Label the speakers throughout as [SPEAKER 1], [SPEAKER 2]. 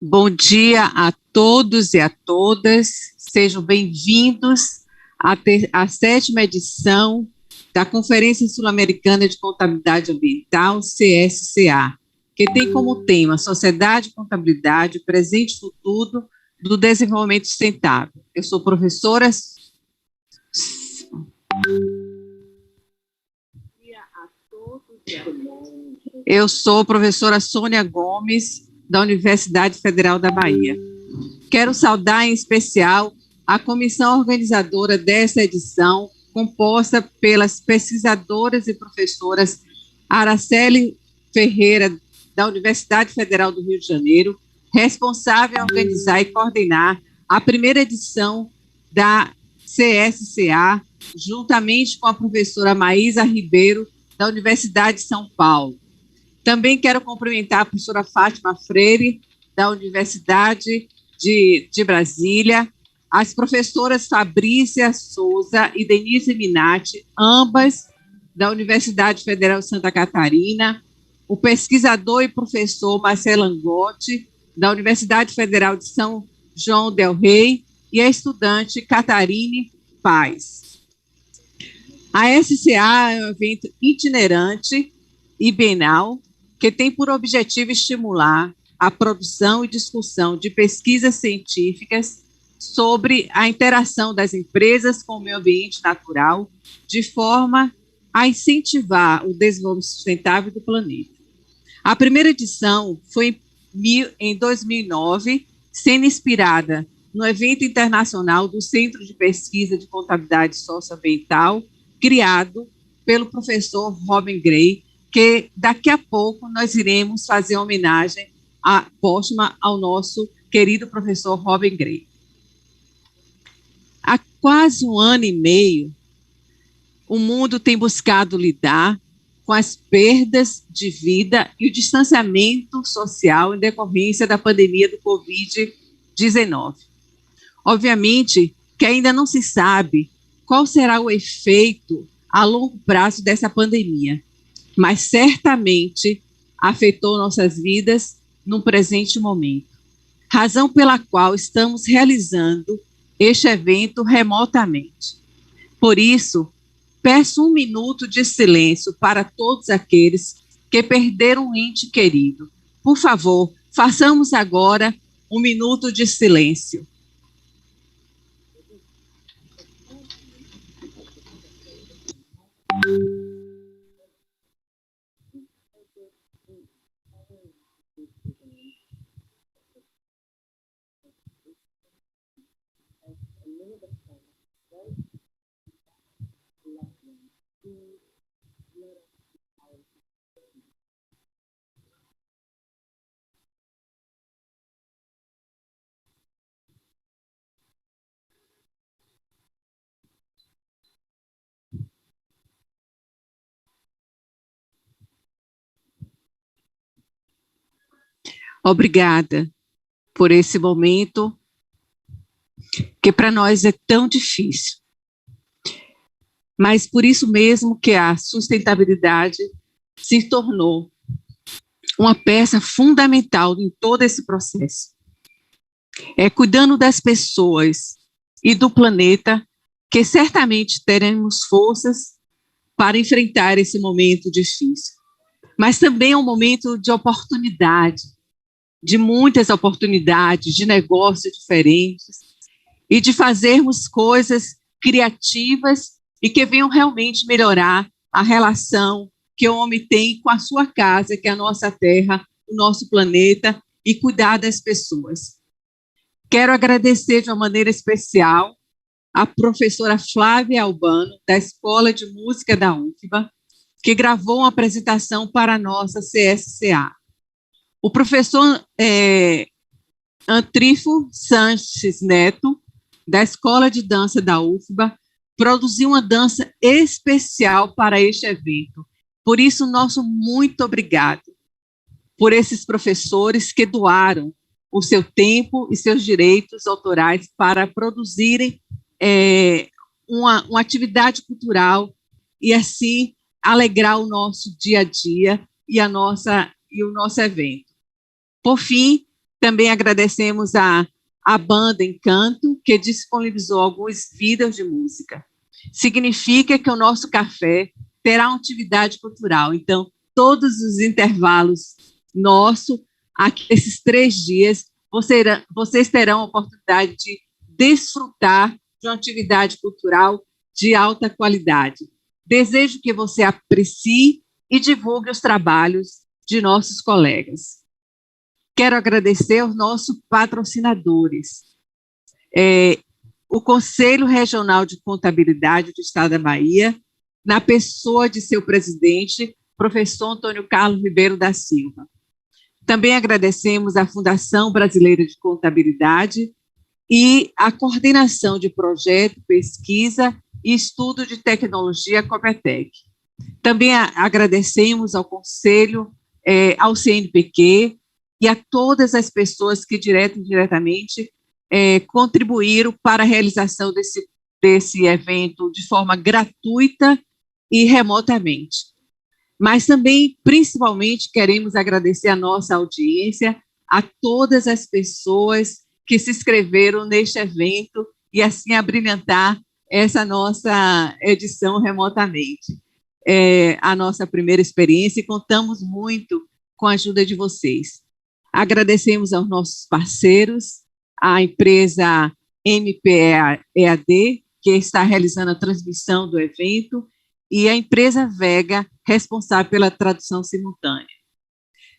[SPEAKER 1] Bom dia a todos e a todas, sejam bem-vindos à sétima edição da Conferência Sul-Americana de Contabilidade Ambiental, CSCA, que tem como tema Sociedade e Contabilidade, Presente e Futuro do Desenvolvimento Sustentável. Eu sou professora... Eu sou professora Sônia Gomes, da Universidade Federal da Bahia. Quero saudar em especial a comissão organizadora dessa edição, composta pelas pesquisadoras e professoras Araceli Ferreira, da Universidade Federal do Rio de Janeiro, responsável a organizar e coordenar a primeira edição da CSCA, juntamente com a professora Maisa Ribeiro, da Universidade de São Paulo. Também quero cumprimentar a professora Fátima Freire, da Universidade de Brasília, as professoras Fabricia, Souza e Denize Minatti, ambas da Universidade Federal de Santa Catarina, o pesquisador e professor Marcello Angotti, da Universidade Federal de São João del Rei, e a estudante Catarine Paz. A SCA é um evento itinerante e bienal que tem por objetivo estimular a produção e discussão de pesquisas científicas sobre a interação das empresas com o meio ambiente natural, de forma a incentivar o desenvolvimento sustentável do planeta. A primeira edição foi em 2009, sendo inspirada no evento internacional do Centro de Pesquisa de Contabilidade Socioambiental, criado pelo professor Robin Gray, que daqui a pouco nós iremos fazer uma homenagem póstuma ao nosso querido professor Robin Gray. Há quase um ano e meio, o mundo tem buscado lidar com as perdas de vida e o distanciamento social em decorrência da pandemia do Covid-19. Obviamente que ainda não se sabe qual será o efeito a longo prazo dessa pandemia, mas certamente afetou nossas vidas no presente momento, razão pela qual estamos realizando este evento remotamente. Por isso, peço 1 minuto de silêncio para todos aqueles que perderam um ente querido. Por favor, façamos agora 1 minuto de silêncio. Obrigada por esse momento que para nós é tão difícil. Mas por isso mesmo que a sustentabilidade se tornou uma peça fundamental em todo esse processo. Cuidando das pessoas e do planeta, que certamente teremos forças para enfrentar esse momento difícil. Mas também é um momento de oportunidade, de muitas oportunidades, de negócios diferentes, e de fazermos coisas criativas e que venham realmente melhorar a relação que o homem tem com a sua casa, que é a nossa terra, o nosso planeta, e cuidar das pessoas. Quero agradecer de uma maneira especial a professora Flávia Albano, da Escola de Música da UFBA, que gravou uma apresentação para a nossa CSCA. O professor Antrifo Sanches Neto, da Escola de Dança da UFBA, produziu uma dança especial para este evento. Por isso, nosso muito obrigado por esses professores que doaram o seu tempo e seus direitos autorais para produzirem uma atividade cultural e, assim, alegrar o nosso dia a dia e o nosso evento. Por fim, também agradecemos a banda Encanto, que disponibilizou alguns vídeos de música. Significa que o nosso café terá uma atividade cultural. Então, todos os intervalos nossos, esses 3 dias, vocês terão a oportunidade de desfrutar de uma atividade cultural de alta qualidade. Desejo que você aprecie e divulgue os trabalhos de nossos colegas. Quero agradecer aos nossos patrocinadores. O Conselho Regional de Contabilidade do Estado da Bahia, na pessoa de seu presidente, professor Antônio Carlos Ribeiro da Silva. Também agradecemos à Fundação Brasileira de Contabilidade e a coordenação de projeto, pesquisa e estudo de tecnologia Copetec. Também agradecemos ao Conselho, ao CNPq e a todas as pessoas que direto e indiretamente contribuíram para a realização desse evento de forma gratuita e remotamente. Mas também, principalmente, queremos agradecer a nossa audiência, a todas as pessoas que se inscreveram neste evento e assim abrilhantar essa nossa edição remotamente. A nossa primeira experiência e contamos muito com a ajuda de vocês. Agradecemos aos nossos parceiros, a empresa MPEAD, que está realizando a transmissão do evento, e a empresa Vega, responsável pela tradução simultânea.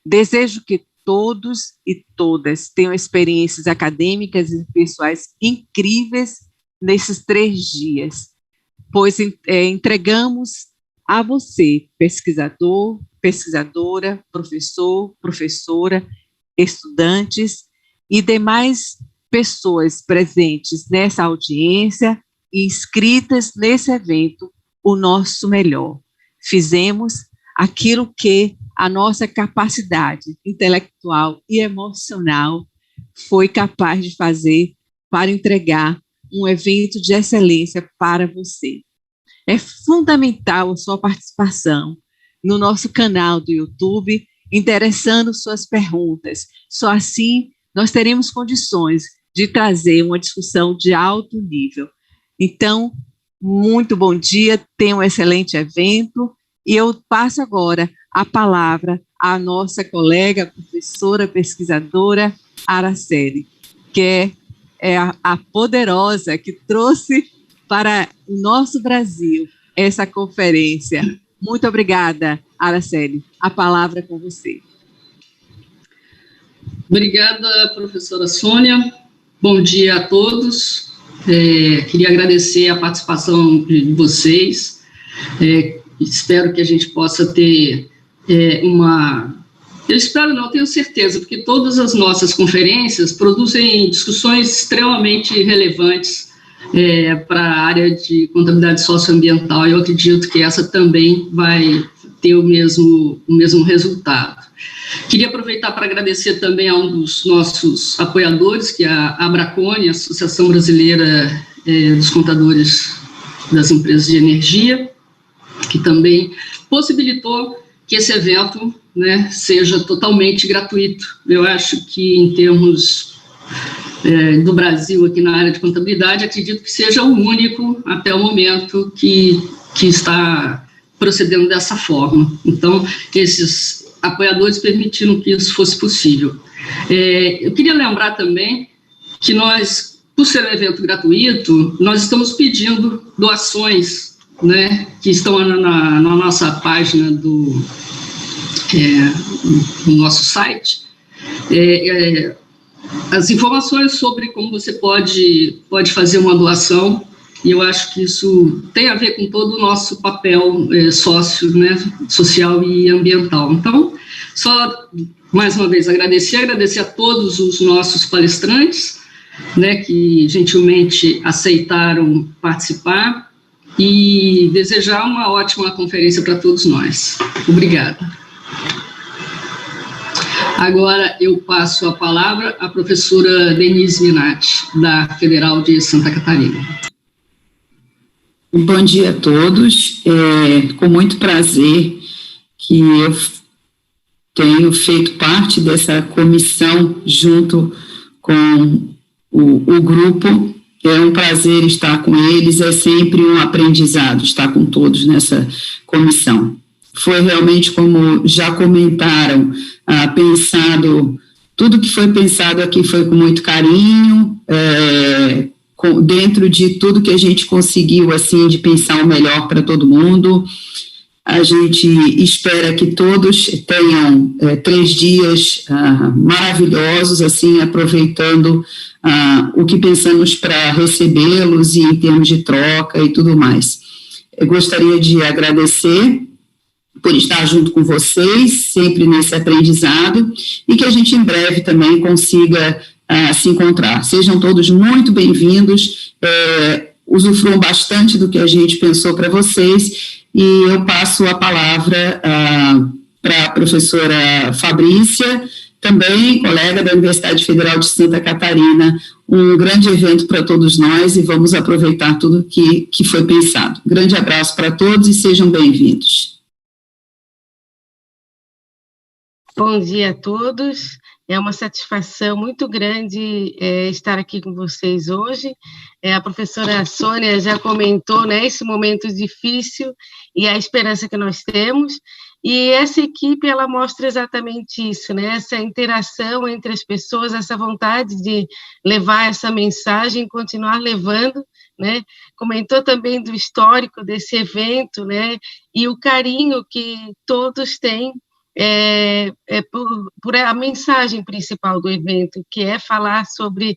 [SPEAKER 1] Desejo que todos e todas tenham experiências acadêmicas e pessoais incríveis nesses 3 dias, pois entregamos a você, pesquisador, pesquisadora, professor, professora, estudantes e demais pessoas presentes nessa audiência e inscritas nesse evento, o nosso melhor. Fizemos aquilo que a nossa capacidade intelectual e emocional foi capaz de fazer para entregar um evento de excelência para você. É fundamental a sua participação no nosso canal do YouTube, interessando suas perguntas. Só assim nós teremos condições de trazer uma discussão de alto nível. Então, muito bom dia, tenha um excelente evento, e eu passo agora a palavra à nossa colega, professora, pesquisadora, Araceli, que é a poderosa que trouxe para o nosso Brasil essa conferência. Muito obrigada, Araceli. A palavra é com você.
[SPEAKER 2] Obrigada, professora Sônia. Bom dia a todos. Queria agradecer a participação de vocês. Espero que a gente possa ter Eu espero não, tenho certeza, porque todas as nossas conferências produzem discussões extremamente relevantes para a área de contabilidade socioambiental, e eu acredito que essa também vai ter o mesmo resultado. Queria aproveitar para agradecer também a um dos nossos apoiadores, que é a Abracone, a Associação Brasileira dos Contadores das Empresas de Energia, que também possibilitou que esse evento, né, seja totalmente gratuito. Eu acho que, em termos do Brasil aqui na área de contabilidade, acredito que seja o único, até o momento, que está procedendo dessa forma. Então, esses apoiadores permitiram que isso fosse possível. Eu queria lembrar também que nós, por ser um evento gratuito, nós estamos pedindo doações, né, que estão na nossa página do nosso site, as informações sobre como você pode fazer uma doação, e eu acho que isso tem a ver com todo o nosso papel social e ambiental. Então, só mais uma vez agradecer a todos os nossos palestrantes, né, que gentilmente aceitaram participar, e desejar uma ótima conferência para todos nós. Obrigada. Agora eu passo a palavra à professora Denize Minatti, da Federal de Santa Catarina.
[SPEAKER 3] Bom dia a todos. Com muito prazer que eu tenho feito parte dessa comissão junto com o grupo. É um prazer estar com eles, é sempre um aprendizado estar com todos nessa comissão. Foi realmente, como já comentaram, pensado, tudo que foi pensado aqui foi com muito carinho, dentro de tudo que a gente conseguiu, assim, de pensar o melhor para todo mundo. A gente espera que todos tenham 3 dias maravilhosos, assim, aproveitando o que pensamos para recebê-los e em termos de troca e tudo mais. Eu gostaria de agradecer por estar junto com vocês, sempre nesse aprendizado, e que a gente em breve também consiga se encontrar. Sejam todos muito bem-vindos, usufruam bastante do que a gente pensou para vocês, e eu passo a palavra para a professora Fabricia, também colega da Universidade Federal de Santa Catarina, um grande evento para todos nós, e vamos aproveitar tudo que foi pensado. Grande abraço para todos e sejam bem-vindos.
[SPEAKER 4] Bom dia a todos, é uma satisfação muito grande estar aqui com vocês hoje. A professora Sônia já comentou, né, esse momento difícil e a esperança que nós temos, e essa equipe, ela mostra exatamente isso, né, essa interação entre as pessoas, essa vontade de levar essa mensagem, continuar levando, né, comentou também do histórico desse evento, né, e o carinho que todos têm por a mensagem principal do evento, que é falar sobre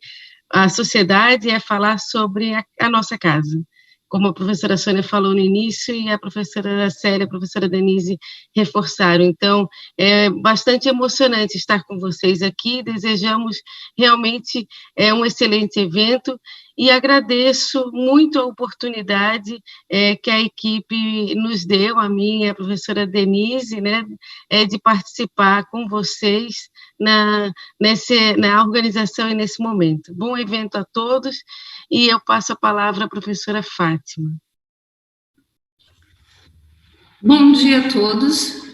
[SPEAKER 4] a sociedade, é falar sobre a nossa casa, como a professora Sônia falou no início e a professora Araceli, a professora Denize reforçaram. Então, é bastante emocionante estar com vocês aqui, desejamos realmente um excelente evento, e agradeço muito a oportunidade que a equipe nos deu, a mim e a professora Denize, né, de participar com vocês na organização e nesse momento. Bom evento a todos, e eu passo a palavra à professora Fátima.
[SPEAKER 5] Bom dia a todos.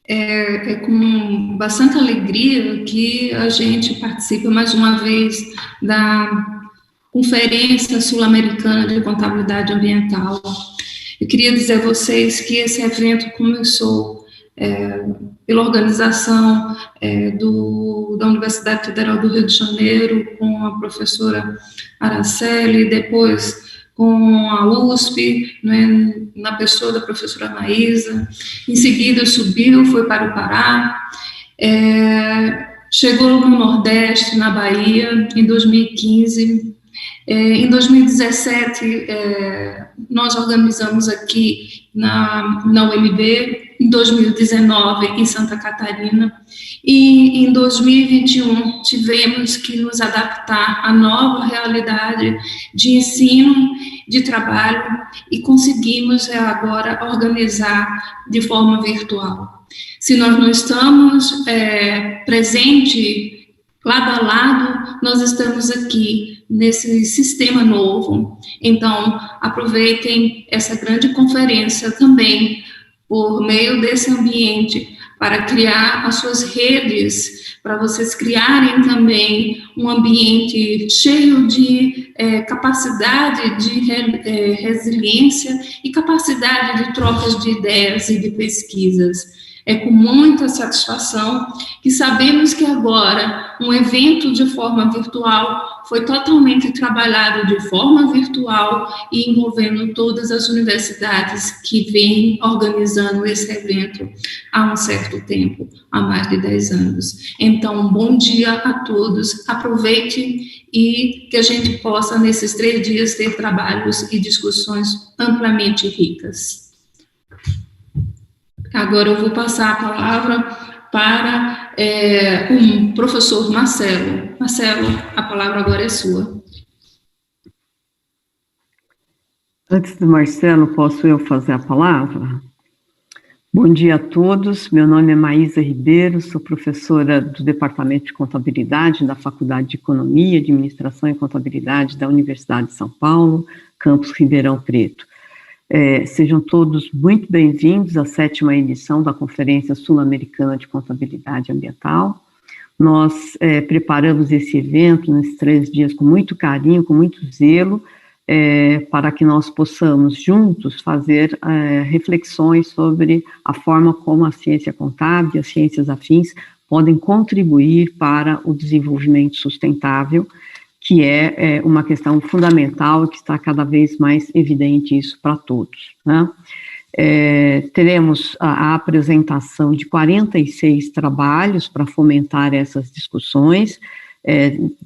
[SPEAKER 5] É com bastante alegria que a gente participa mais uma vez da Conferência Sul-Americana de Contabilidade Ambiental. Eu queria dizer a vocês que esse evento começou pela organização da Universidade Federal do Rio de Janeiro, com a professora Araceli, depois com a USP, né, na pessoa da professora Maisa. Em seguida subiu, foi para o Pará, chegou no Nordeste, na Bahia, em 2015. Em 2017, nós organizamos aqui na UNB, em 2019, em Santa Catarina, e em 2021 tivemos que nos adaptar à nova realidade de ensino, de trabalho, e conseguimos agora organizar de forma virtual. Se nós não estamos presentes lado a lado, nós estamos aqui nesse sistema novo. Então, aproveitem essa grande conferência também, por meio desse ambiente, para criar as suas redes, para vocês criarem também um ambiente cheio de capacidade de resiliência e capacidade de trocas de ideias e de pesquisas. É com muita satisfação que sabemos que agora um evento de forma virtual foi totalmente trabalhado de forma virtual e envolvendo todas as universidades que vêm organizando esse evento há um certo tempo, há mais de 10 anos. Então, bom dia a todos, aproveite e que a gente possa, nesses 3 dias, ter trabalhos e discussões amplamente ricas. Agora eu vou passar a palavra para o professor Marcello. Marcello, a palavra agora é sua.
[SPEAKER 6] Antes do Marcello, posso eu fazer a palavra? Bom dia a todos, meu nome é Maisa Ribeiro, sou professora do Departamento de Contabilidade da Faculdade de Economia, Administração e Contabilidade da Universidade de São Paulo, campus Ribeirão Preto. Sejam todos muito bem-vindos à 7ª edição da Conferência Sul-Americana de Contabilidade Ambiental. Nós preparamos esse evento nesses 3 dias com muito carinho, com muito zelo, para que nós possamos juntos fazer reflexões sobre a forma como a ciência contábil e as ciências afins podem contribuir para o desenvolvimento sustentável, que é uma questão fundamental e que está cada vez mais evidente isso para todos, né? Teremos a apresentação de 46 trabalhos para fomentar essas discussões,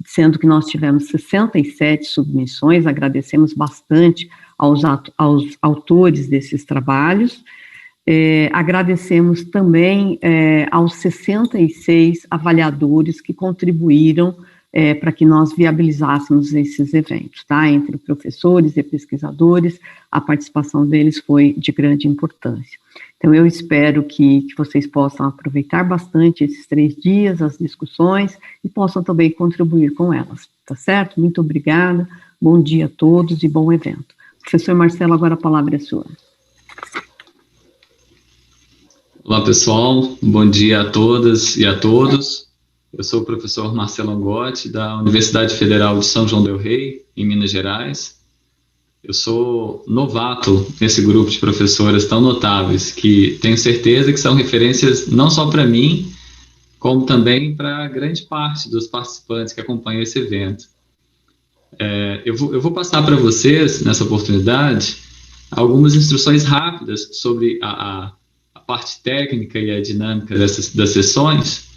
[SPEAKER 6] sendo que nós tivemos 67 submissões. Agradecemos bastante aos autores desses trabalhos. Agradecemos também aos 66 avaliadores que contribuíram para que nós viabilizássemos esses eventos, tá? Entre professores e pesquisadores, a participação deles foi de grande importância. Então, eu espero que vocês possam aproveitar bastante esses 3 dias, as discussões, e possam também contribuir com elas, tá certo? Muito obrigada, bom dia a todos e bom evento. Professor Marcello, agora a palavra é sua.
[SPEAKER 7] Olá, pessoal, bom dia a todas e a todos. Eu sou o professor Marcello Angotti, da Universidade Federal de São João del Rei, em Minas Gerais. Eu sou novato nesse grupo de professoras tão notáveis, que tenho certeza que são referências não só para mim, como também para grande parte dos participantes que acompanham esse evento. Eu vou passar para vocês, nessa oportunidade, algumas instruções rápidas sobre a parte técnica e a dinâmica das sessões.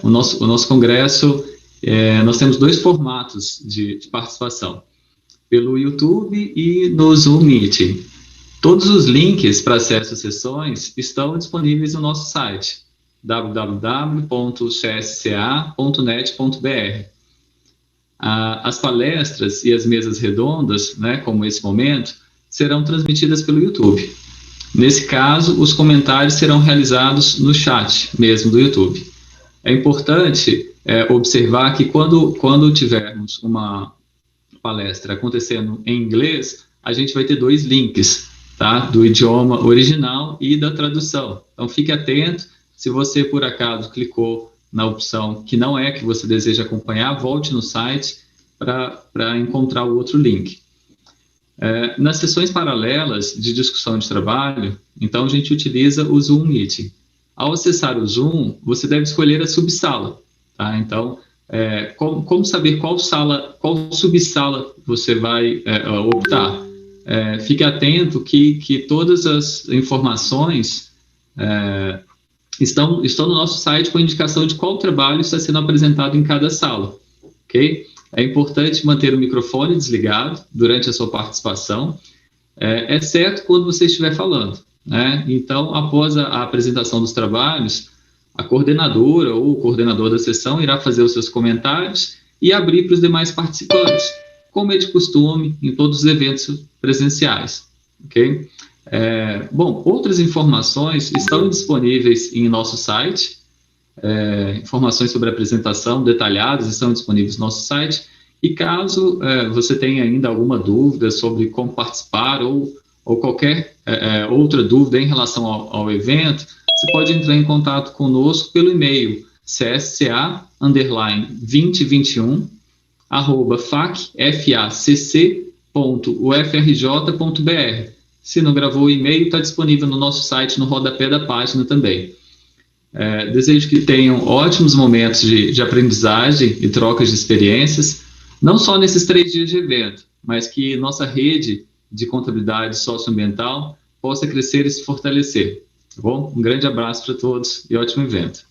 [SPEAKER 7] O nosso congresso, nós temos 2 formatos de participação, pelo YouTube e no Zoom Meeting. Todos os links para acesso às sessões estão disponíveis no nosso site, www.csca.net.br. As palestras e as mesas redondas, né, como esse momento, serão transmitidas pelo YouTube. Nesse caso, os comentários serão realizados no chat mesmo do YouTube. É importante observar que quando tivermos uma palestra acontecendo em inglês, a gente vai ter 2 links, tá? Do idioma original e da tradução. Então, fique atento. Se você, por acaso, clicou na opção que não é que você deseja acompanhar, volte no site para encontrar o outro link. Nas sessões paralelas de discussão de trabalho, então, a gente utiliza o Zoom Meeting. Ao acessar o Zoom, você deve escolher a subsala, tá? Então, como saber qual subsala você vai optar? Fique atento que todas as informações estão no nosso site com indicação de qual trabalho está sendo apresentado em cada sala, ok? É importante manter o microfone desligado durante a sua participação, exceto quando você estiver falando, né? Então, após a apresentação dos trabalhos, a coordenadora ou o coordenador da sessão irá fazer os seus comentários e abrir para os demais participantes, como é de costume em todos os eventos presenciais, ok? Bom, outras informações estão disponíveis em nosso site, informações sobre a apresentação detalhadas estão disponíveis no nosso site, e caso você tenha ainda alguma dúvida sobre como participar ou qualquer outra dúvida em relação ao evento, você pode entrar em contato conosco pelo e-mail csca_2021@facc.ufrj.br. Se não gravou o e-mail, está disponível no nosso site, no rodapé da página também. Desejo que tenham ótimos momentos de aprendizagem e trocas de experiências, não só nesses 3 dias de evento, mas que nossa rede de contabilidade socioambiental possa crescer e se fortalecer. Tá bom? Um grande abraço para todos e ótimo evento.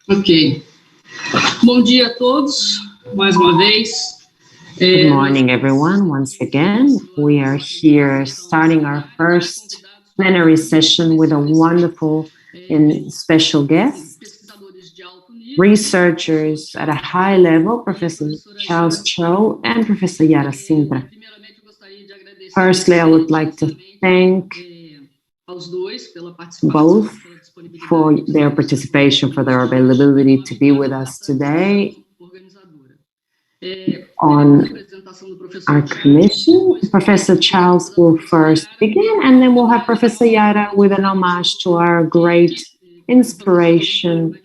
[SPEAKER 2] Ok. Bom dia a todos, mais uma vez.
[SPEAKER 8] Good morning, everyone. Once again, we are here starting our first plenary session with a wonderful and special guest, researchers at a high level, Professor Charles Cho and Professor Yara Sintra. Firstly, I would like to thank both for their participation, for their availability to be with us today on our commission. Professor Charles will first begin, and then we'll have Professor Yara with an homage to our great inspiration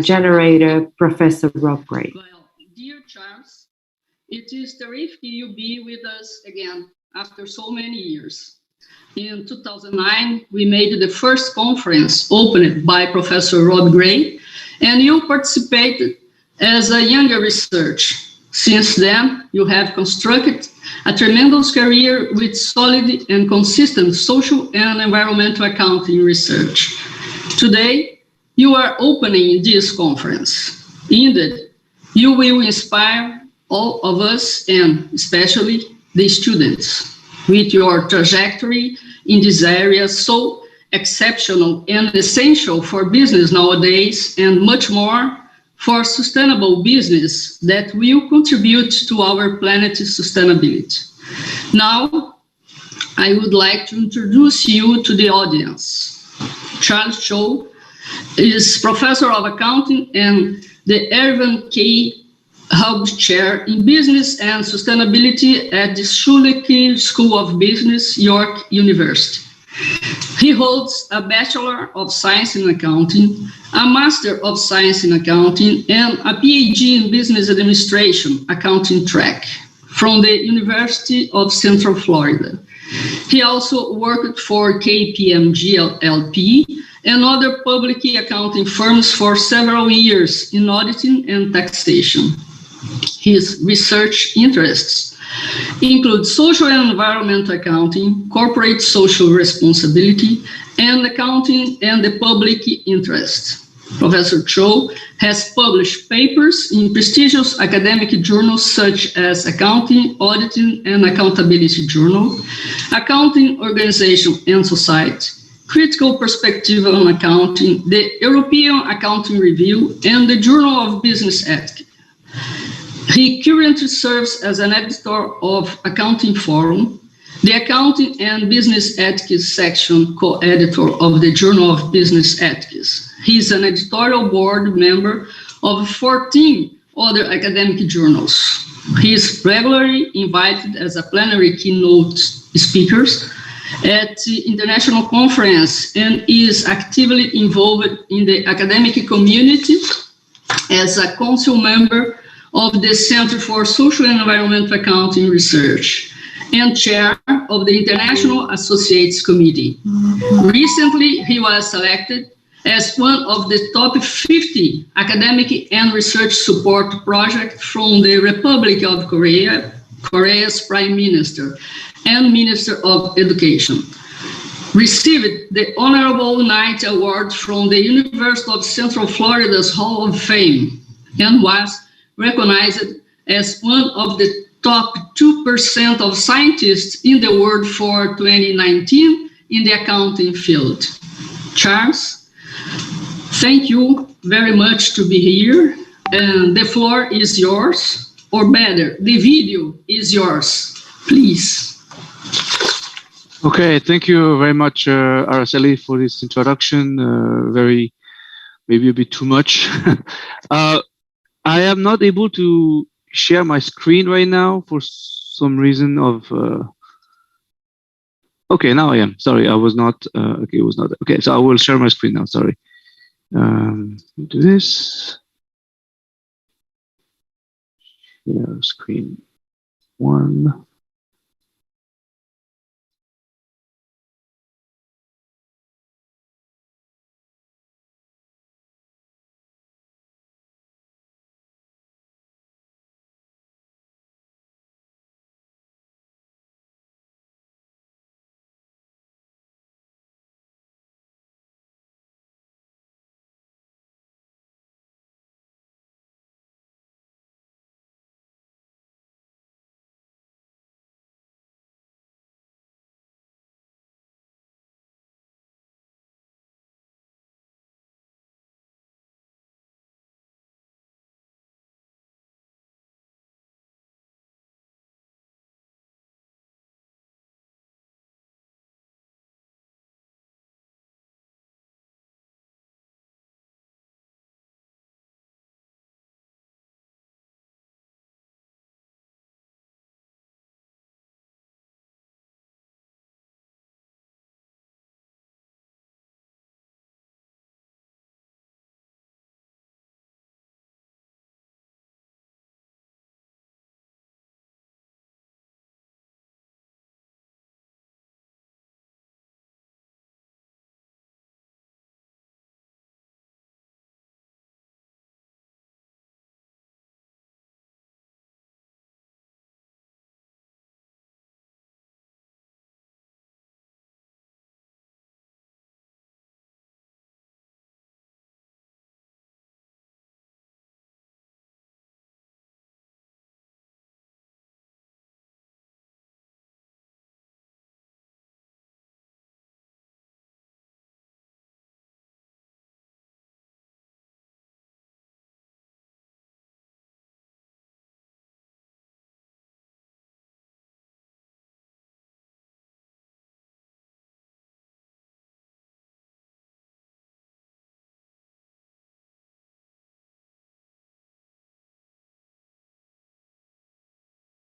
[SPEAKER 8] generator, Professor Rob Gray.
[SPEAKER 2] Dear Charles, it is terrific you be with us again after so many years. In 2009, we made the first conference opened by Professor Rob Gray, and you participated as a younger researcher. Since then, you have constructed a tremendous career with solid and consistent social and environmental accounting research. Today, you are opening this conference. Indeed, you will inspire all of us and especially the students with your trajectory in this area so exceptional and essential for business nowadays, and much more for sustainable business that will contribute to our planet's sustainability. Now, I would like to introduce you to the audience. Charles Cho is Professor of Accounting and the Erwin K. Hub Chair in Business and Sustainability at the Schulich School of Business, York University. He holds a Bachelor of Science in Accounting, a Master of Science in Accounting, and a PhD in Business Administration, Accounting track, from the University of Central Florida. He also worked for KPMG LLP and other public accounting firms for several years in auditing and taxation. His research interests include social and environmental accounting, corporate social responsibility, and accounting and the public interest. Professor Cho has published papers in prestigious academic journals such as Accounting, Auditing, and Accountability Journal, Accounting, Organization and Society, Critical Perspective on Accounting, the European Accounting Review, and the Journal of Business Ethics. He currently serves as an editor of Accounting Forum, the Accounting and Business Ethics section co-editor of the Journal of Business Ethics. He is an editorial board member of 14 other academic journals. He is regularly invited as a plenary keynote speaker at the international conference and is actively involved in the academic community as a council member of the Center for Social and Environmental Accounting Research and chair of the International Associates Committee. Recently, he was selected as one of the top 50 academic and research support projects from the Republic of Korea, Korea's Prime Minister and Minister of Education. Received the Honorable Knight Award from the University of Central Florida's Hall of Fame and was recognized as one of the top 2% of scientists in the world for 2019 in the accounting field. Charles, thank you very much to be here, and the floor is yours, or better, the video is yours, please.
[SPEAKER 9] Okay, thank you very much, Araceli, for this introduction, maybe a bit too much. I am not able to share my screen right now for some reason of, okay, now I am, sorry, I was not, okay, it was not, okay, so I will share my screen now, sorry. Do this, share screen 1.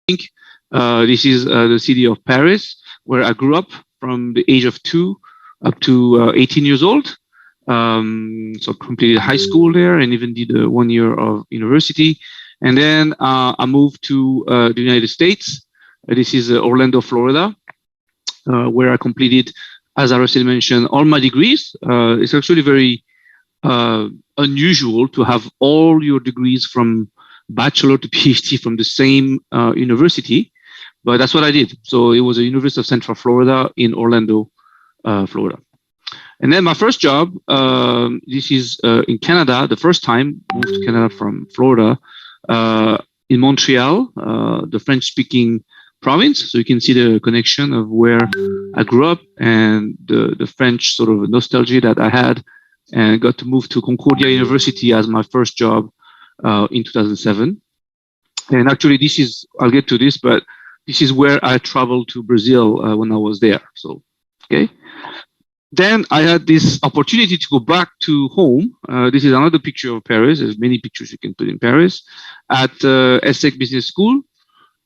[SPEAKER 9] This is the city of Paris, where I grew up from the age of 2 up to 18 years old. So completed high school there and even did 1 year of university. And then I moved to the United States. This is Orlando, Florida, where I completed, as Araceli mentioned, all my degrees. It's actually very unusual to have all your degrees from bachelor to PhD from the same university, but that's what I did. So it was the University of Central Florida in Orlando, Florida. And then my first job, this is in Canada, the first time, moved to Canada from Florida, in Montreal, the French-speaking province. So you can see the connection of where I grew up and the French sort of nostalgia that I had, and got to move to Concordia University as my first job in 2007. And actually this is, I'll get to this, but this is where I traveled to Brazil when I was there. So, okay. Then I had this opportunity to go back to home. This is another picture of Paris. There's many pictures you can put in Paris at ESSEC Business School.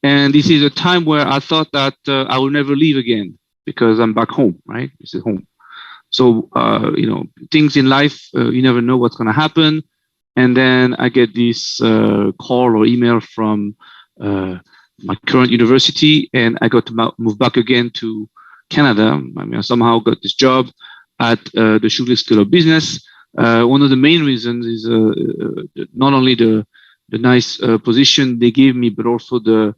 [SPEAKER 9] And this is a time where I thought that I will never leave again because I'm back home, right? This is home. So, you know, things in life, you never know what's going to happen. And then I get this call or email from my current university, and I got to move back again to Canada. I mean, I somehow got this job at the Schulich School of Business. One of the main reasons is not only the nice position they gave me, but also the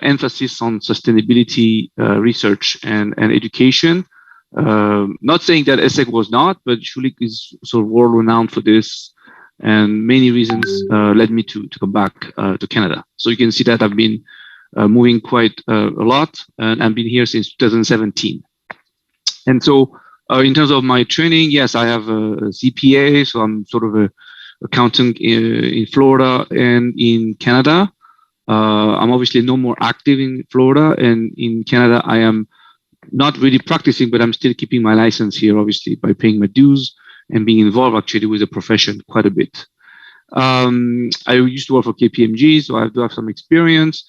[SPEAKER 9] emphasis on sustainability research and education. Not saying that ESSEC was not, but Schulich is sort of world-renowned for this, and many reasons led me to come back to Canada. So you can see that I've been moving quite a lot, and I've been here since 2017. And so in terms of my training, yes, I have a CPA, so I'm sort of a accountant in Florida and in Canada. I'm obviously no more active in Florida, and in Canada I am not really practicing, but I'm still keeping my license here, obviously, by paying my dues and being involved actually with the profession quite a bit. I used to work for KPMG, so I do have some experience,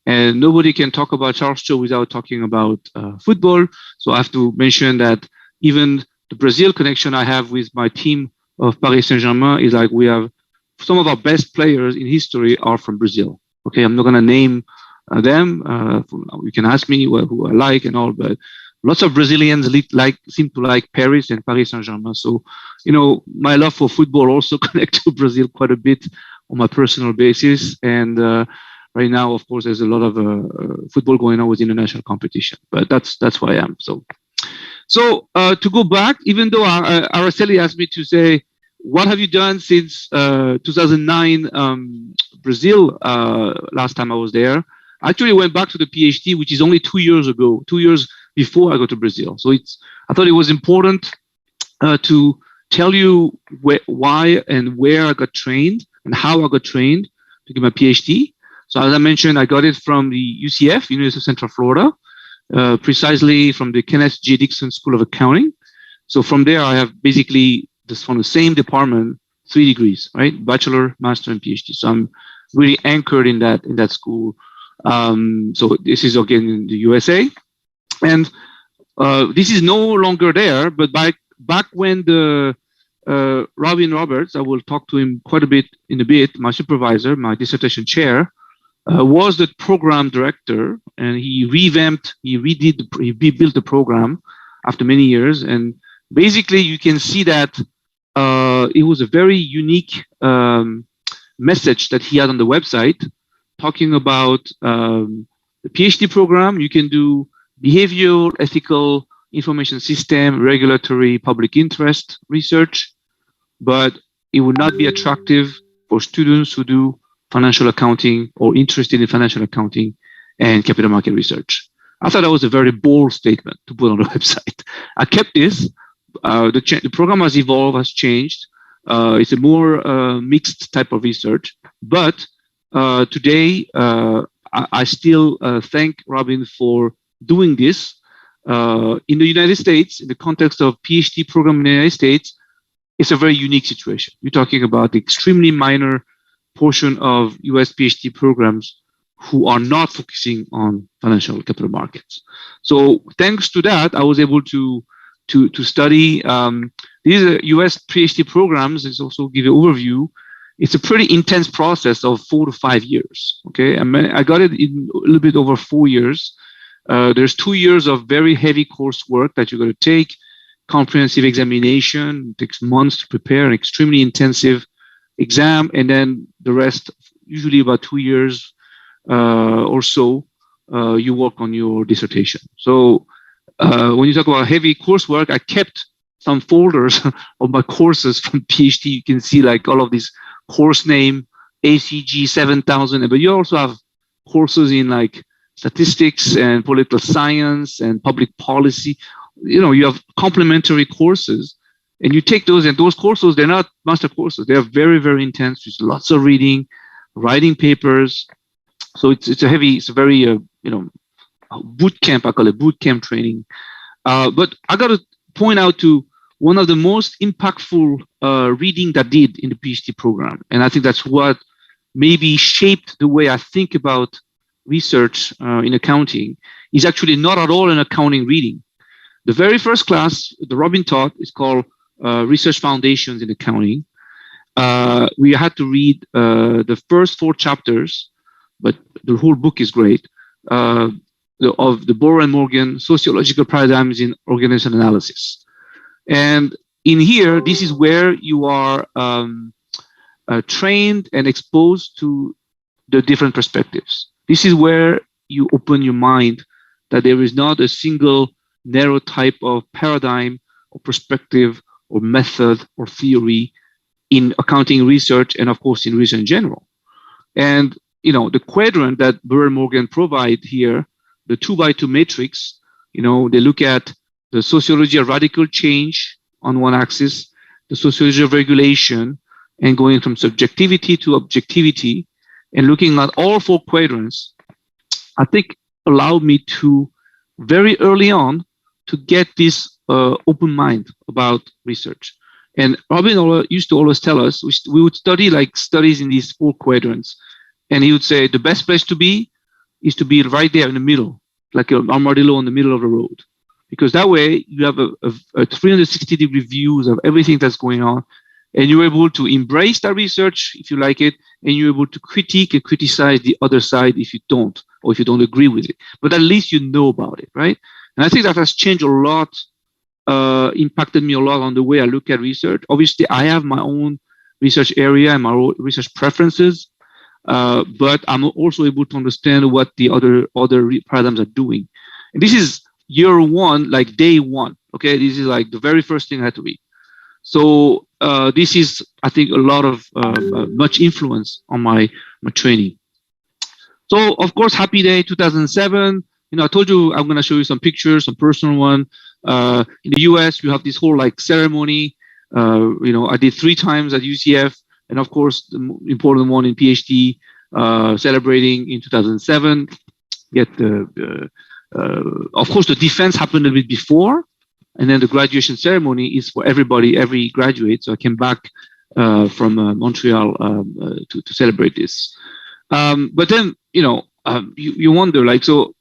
[SPEAKER 9] and nobody can talk about Charles Cho without talking about football. So I have to mention that even the Brazil connection I have with my team of Paris Saint-Germain is like, we have some of our best players in history are from Brazil. Okay, I'm not going to name them. You can ask me who I like and all, but lots of Brazilians seem to like Paris and Paris Saint-Germain. So, you know, my love for football also connects to Brazil quite a bit on my personal basis. And right now, of course, there's a lot of football going on with international competition, but that's who I am. So to go back, even though Araceli asked me to say, what have you done since 2009 Brazil, last time I was there? I actually went back to the PhD, which is only 2 years ago, 2 years before I go to Brazil. So I thought it was important to tell you why and where I got trained and how I got trained to get my PhD. So as I mentioned, I got it from the UCF, University of Central Florida, precisely from the Kenneth J. Dixon School of Accounting. So from there, I have basically from the same department, 3 degrees, right? Bachelor, master, and PhD. So I'm really anchored in that school. So this is again in the USA, and this is no longer there. But back when the Robin Roberts, I will talk to him quite a bit in a bit. My supervisor, my dissertation chair, was the program director, and he rebuilt the program after many years. And basically, you can see that it was a very unique message that he had on the website, talking about the PhD program. You can do behavioral, ethical, information system, regulatory, public interest research, but it would not be attractive for students who do financial accounting or interested in financial accounting and capital market research. I thought that was a very bold statement to put on the website. I kept this. The program has evolved, has changed. It's a more mixed type of research, but today I still thank Robin for doing this. In the United States, in the context of PhD program in the United States, it's a very unique situation. You're talking about the extremely minor portion of US PhD programs who are not focusing on financial capital markets. So thanks to that, I was able to study these US PhD programs. Is also give you an overview. It's a pretty intense process of 4 to 5 years. Okay, I got it in a little bit over 4 years. There's 2 years of very heavy coursework that you're going to take. Comprehensive examination, it takes months to prepare, an extremely intensive exam, and then the rest, usually about 2 years or so, you work on your dissertation. So when you talk about heavy coursework, I kept some folders of my courses from PhD. You can see like all of these course name, ACG 7000, but you also have courses in like statistics and political science and public policy. You know, you have complementary courses, and you take those, and those courses, they're not master courses. They're very, very intense. There's lots of reading, writing papers. So it's a very, boot camp, I call it boot camp training. But I got to point out to one of the most impactful reading that did in the PhD program. And I think that's what maybe shaped the way I think about research in accounting, is actually not at all an accounting reading. The very first class that Robin taught is called Research Foundations in Accounting. We had to read the first 4 chapters, but the whole book is great, of the Bohr and Morgan Sociological Paradigms in Organizational Analysis. And in here, this is where you are trained and exposed to the different perspectives. This is where you open your mind that there is not a single narrow type of paradigm or perspective or method or theory in accounting research, and of course in research in general. And the quadrant that Bohr and Morgan provide here, the 2x2 matrix, they look at the sociology of radical change on one axis, the sociology of regulation, and going from subjectivity to objectivity, and looking at all 4 quadrants, I think allowed me to very early on to get this open mind about research. And Robin used to always tell us, we would study like studies in these 4 quadrants. And he would say, the best place to be is to be right there in the middle, like an armadillo in the middle of the road. Because that way you have a 360-degree views of everything that's going on. And you're able to embrace that research if you like it, and you're able to critique and criticize the other side if you don't, or if you don't agree with it. But at least you know about it, right? And I think that has changed a lot, impacted me a lot on the way I look at research. Obviously, I have my own research area and my own research preferences, but I'm also able to understand what the other paradigms are doing. And this is year 1, like day 1. Okay, this is like the very first thing I had to read. So this is, I think, a lot of much influence on my training. So of course, Happy Day 2007. I told you I'm going to show you some pictures, some personal one. In the US, you have this whole like ceremony. I did 3 times at UCF, and of course, the important one in PhD, celebrating in 2007. Yet, of course, the defense happened a bit before, and then the graduation ceremony is for everybody, every graduate. So I came back from Montreal to celebrate this. But then, you wonder, like, so.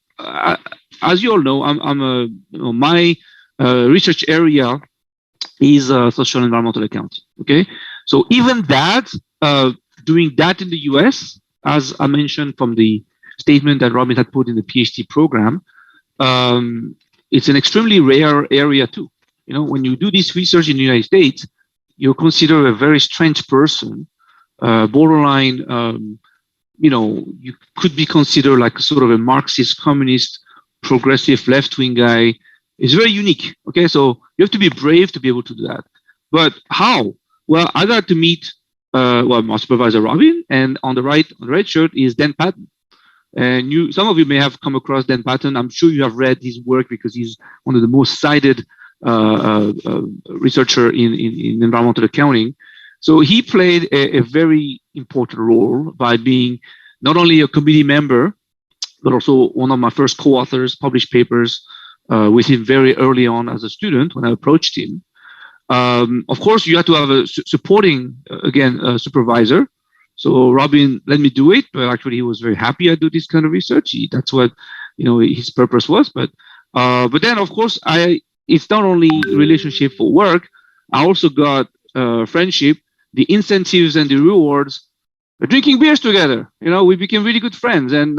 [SPEAKER 9] As you all know, my research area is social environmental accounting. Okay, so even that, doing that in the US, as I mentioned from the statement that Robin had put in the PhD program, it's an extremely rare area too. When you do this research in the United States, you're considered a very strange person, borderline. You could be considered like sort of a Marxist, communist, progressive, left-wing guy. It's very unique. Okay, so you have to be brave to be able to do that. But how? Well, I got to meet my supervisor Robin, and on the right shirt is Dan Patton. And some of you may have come across Dan Patton. I'm sure you have read his work because he's one of the most cited researcher in environmental accounting. So he played a very important role by being not only a committee member, but also one of my first co-authors, published papers with him very early on as a student when I approached him. Of course, you have to have a supporting, supervisor. So Robin let me do it, but actually he was very happy I do this kind of research. That's what, his purpose was. But then of course it's not only relationship for work. I also got friendship, the incentives and the rewards. Drinking beers together, we became really good friends, and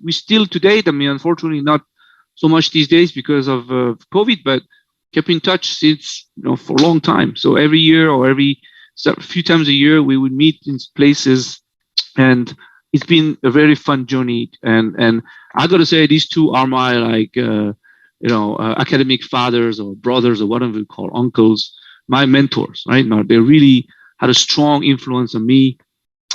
[SPEAKER 9] we still to date. I mean, unfortunately, not so much these days because of COVID, but kept in touch since for a long time. So every year or every few times a year, we would meet in places, and it's been a very fun journey. And I got to say, these two are my academic fathers or brothers or whatever you call uncles, my mentors. Right now, they really had a strong influence on me.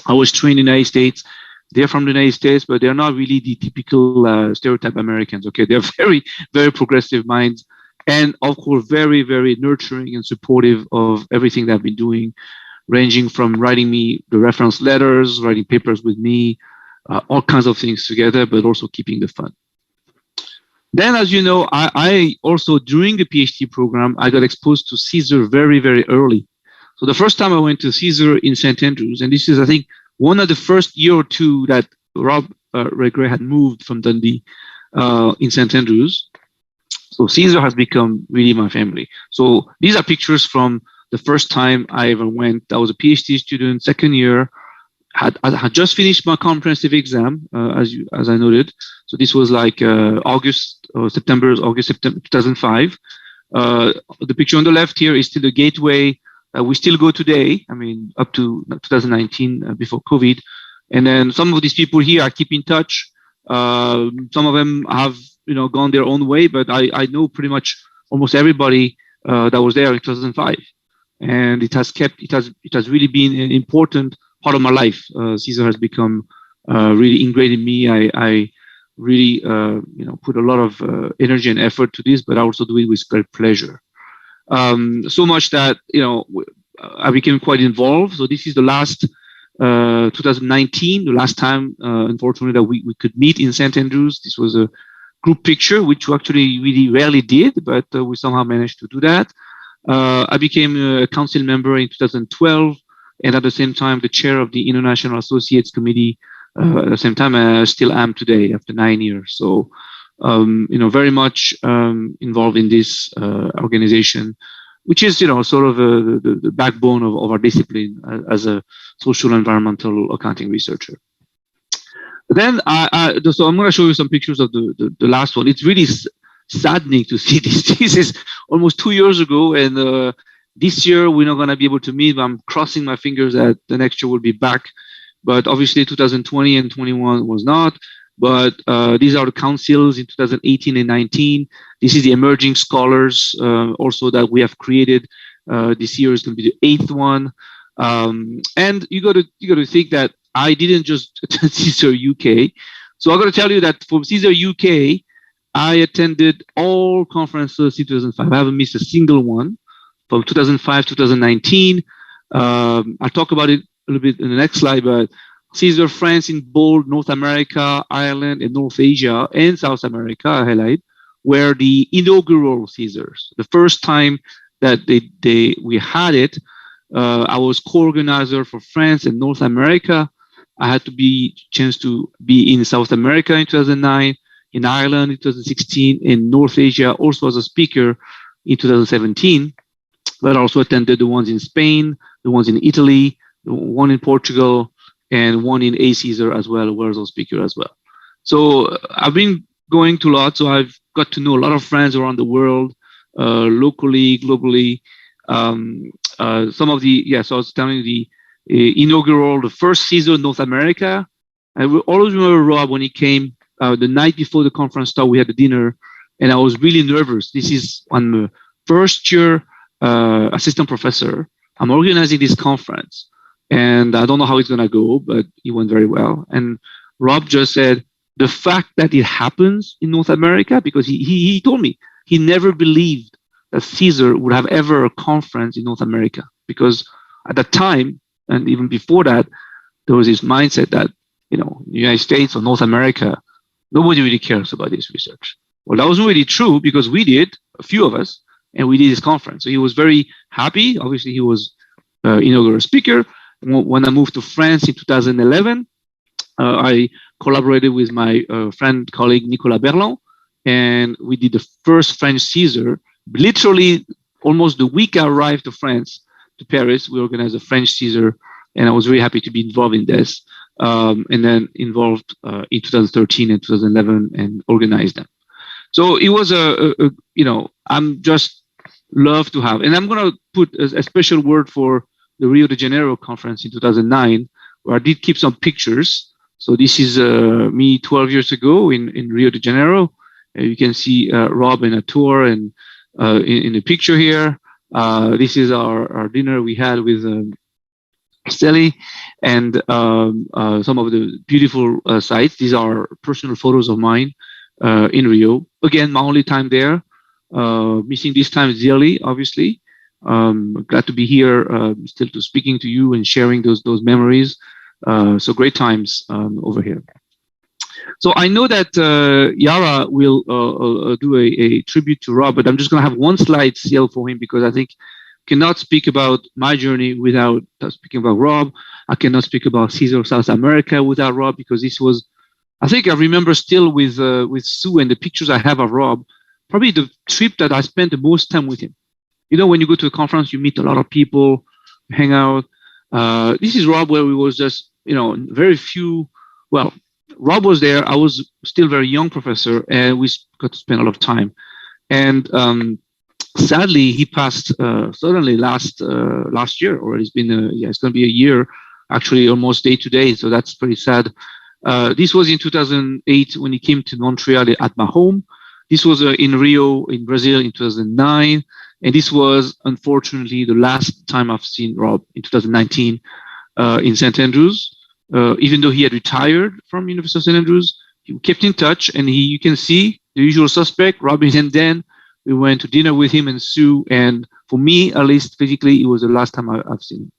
[SPEAKER 9] I was trained in the United States. They're from the United States, but they're not really the typical stereotype Americans. Okay, they're very, very progressive minds, and of course, very, very nurturing and supportive of everything that I've been doing, ranging from writing me the reference letters, writing papers with me, all kinds of things together, but also keeping the fun. Then, as you know, I also, during the PhD program, I got exposed to CSER very, very early. So the first time I went to CSER in St. Andrews, and this is, I think, one of the first year or two that Rob Regret had moved from Dundee in St. Andrews. So CSER has become really my family. So these are pictures from the first time I ever went. I was a PhD student, second year. I had just finished my comprehensive exam, as I noted. So this was like August, September 2005. The picture on the left here is still the gateway. We still go today, I mean, up to 2019, before COVID. And then some of these people here I keep in touch. Some of them have, gone their own way, but I know pretty much almost everybody that was there in 2005. And it has really been an important part of my life. CSER has become really ingrained in me. I really, put a lot of energy and effort to this, but I also do it with great pleasure. So much that, I became quite involved. So this is the last 2019, the last time, unfortunately, that we could meet in St. Andrews. This was a group picture, which we actually really rarely did, but we somehow managed to do that. I became a council member in 2012, and at the same time, the chair of the International Associates Committee. At the same time, I still am today after 9 years. So, very much involved in this organization, which is, sort of the backbone of our discipline as a social environmental accounting researcher. Then, so I'm going to show you some pictures of the last one. It's really saddening to see this. This is almost 2 years ago, and this year we're not going to be able to meet. I'm crossing my fingers that the next year will be back. But obviously 2020 and 21 was not. But these are the councils in 2018 and 19. This is the emerging scholars also that we have created. This year is going to be the 8th one. And you got to think that I didn't just attend CSER UK. So I got to tell you that for CSER UK, I attended all conferences in 2005. I haven't missed a single one from 2005 to 2019. I'll talk about it a little bit in the next slide, but CSER France in bold, North America, Ireland, and North Asia, and South America, I highlight, were the inaugural CSERs. The first time that we had it, I was co-organizer for France and North America. I had chance to be in South America in 2009, in Ireland in 2016, in North Asia, also as a speaker in 2017, but I also attended the ones in Spain, the ones in Italy, one in Portugal, and one in ACSER as well, where I was a speaker as well. So I've been going to a lot, so I've got to know a lot of friends around the world, locally, globally. Some of the, so I was telling you the inaugural, the first CSER North America. I will always remember Rob when he came the night before the conference started, we had a dinner, and I was really nervous. This is on the first year assistant professor. I'm organizing this conference, and I don't know how it's going to go, but it went very well. And Rob just said, the fact that it happens in North America, because he told me he never believed that CSER would have ever a conference in North America, because at that time, and even before that, there was this mindset that, the United States or North America, nobody really cares about this research. Well, that wasn't really true, because we did, a few of us, and we did this conference. So he was very happy. Obviously, he was inaugural speaker, when I moved to France in 2011, I collaborated with my friend, colleague, Nicolas Berland, and we did the first French Caesar. Literally, almost the week I arrived to France, to Paris, we organized a French Caesar, and I was very happy to be involved in this. And then involved in 2013 and 2011 and organized them. So it was I'm just love to have, and I'm going to put a special word for the Rio de Janeiro conference in 2009, where I did keep some pictures. So this is me 12 years ago in Rio de Janeiro. You can see Rob in a tour and in the picture here. This is our dinner we had with Araceli, and some of the beautiful sites. These are personal photos of mine in Rio. Again, my only time there. Missing this time dearly, obviously. Glad to be here, still to speaking to you and sharing those memories. So great times over here. So I know that Yara will do a tribute to Rob, but I'm just going to have one slide still for him because I think cannot speak about my journey without speaking about Rob. I cannot speak about Caesar South America without Rob, because this was, I think I remember still with Sue and the pictures I have of Rob, probably the trip that I spent the most time with him. You know, when you go to a conference, you meet a lot of people, hang out. This is Rob where we was just, very few, well, Rob was there. I was still very young professor, and we got to spend a lot of time. And sadly, he passed suddenly last year, or it's been it's going to be a year, actually almost day to day. So that's pretty sad. This was in 2008 when he came to Montreal at my home. This was in Rio, in Brazil, in 2009, and this was unfortunately the last time I've seen Rob in 2019 in St. Andrews. Even though he had retired from University of St. Andrews, he kept in touch, and you can see the usual suspect, Robin and Dan. We went to dinner with him and Sue, and for me, at least physically, it was the last time I've seen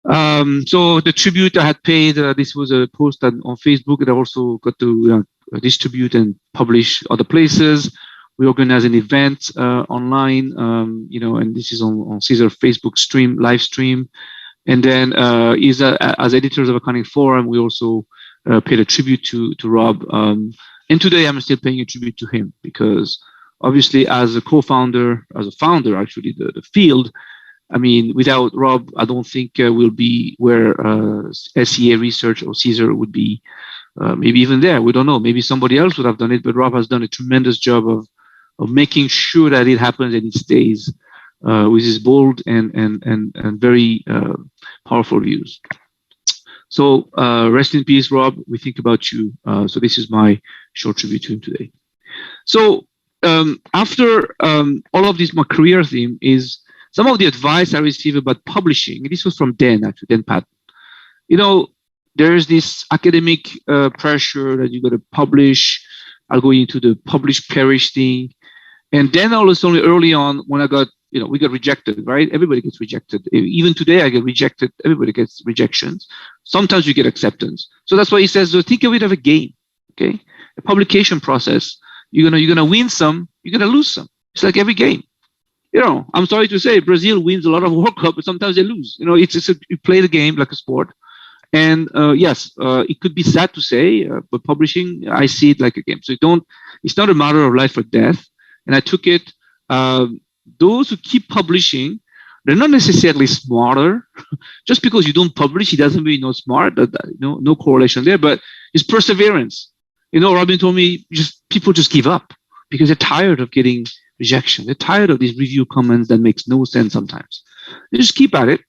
[SPEAKER 9] him. So the tribute I had paid, this was a post on Facebook that I also got to distribute and publish other places. We organized an event online, and this is on Caesar Facebook live stream. And then as editors of Accounting Forum, we also paid a tribute to Rob. And today I'm still paying a tribute to him because obviously as a co-founder, as a founder, actually, the field, I mean, without Rob, I don't think we'll be where SCA research or Caesar would be, maybe even there. We don't know. Maybe somebody else would have done it, but Rob has done a tremendous job of making sure that it happens and it stays with his bold and very powerful views. So rest in peace, Rob. We think about you. So this is my short tribute to him today. So after all of this, my career theme is some of the advice I received about publishing. This was from Dan, actually, Dan Patton. There's this academic pressure that you got to publish. I'll go into the publish perish thing. And then all of a sudden, early on, when I got, we got rejected, right? Everybody gets rejected. Even today, I get rejected. Everybody gets rejections. Sometimes you get acceptance. So that's why he says, so think of it as a game, okay? A publication process. You're gonna win some, you're gonna lose some. It's like every game. I'm sorry to say, Brazil wins a lot of World Cup, but sometimes they lose. You play the game like a sport. And yes, it could be sad to say, but publishing, I see it like a game. So it's not a matter of life or death. And I took it, those who keep publishing, they're not necessarily smarter. Just because you don't publish, it doesn't mean you're not smart. No correlation there, but it's perseverance. Robin told me people just give up because they're tired of getting rejection. They're tired of these review comments that makes no sense sometimes. They just keep at it.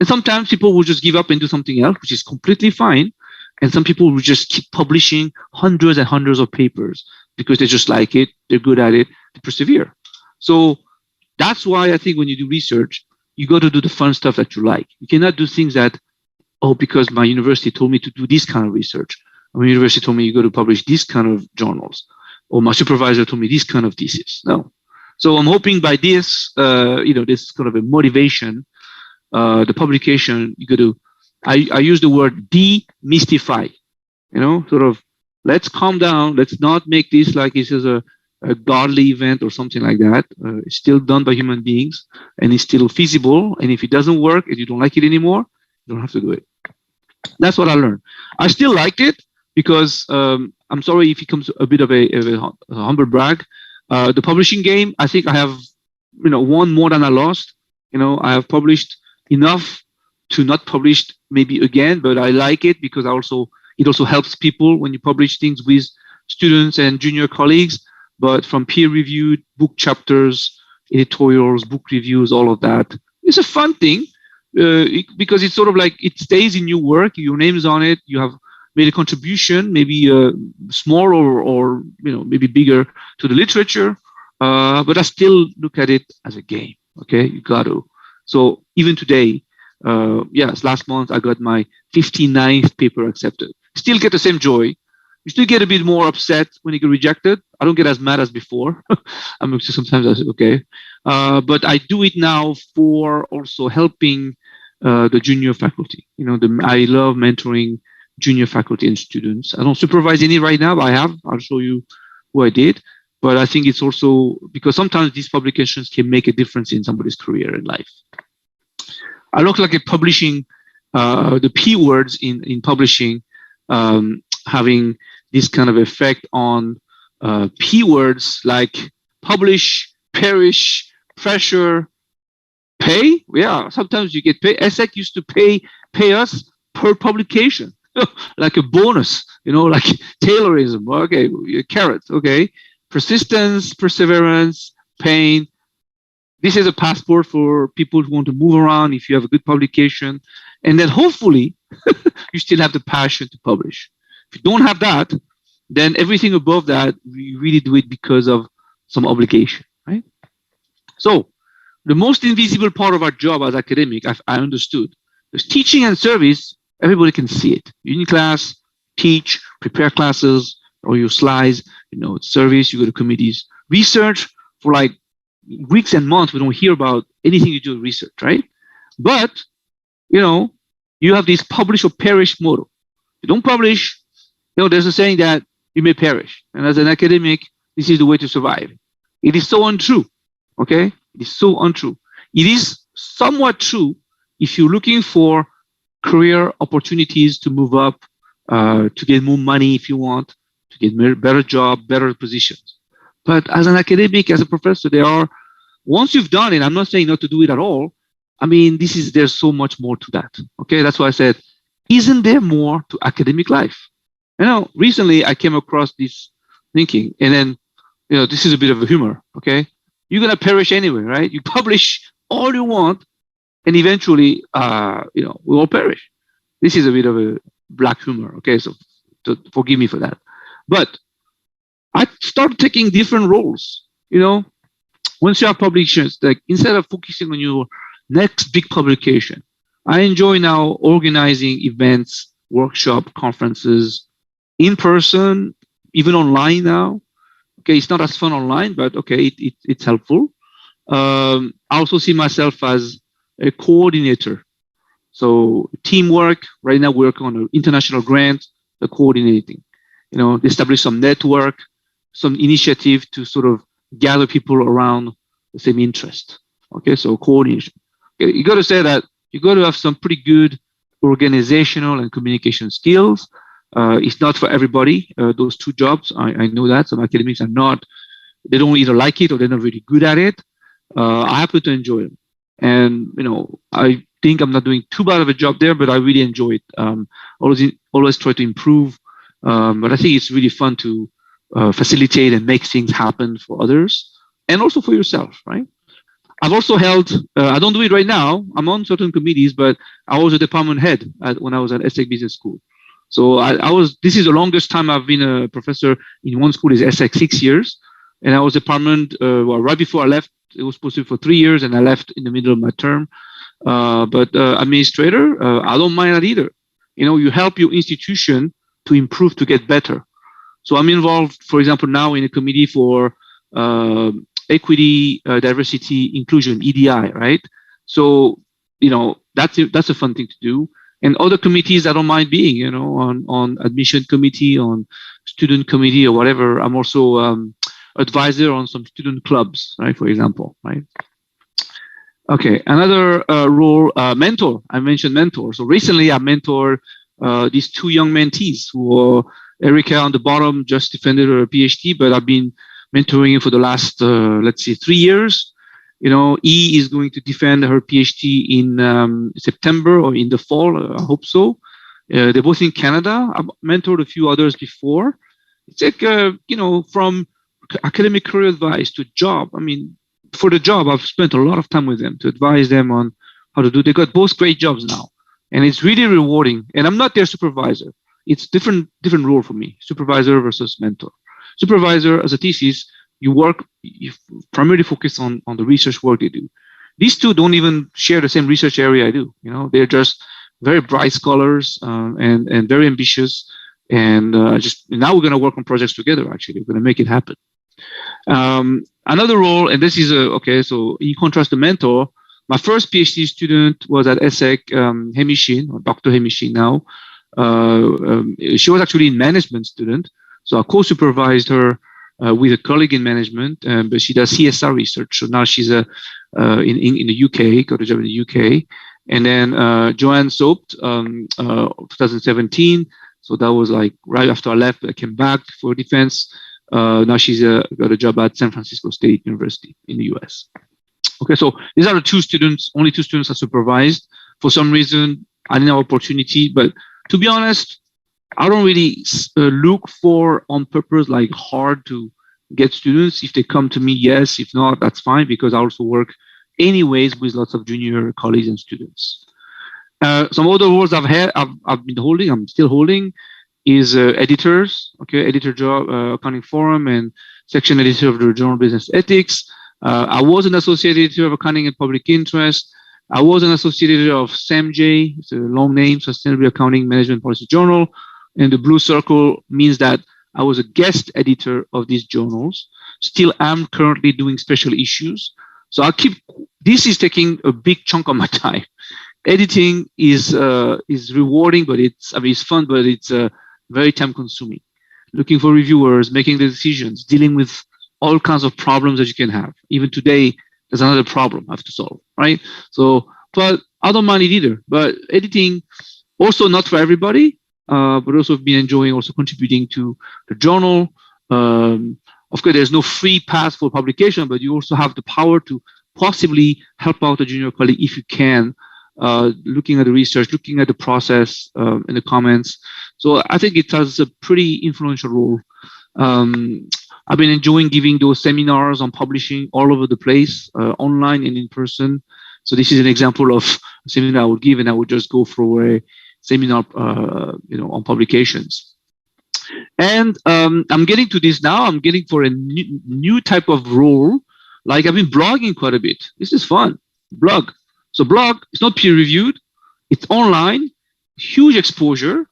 [SPEAKER 9] And sometimes people will just give up and do something else, which is completely fine. And some people will just keep publishing hundreds and hundreds of papers because they just like it, they're good at it, they persevere. So that's why I think when you do research, you got to do the fun stuff that you like. You cannot do things that, because my university told me to do this kind of research. My university told me you got to publish these kind of journals, or my supervisor told me this kind of thesis. No. So I'm hoping by this, this kind of a motivation, the publication, you got to, I use the word demystify, sort of, let's calm down. Let's not make this like this is a godly event or something like that. It's still done by human beings and it's still feasible. And if it doesn't work and you don't like it anymore, You don't have to do it. That's what I learned. I still liked it because I'm sorry if it comes a bit of a humble brag. The publishing game, I think I have, won more than I lost. I have published enough to not publish maybe again, but I like it because it also helps people when you publish things with students and junior colleagues, but from peer-reviewed book chapters, editorials, book reviews, all of that. It's a fun thing because it's sort of like it stays in your work, your name is on it, you have made a contribution, maybe small or maybe bigger to the literature, but I still look at it as a game. Okay, you got to. So even today, yes, last month I got my 59th paper accepted. Still get the same joy. You still get a bit more upset when you get rejected. I don't get as mad as before. I mean, sometimes I say, okay. But I do it now for also helping the junior faculty. I love mentoring junior faculty and students. I don't supervise any right now, but I have. I'll show you who I did. But I think it's also because sometimes these publications can make a difference in somebody's career and life. I look like at publishing, the P words in publishing, having this kind of effect on P words like publish, perish, pressure, pay. Yeah, sometimes you get paid. ESSEC used to pay us per publication, like a bonus, like Taylorism. Okay, carrot. Okay, persistence, perseverance, pain. This is a passport for people who want to move around if you have a good publication. And then hopefully you still have the passion to publish. If you don't have that, then everything above that, we really do it because of some obligation, right? So the most invisible part of our job as academic, I understood, is teaching and service. Everybody can see it. You're in class, teach, prepare classes, or your slides, service, you go to committees. Research for like weeks and months, we don't hear about anything you do with research, right? But, you have this publish or perish motto. You don't publish, there's a saying that you may perish. And as an academic, this is the way to survive. It is so untrue, okay? It is so untrue. It is somewhat true if you're looking for career opportunities to move up, to get more money if you want, to get better job, better positions. But as an academic, as a professor, once you've done it, I'm not saying not to do it at all. I mean, there's so much more to that. Okay, that's why I said, isn't there more to academic life? Recently I came across this thinking, and then, this is a bit of a humor. Okay, you're gonna perish anyway, right? You publish all you want, and eventually, we all perish. This is a bit of a black humor. Okay, so forgive me for that. But I started taking different roles. Once you have publications, like instead of focusing on your next big publication, I enjoy now organizing events, workshop, conferences, in person, even online now. Okay, it's not as fun online, but okay, it's helpful. I also see myself as a coordinator. So teamwork, right now we work on an international grant, the coordinating, establish some network, some initiative to sort of gather people around the same interest. Okay, so coordination. Okay, you got to say that you got to have some pretty good organizational and communication skills. It's not for everybody, those two jobs. I know that some academics are not, they don't either like it or they're not really good at it. I happen to enjoy it. And, I think I'm not doing too bad of a job there, but I really enjoy it. Always try to improve. But I think it's really fun to facilitate and make things happen for others and also for yourself, right? I've also held, I don't do it right now, I'm on certain committees, but I was a department head when I was at ESSEC Business School. So this is the longest time I've been a professor in one school is ESSEC, 6 years. And I was department, right before I left, it was supposed to be for 3 years and I left in the middle of my term. But administrator, I don't mind that either. You help your institution to improve, to get better. So I'm involved, for example, now in a committee for equity, diversity, inclusion, EDI, right? So, that's a fun thing to do. And other committees I don't mind being, on admission committee, on student committee or whatever. I'm also advisor on some student clubs, right? For example, right? Okay, another role, mentor. I mentioned mentor. So recently I mentored these two young mentees who Erica on the bottom just defended her PhD, but I've been mentoring for the last, let's say, 3 years. You know, E is going to defend her PhD in September or in the fall. I hope so. They're both in Canada. I've mentored a few others before. It's like, you know, from academic career advice to job. I mean, for the job, I've spent a lot of time with them to advise them on how to do. They got both great jobs now, and it's really rewarding. And I'm not their supervisor. It's different role for me, supervisor versus mentor. Supervisor, as a thesis, you primarily focus on the research work they do. These two don't even share the same research area I do. You know, they're just very bright scholars and very ambitious. And just now we're going to work on projects together. Actually, we're going to make it happen. Another role, and this is okay. So in contrast to mentor, my first PhD student was at ESSEC, Hemishin, or Dr. Hemishin now. She was actually a management student, so I co-supervised her with a colleague in management, but she does CSR research. So now she's in the UK, got a job in the UK. And then Joanne Soapt, 2017. So that was like right after I left, I came back for defense. Now she's got a job at San Francisco State University in the US. Okay, so these are the two students, only two students I supervised. For some reason, I didn't have opportunity, but to be honest, I don't really look for on purpose, like hard to get students. If they come to me, yes. If not, that's fine, because I also work anyways with lots of junior colleagues and students. Some other roles I've been holding, I'm still holding, is editors, okay, editor job, accounting forum and section editor of the Journal Business Ethics. I was an associate editor of accounting and public interest. I was an associate editor of SAMJ, it's a long name, Sustainability Accounting Management Policy Journal. And the blue circle means that I was a guest editor of these journals. Still am currently doing special issues. So this is taking a big chunk of my time. Editing is rewarding, but it's fun, but it's very time consuming. Looking for reviewers, making the decisions, dealing with all kinds of problems that you can have. Even today, there's another problem I have to solve, right? So, but I don't mind it either. But editing, also not for everybody, but also been enjoying also contributing to the journal. Of course, there's no free path for publication, but you also have the power to possibly help out a junior colleague if you can, looking at the research, looking at the process in the comments. So I think it has a pretty influential role. I've been enjoying giving those seminars on publishing all over the place, online and in person. So this is an example of a seminar I would give, and I would just go for a seminar, on publications. And I'm getting to this now. I'm getting for a new type of role. Like I've been blogging quite a bit. This is fun. Blog. So blog, it's not peer reviewed. It's online, huge exposure.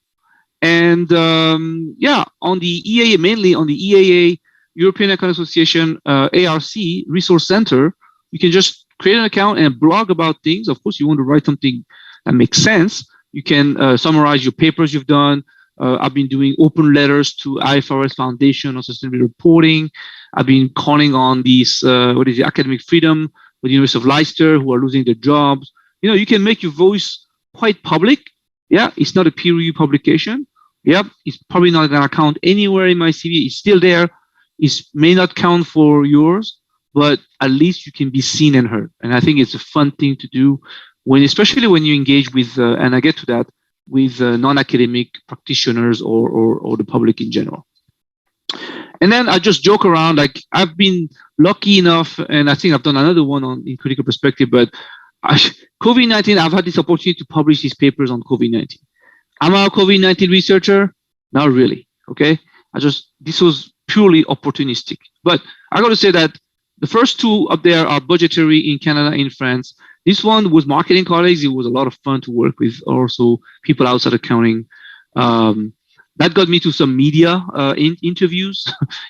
[SPEAKER 9] And on the EAA, mainly on the EAA, European Economic Association, ARC Resource Center, you can just create an account and blog about things. Of course, you want to write something that makes sense. You can summarize your papers you've done. I've been doing open letters to IFRS Foundation on sustainability reporting. I've been calling on these, academic freedom with the University of Leicester, who are losing their jobs. You know, you can make your voice quite public. Yeah, it's not a peer review publication. Yeah, it's probably not going to count anywhere in my CV. It's still there. It may not count for yours, but at least you can be seen and heard. And I think it's a fun thing to do, especially when you engage with, and I get to that, with non-academic practitioners or the public in general. And then I just joke around, like I've been lucky enough, and I think I've done another one in critical perspective, but COVID-19, I've had this opportunity to publish these papers on COVID-19. Am I a COVID-19 researcher? Not really, okay? This was purely opportunistic. But I got to say that the first two up there are budgetary in Canada and in France. This one was marketing colleagues. It was a lot of fun to work with, also people outside accounting. That got me to some media interviews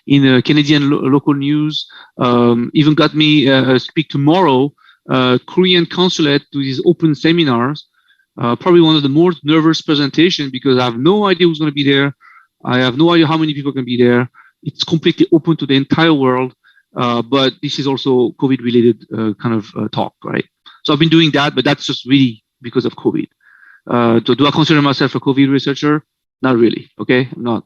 [SPEAKER 9] in Canadian local news. Even got me speak tomorrow, Korean consulate to these open seminars. Probably one of the more nervous presentations because I have no idea who's going to be there. I have no idea how many people can be there. It's completely open to the entire world. But this is also COVID-related kind of talk, right? So I've been doing that, but that's just really because of COVID. So do I consider myself a COVID researcher? Not really. Okay, I'm not.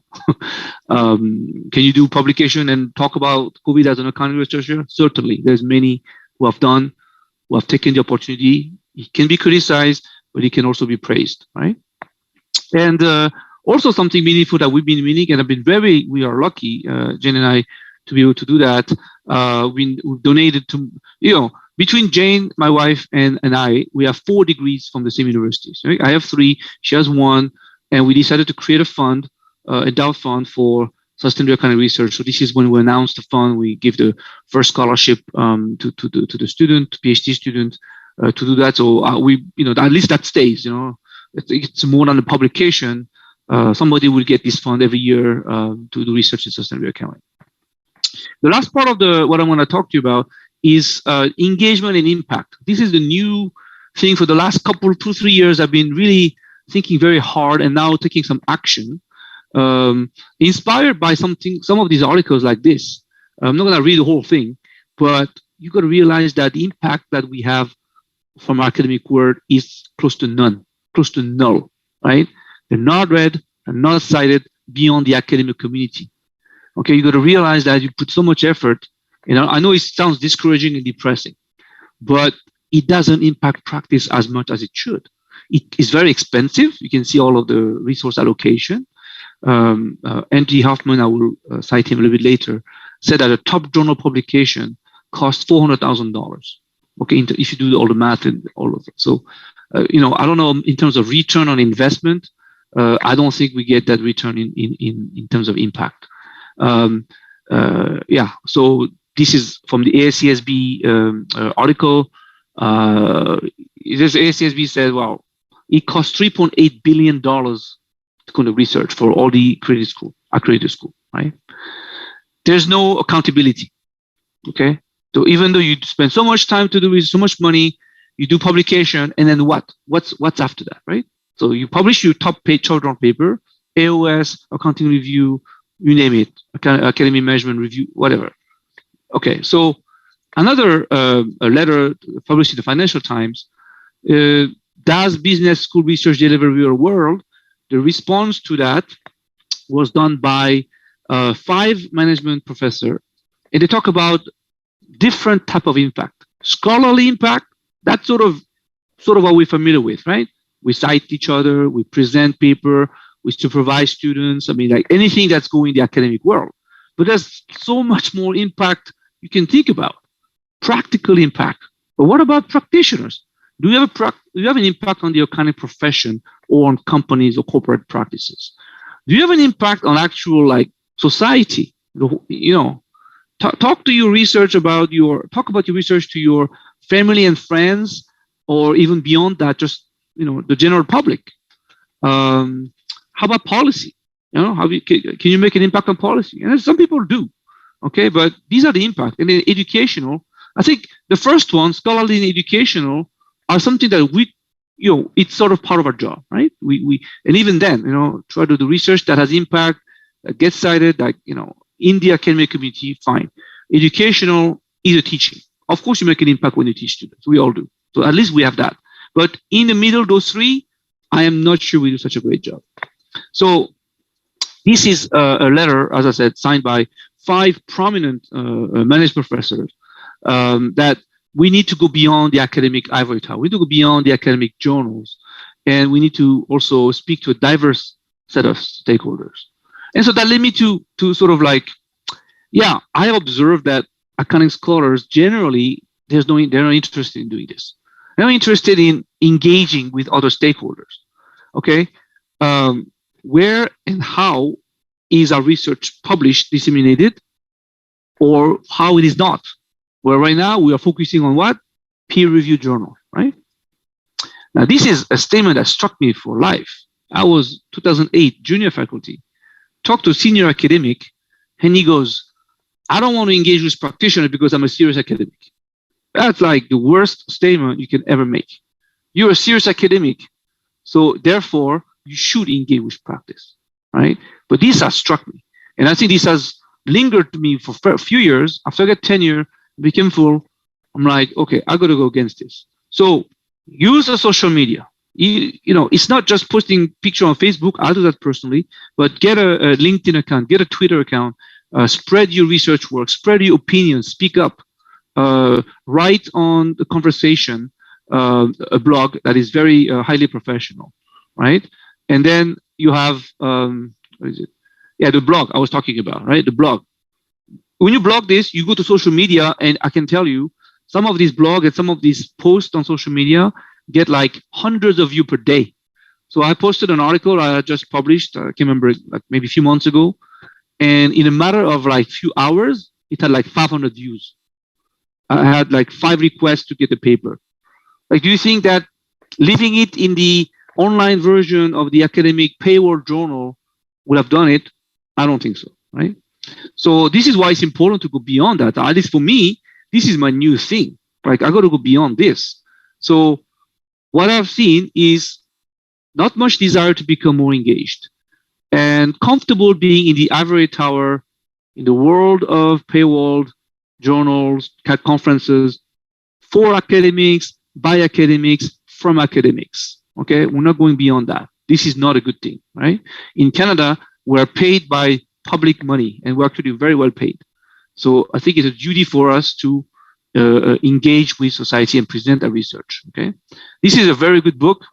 [SPEAKER 9] Can you do publication and talk about COVID as an accounting researcher? Certainly. There's many who have done, who have taken the opportunity. It can be criticized, but it can also be praised, right? And also something meaningful that we've been meaning, and we are lucky, Jane and I, to be able to do that. We've donated to, between Jane, my wife, and I, we have 4 degrees from the same universities. Right? I have 3, she has 1, and we decided to create a fund, endowed fund for sustainable accounting research. So this is when we announced the fund. We give the first scholarship to the student, PhD student, to do that. So we, at least that stays. It's more than a publication. Somebody will get this fund every year to do research in sustainable accounting. The last part of what I want to talk to you about is engagement and impact. This is the new thing for the last 2-3 years. I've been really thinking very hard and now taking some action, inspired by some of these articles like this. I'm not going to read the whole thing, but you got to realize that the impact that we have from our academic world is close to none, close to null, right? They're not read and not cited beyond the academic community. Okay, you got to realize that you put so much effort. I know it sounds discouraging and depressing, but it doesn't impact practice as much as it should. It is very expensive. You can see all of the resource allocation. Andy Hoffman, I will cite him a little bit later, said that a top journal publication costs $400,000. Okay, if you do all the math and all of it. So, I don't know in terms of return on investment. I don't think we get that return in terms of impact. So this is from the ASCSB article. This ASCSB said, well, it costs $3.8 billion to conduct research for all the accredited school, right? There's no accountability, okay? So even though you spend so much time to do it, so much money, you do publication, and then what? What's after that, right? So you publish your top journal paper, AOS, accounting review, you name it, academy management review, whatever. Okay, so another a letter published in the Financial Times, does business school research deliver real world? The response to that was done by 5 management professors, and they talk about different type of impact. Scholarly impact, that's sort of what we're familiar with, right? We cite each other, we present paper, we supervise students. I mean, like anything that's going in the academic world. But there's so much more impact you can think about. Practical impact. But what about practitioners? Do you have an impact on the accounting profession or on companies or corporate practices? Do you have an impact on actual society? Talk to your research about talk about your research to your family and friends, or even beyond that, just the general public. How about policy? Can you make an impact on policy? And some people do, okay, but these are the impact. And then educational, I think the first one, scholarly and educational, are something that we, it's sort of part of our job, right? And even then, try to do research that has impact, that gets cited, in the academic community, fine. Educational is a teaching. Of course, you make an impact when you teach students. We all do. So at least we have that. But in the middle, those 3, I am not sure we do such a great job. So this is a letter, as I said, signed by 5 prominent management professors that we need to go beyond the academic ivory tower. We need to go beyond the academic journals, and we need to also speak to a diverse set of stakeholders. And so that led me to sort of I have observed that accounting scholars generally, they're not interested in doing this. They're not interested in engaging with other stakeholders. Okay, where and how is our research published, disseminated, or how it is not? Well, right now we are focusing on what? Peer-reviewed journal, right? Now, this is a statement that struck me for life. I was 2008 junior faculty, talked to a senior academic, and he goes, I don't want to engage with practitioners because I'm a serious academic. That's like the worst statement you can ever make. You're a serious academic, so therefore you should engage with practice, right? But this has struck me. And I think this has lingered to me for a few years. After I got tenure, became full, I'm like, okay, I got to go against this. So use the social media. You know, it's not just posting picture on Facebook. I'll do that personally, but get a LinkedIn account, get a Twitter account, spread your research work, spread your opinions, speak up, write on the conversation, a blog that is very highly professional, right? And then you have, what is it? Yeah, the blog I was talking about, right? The blog. When you blog this, you go to social media, and I can tell you, some of these blogs and some of these posts on social media get like hundreds of views per day. So I posted an article I just published, I can't remember, like maybe a few months ago. And in a matter of like few hours, it had like 500 views. I had like 5 requests to get the paper. Like, do you think that leaving it in the online version of the academic paywall journal would have done it? I don't think so, right? So this is why it's important to go beyond that. At least for me, this is my new thing. Like, I got to go beyond this. So what I've seen is not much desire to become more engaged and comfortable being in the ivory tower in the world of paywalled journals, conferences, for academics, by academics, from academics. Okay, we're not going beyond that. This is not a good thing, right? In Canada, we're paid by public money, and we're actually very well paid. So I think it's a duty for us to engage with society and present our research. Okay, this is a very good book.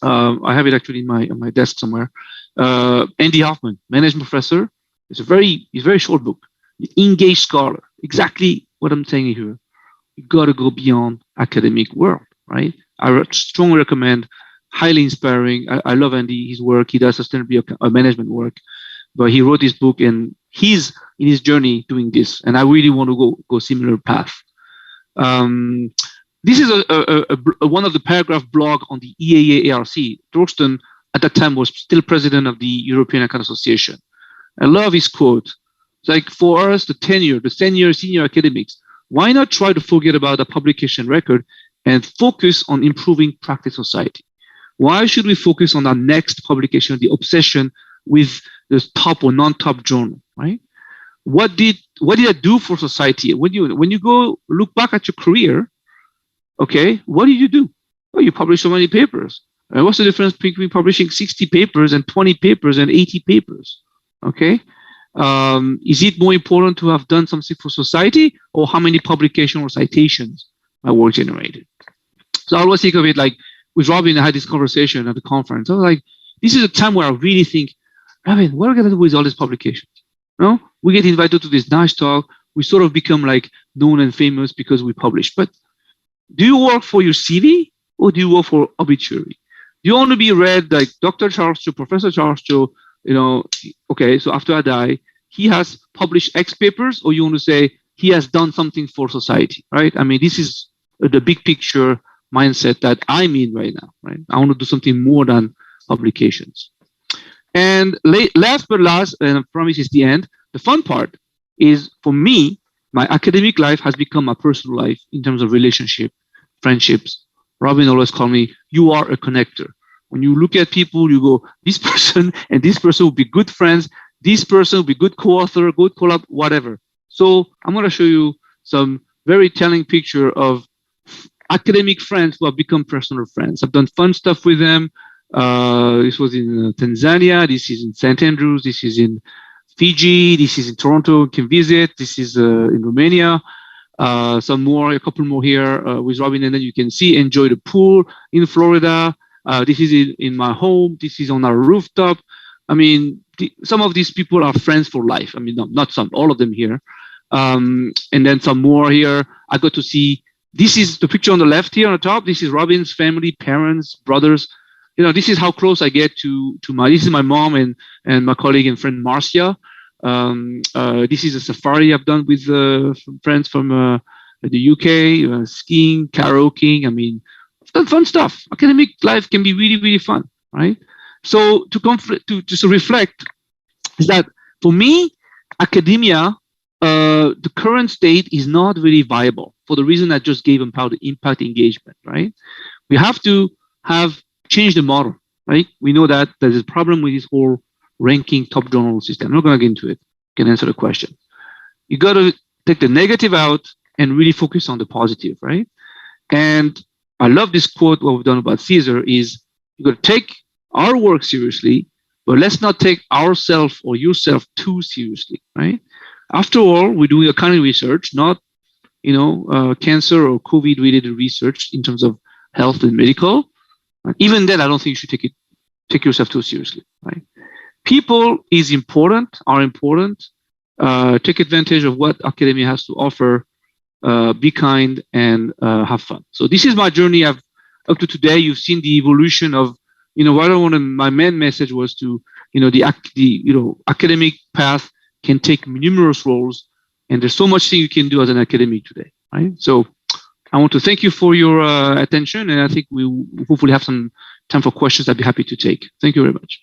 [SPEAKER 9] I have it actually in my desk somewhere. Andy Hoffman, management professor. It's a very short book. The engaged scholar. Exactly what I'm saying here. You got to go beyond academic world, right? I strongly recommend. Highly inspiring. I love Andy, his work. He does sustainability management work, but he wrote this book and he's in his journey doing this. And I really want to go similar path. This is a one of the paragraph blog on the EAA-ARC. Torsten at that time was still president of the European Academic Association. I love his quote. It's like, for us, the senior academics, why not try to forget about the publication record and focus on improving practice society? Why should we focus on our next publication, the obsession with the top or non-top journal, right? What did I do for society? When you go look back at your career, okay, what did you do? Well, you published so many papers. What's the difference between publishing 60 papers and 20 papers and 80 papers? Okay, is it more important to have done something for society, or how many publications or citations my work generated? So I always think of it like, with Robin, I had this conversation at the conference. I was like, this is a time where I really think, Robin, what are we going to do with all these publications? No, we get invited to this nice talk. We sort of become like known and famous because we publish. But do you work for your CV or do you work for obituary? Do you want to be read like Dr. Charles Cho, Professor Charles Cho, you know, okay, so after I die, he has published X papers, or you want to say he has done something for society, right? I mean, this is the big picture mindset that I'm in right now, right? I want to do something more than publications. And last, and I promise it's the end, the fun part is, for me, my academic life has become my personal life in terms of relationship, friendships. Robin always called me, you are a connector. When you look at people, you go, this person and this person will be good friends, this person will be good co-author, good collab, whatever. So I'm going to show you some very telling picture of academic friends who have become personal friends. I've done fun stuff with them. This was in Tanzania. This is in St. Andrews. This is in Fiji. This is in Toronto. You can visit. This is in Romania. A couple more here with Robin, and then you can see, enjoy the pool in Florida. This is in my home. This is on our rooftop. I mean, some of these people are friends for life. I mean, not some, all of them here. And then some more here. I got to see. This is the picture on the left here on the top. This is Robin's family, parents, brothers. You know, this is how close I get to this is my mom and my colleague and friend Marcia. This is a safari I've done with friends from the UK, skiing, karaokeing. I mean, I've done fun stuff. Academic life can be really, really fun, right? So to reflect is that for me, academia, the current state is not really viable for the reason I just gave about the impact engagement, right? We have to change the model, right? We know that there's a problem with this whole ranking top journal system. I'm not going to get into it. You can answer the question. You got to take the negative out and really focus on the positive, right? And I love this quote, what we've done about Caesar is, you got to take our work seriously, but let's not take ourselves or yourself too seriously, right? After all, we're doing accounting research, not, cancer or COVID-related research in terms of health and medical. Even then, I don't think you should take yourself too seriously, right? People are important. Take advantage of what academia has to offer. Be kind and have fun. So this is my journey. Up to today, you've seen the evolution of, my main message was to, the academic path can take numerous roles, and there's so much thing you can do as an academic today, right? So I want to thank you for your attention, and I think we will hopefully have some time for questions I'd be happy to take. Thank you very much.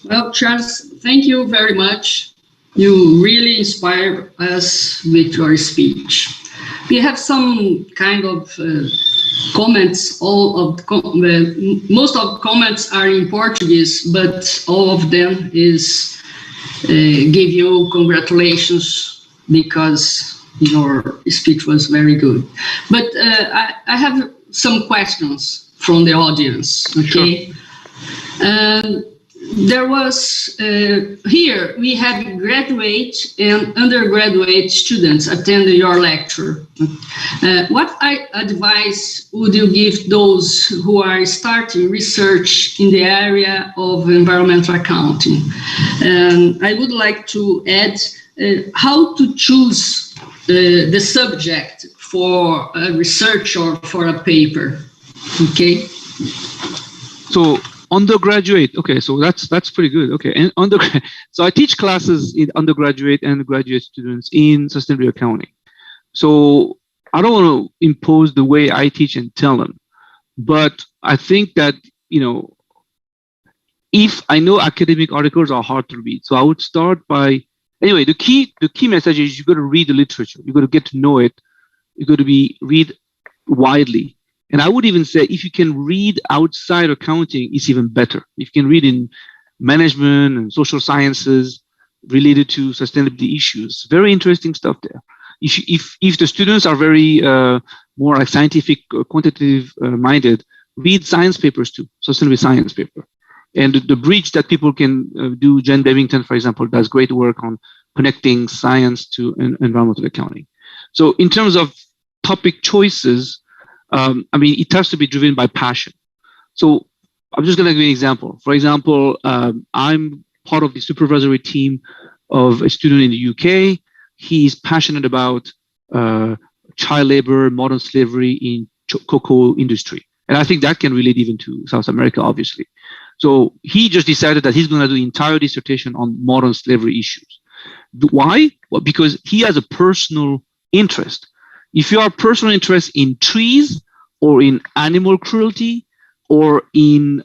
[SPEAKER 2] Well, Charles, thank you very much. You really inspire us with your speech. We have some kind of comments. Most of the comments are in Portuguese, but all of them is give you congratulations because your speech was very good. But I have some questions from the audience. Okay. Sure. There was, here we had graduate and undergraduate students attend your lecture. What advice would you give those who are starting research in the area of environmental accounting? I would like to add how to choose the subject for a research or for a paper, okay?
[SPEAKER 9] So, undergraduate, okay, so that's pretty good. Okay, and so I teach classes in undergraduate and graduate students in sustainability accounting. So I don't want to impose the way I teach and tell them, but I think that if I know academic articles are hard to read, so I would start by anyway. The key message is you got to read the literature. You got to get to know it. You got to read widely. And I would even say if you can read outside accounting, it's even better. If you can read in management and social sciences related to sustainability issues, very interesting stuff there. If the students are very more like scientific, quantitative minded, read science papers too, sustainability science paper. And the bridge that people can do, Jen Bevington, for example, does great work on connecting science to environmental accounting. So in terms of topic choices, it has to be driven by passion. So I'm just going to give you an example. For example, I'm part of the supervisory team of a student in the UK. He's passionate about child labor, modern slavery in cocoa industry. And I think that can relate even to South America, obviously. So he just decided that he's going to do the entire dissertation on modern slavery issues. Why? Well, because he has a personal interest. If you are personal interest in trees or in animal cruelty or in,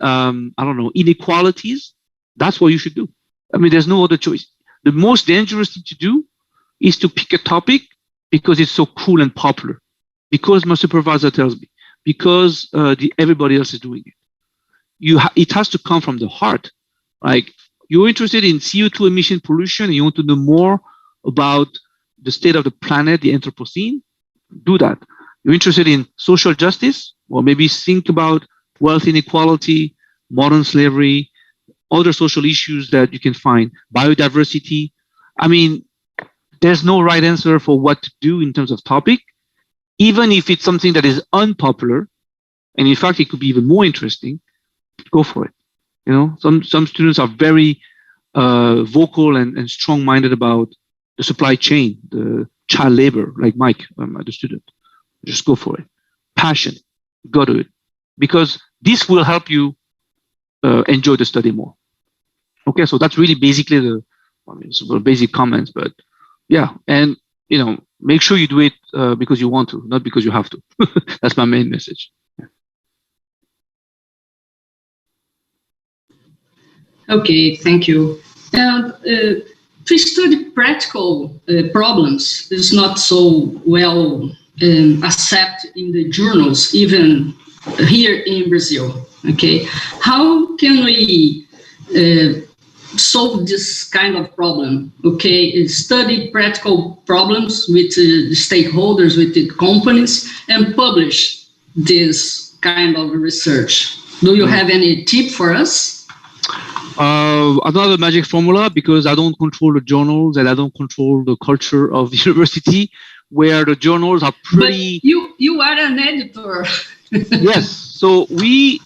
[SPEAKER 9] inequalities, that's what you should do. There's no other choice. The most dangerous thing to do is to pick a topic because it's so cool and popular, because my supervisor tells me, because everybody else is doing it. It has to come from the heart. Like you're interested in CO2 emission pollution and you want to know more about the state of the planet, the Anthropocene, do that. You're interested in social justice, or maybe think about wealth inequality, modern slavery, other social issues that you can find, biodiversity. There's no right answer for what to do in terms of topic, even if it's something that is unpopular, and in fact, it could be even more interesting, go for it. Some students are very vocal and strong-minded about the supply chain, the child labor, like Mike, the student. Just go for it. Passion, go to it. Because this will help you enjoy the study more. Okay, so that's really basically the basic comments, but yeah, and make sure you do it because you want to, not because you have to. That's my main message.
[SPEAKER 2] Okay, thank you. And to study practical problems is not so well accepted in the journals, even here in Brazil. Okay, how can we solve this kind of problem, okay? Study practical problems with the stakeholders, with the companies, and publish this kind of research. Do you have any tip for us?
[SPEAKER 9] Another magic formula, because I don't control the journals and I don't control the culture of the university, where the journals are pretty...
[SPEAKER 2] But you are an editor.
[SPEAKER 9] Yes, so we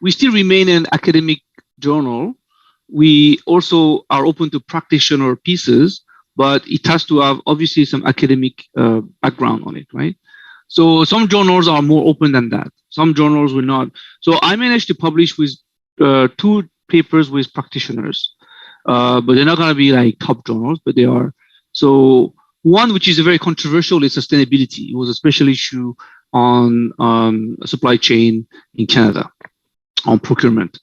[SPEAKER 9] still remain an academic journal. We also are open to practitioner pieces, but it has to have obviously some academic background on it, right? So some journals are more open than that. Some journals will not. So I managed to publish with 2 papers with practitioners, but they're not going to be like top journals, but they are. So one, which is very controversial, is sustainability. It was a special issue on supply chain in Canada, on procurement.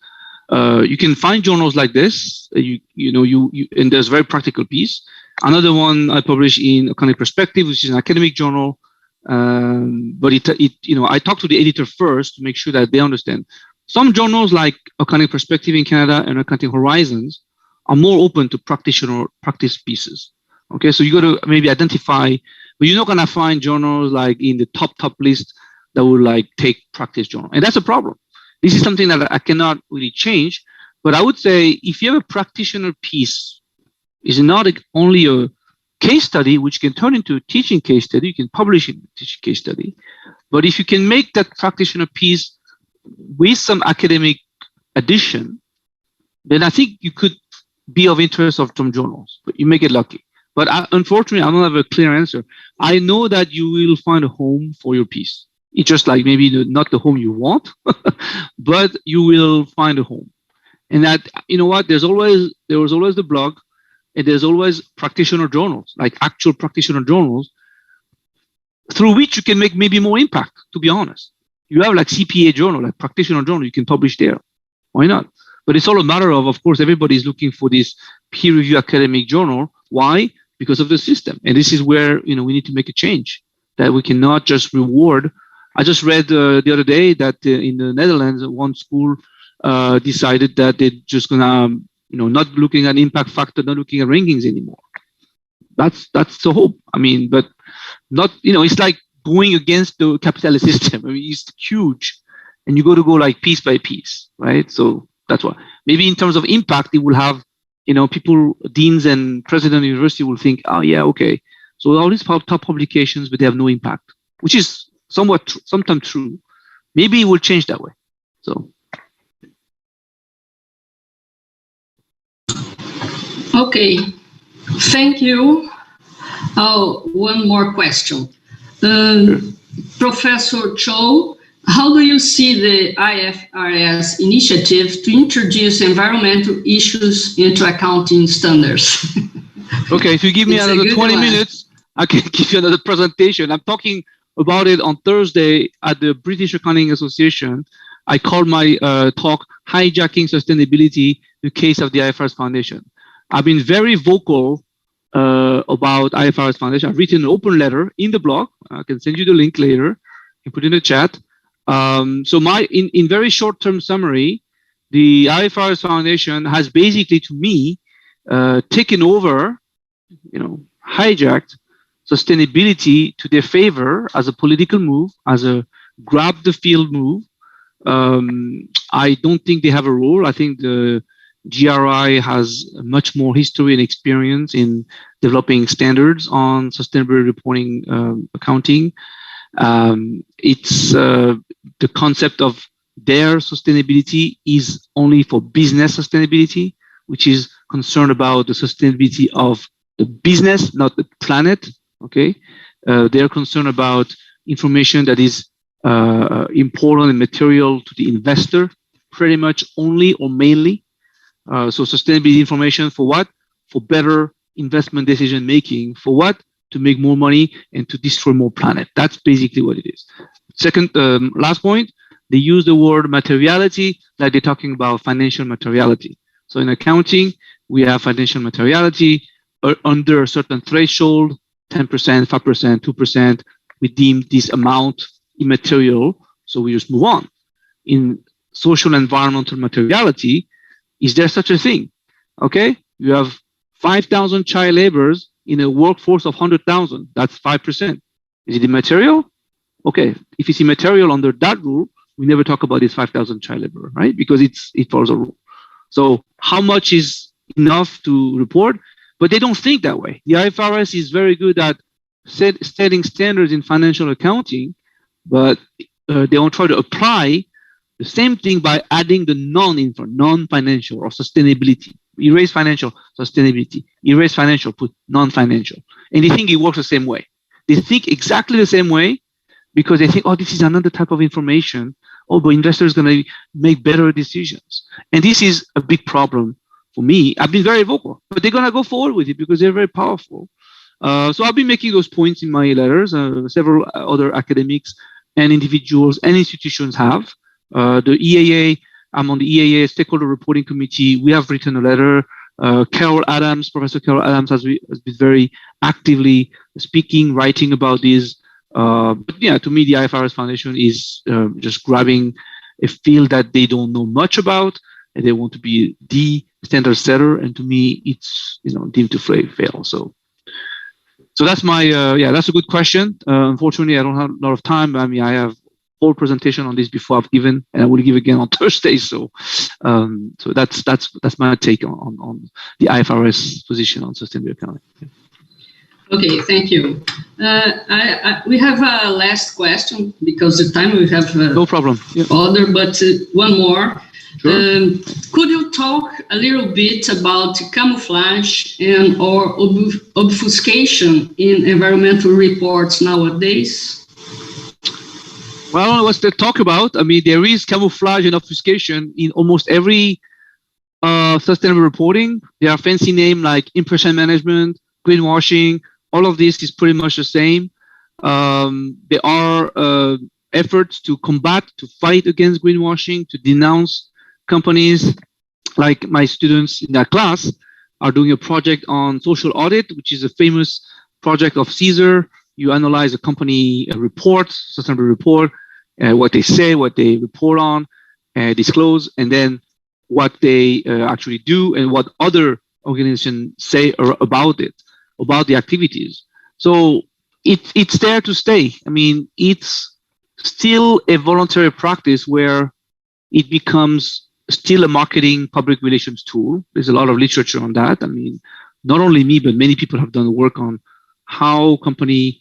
[SPEAKER 9] You can find journals like this, and there's a very practical piece. Another one I published in Accounting Perspective, which is an academic journal. But I talked to the editor first to make sure that they understand. Some journals like Accounting Perspective in Canada and Accounting Horizons are more open to practitioner practice pieces. Okay, so you got to maybe identify, but you're not going to find journals like in the top list that will like take practice journal, and that's a problem. This is something that I cannot really change, but I would say if you have a practitioner piece, it's not only a case study, which can turn into a teaching case study, you can publish in a teaching case study, but if you can make that practitioner piece with some academic addition, then I think you could be of interest of some journals, but you may get lucky. But unfortunately, I don't have a clear answer. I know that you will find a home for your piece. It's just like maybe not the home you want, but you will find a home. And that, you know what, there was always the blog, and there's always practitioner journals, like actual practitioner journals, through which you can make maybe more impact, to be honest. You have like CPA journal, like practitioner journal, you can publish there. Why not? But it's all a matter of course, everybody's looking for this peer review academic journal. Why? Because of the system. And this is where, we need to make a change, that we cannot just reward. I just read the other day that in the Netherlands, one school decided that they're just gonna, not looking at impact factor, not looking at rankings anymore. That's the hope. But not, it's like going against the capitalist system. It's huge, and you got to go like piece by piece, right? So that's why maybe in terms of impact, it will have, people, deans and president of the university will think, oh yeah, okay. So all these top publications, but they have no impact, which is somewhat sometimes true. Maybe it will change that way. So.
[SPEAKER 2] Okay, thank you. One more question. Professor Cho, how do you see the IFRS initiative to introduce environmental issues into accounting standards?
[SPEAKER 9] Okay, if you give me another 20 minutes, I can give you another presentation. I'm talking about it on Thursday at the British Accounting Association. I called my talk, Hijacking Sustainability, the Case of the IFRS Foundation. I've been very vocal about IFRS Foundation. I've written an open letter in the blog. I can send you the link later and put in the chat. So in very short-term summary, the IFRS Foundation has basically, to me, taken over, hijacked sustainability to their favor as a political move, as a grab the field move. I don't think they have a role. I think the GRI has much more history and experience in developing standards on sustainable reporting accounting. It's the concept of their sustainability is only for business sustainability, which is concerned about the sustainability of the business, not the planet. Okay, they're concerned about information that is important and material to the investor, pretty much only or mainly. So sustainability information for what? For better investment decision making. For what? To make more money and to destroy more planet. That's basically what it is. Second, last point, they use the word materiality like they're talking about financial materiality. So in accounting, we have financial materiality under a certain threshold, 10%, 5%, 2%. We deem this amount immaterial, so we just move on. In social and environmental materiality, is there such a thing? Okay, you have 5,000 child laborers in a workforce of 100,000. That's 5%. Is it immaterial? Okay, if it's immaterial under that rule, we never talk about this 5,000 child labor, right? Because it follows a rule. So how much is enough to report? But they don't think that way. The IFRS is very good at setting standards in financial accounting, but they don't try to apply the same thing by adding the non-financial or sustainability. Erase financial, sustainability. Erase financial, put non-financial. And they think it works the same way. They think exactly the same way because they think, oh, this is another type of information. Oh, but investors are going to make better decisions. And this is a big problem for me. I've been very vocal, but they're going to go forward with it because they're very powerful. So I've been making those points in my letters. Several other academics and individuals and institutions have. The EAA, I'm on the EAA Stakeholder Reporting Committee. We have written a letter. Carol Adams, Professor Carol Adams has been very actively speaking, writing about this. But yeah, to me, the IFRS Foundation is just grabbing a field that they don't know much about, and they want to be the standard setter. And to me, it's deemed to fail. So that's my that's a good question. Unfortunately, I don't have a lot of time. I mean, I have whole presentation on this before I've given, and I will give again on Thursday. So that's my take on the IFRS position on sustainable accounting.
[SPEAKER 2] Okay, thank you. We have a last question because the time we have
[SPEAKER 9] no problem.
[SPEAKER 2] Other, but one more.
[SPEAKER 9] Sure.
[SPEAKER 2] Could you talk a little bit about camouflage and or obfuscation in environmental reports nowadays?
[SPEAKER 9] Well, what's the talk about? I mean, there is camouflage and obfuscation in almost every sustainable reporting. There are fancy names like impression management, greenwashing. All of this is pretty much the same. There are efforts to fight against greenwashing, to denounce companies. Like my students in that class are doing a project on social audit, which is a famous project of Caesar. You analyze a company report, sustainable report, what they say, what they report on, disclose, and then what they actually do and what other organizations say about it, about the activities. So it's there to stay. I mean, it's still a voluntary practice where it becomes still a marketing public relations tool. There's a lot of literature on that. I mean, not only me, but many people have done work on how company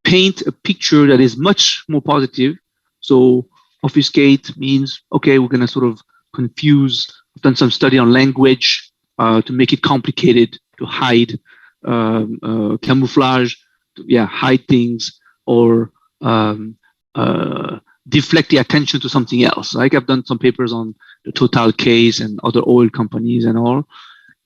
[SPEAKER 9] paint a picture that is much more positive. So obfuscate means, okay, we're going to sort of confuse. I've done some study on language to make it complicated, to hide camouflage, to hide things, or deflect the attention to something else. Like I've done some papers on the Total case and other oil companies and all.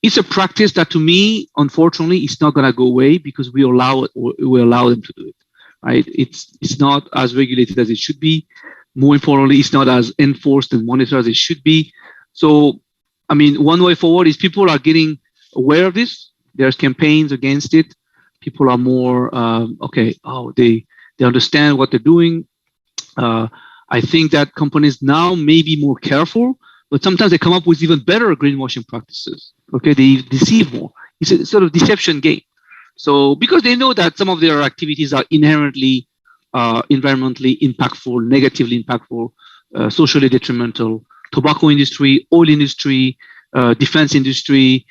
[SPEAKER 9] It's a practice that to me, unfortunately, it's not going to go away because we allow them to do it. Right? It's not as regulated as it should be. More importantly, it's not as enforced and monitored as it should be. So, I mean, one way forward is people are getting aware of this. There's campaigns against it. People are more they understand what they're doing. I think that companies now may be more careful, but sometimes they come up with even better greenwashing practices. Okay, they deceive more. It's a sort of deception game. So because they know that some of their activities are inherently environmentally impactful, negatively impactful, socially detrimental, tobacco industry, oil industry, defense industry,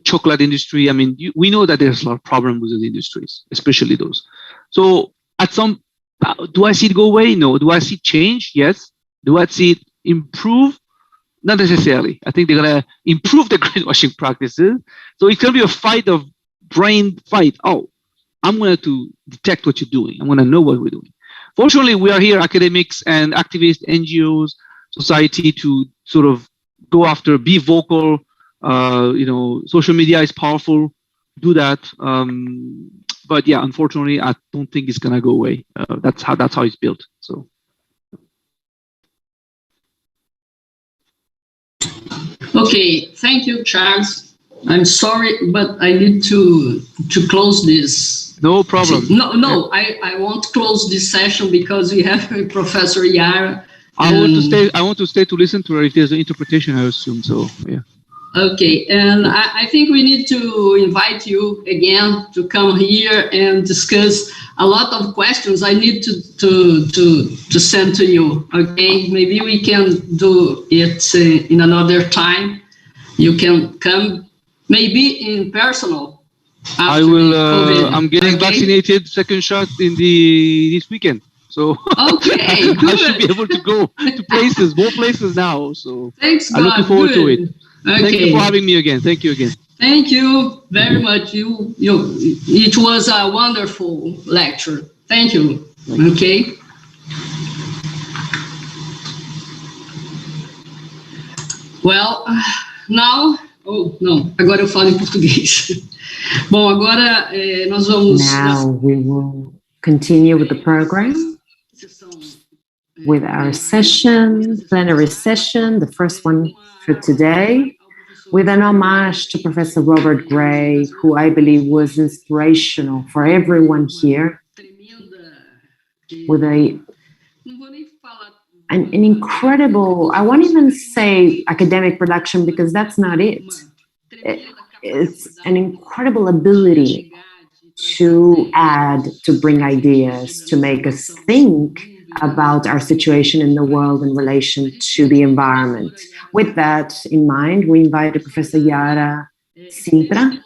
[SPEAKER 9] chocolate industry. I mean, we know that there's a lot of problems with those industries, especially those. So do I see it go away? No. Do I see it change? Yes. Do I see it improve? Not necessarily. I think they're going to improve the greenwashing practices. So it's going to be a brain fight. Oh, I'm going to detect what you're doing. I'm going to know what we're doing. Fortunately, we are here, academics and activists, NGOs, society, to sort of go after, be vocal. Social media is powerful. Do that. But yeah, unfortunately, I don't think it's going to go away. That's how it's built. So.
[SPEAKER 2] Okay, thank you, Charles. I'm sorry, but I need to close this.
[SPEAKER 9] No problem.
[SPEAKER 2] No, I won't close this session because we have Professor Yara.
[SPEAKER 9] I want to stay to listen to her if there's an interpretation, I assume. So yeah.
[SPEAKER 2] Okay, and I think we need to invite you again to come here and discuss a lot of questions I need to send to you, okay? Maybe we can do it in another time. You can come, maybe in personal.
[SPEAKER 9] I will, I'm getting vaccinated, second shot this weekend. So
[SPEAKER 2] okay,
[SPEAKER 9] I should be able to go to places, more places now. So
[SPEAKER 2] thanks,
[SPEAKER 9] I'm looking forward to it.
[SPEAKER 2] Okay.
[SPEAKER 9] Thank you for having me again. Thank you again.
[SPEAKER 2] Thank you very much. It was a wonderful lecture. Thank you. Okay. Well, now... Oh, não. Agora eu falo em português. Bom, agora nós vamos...
[SPEAKER 8] Now we will continue with the program, with our session, plenary session, the first one for today, with an homage to Professor Robert Gray, who I believe was inspirational for everyone here, with an incredible, I won't even say academic production because that's not it. It's an incredible ability to add, to bring ideas, to make us think about our situation in the world in relation to the environment. With that in mind, we invited Professor Yara Sintra.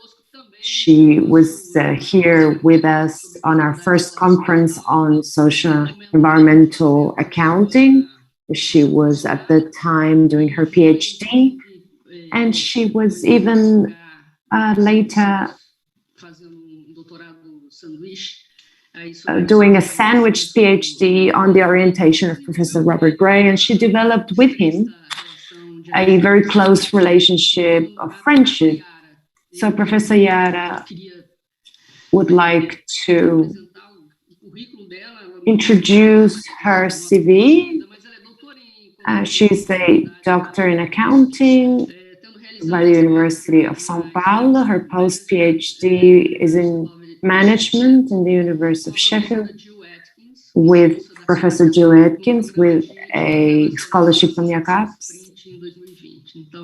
[SPEAKER 8] She was here with us on our first conference on social environmental accounting. She was at the time doing her PhD, and she was even later doing a sandwich PhD on the orientation of Professor Robert Gray, and she developed with him a very close relationship of friendship. So Professor Yara would like to introduce her CV. She's a doctor in accounting by the University of São Paulo. Her post-PhD is in management in the University of Sheffield with Professor Jill Atkins with a scholarship from UFSC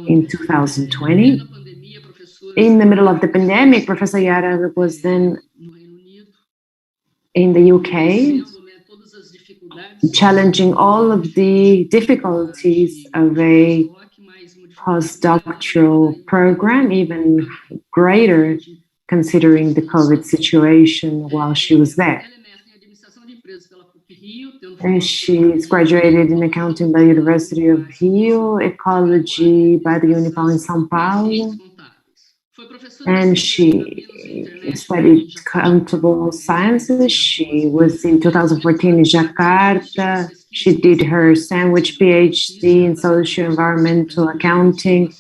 [SPEAKER 8] in 2020. In the middle of the pandemic, Professor Yara was then in the UK, challenging all of the difficulties of a postdoctoral program, even greater considering the COVID situation while she was there. And she's graduated in accounting by the University of Rio, ecology by the Unipal in São Paulo, and she studied contable sciences. She was in 2014 in Jakarta. She did her sandwich PhD in social environmental accounting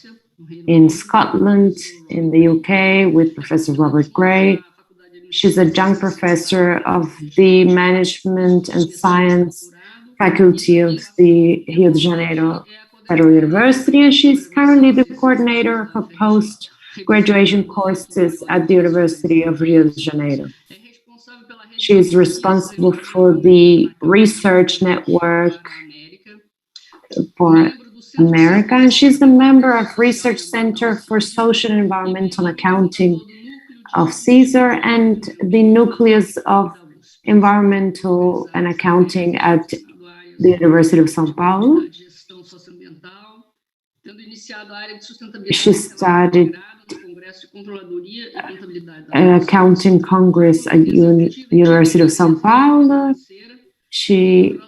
[SPEAKER 8] in Scotland, in the UK, with Professor Robert Gray. She's adjunct professor of the Management and Science Faculty of the Rio de Janeiro Federal University, and she's currently the coordinator of her post-graduation courses at the University of Rio de Janeiro. She is responsible for the research network for America, and she's a member of Research Center for Social and Environmental Accounting of CSER and the Nucleus of Environmental and Accounting at the University of São Paulo. She started Accounting Congress at University of São Paulo. She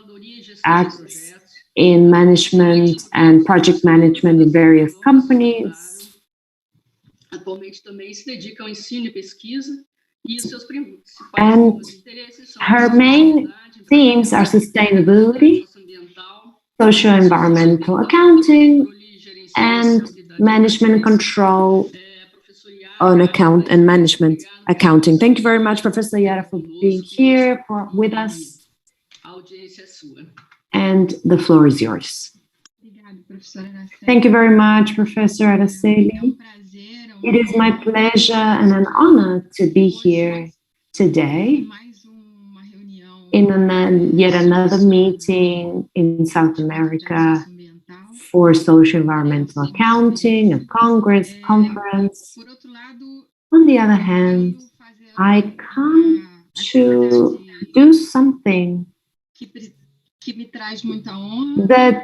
[SPEAKER 8] acts in management and project management in various companies. And her main themes are sustainability, socio-environmental accounting, and management control on account and management accounting. Thank you very much, Professor Yara, for being here with us. And the floor is yours. Thank you very much, Professor Araceli. It is my pleasure and an honor to be here today in yet another meeting in South America for social environmental accounting, a conference. On the other hand, I come to do something that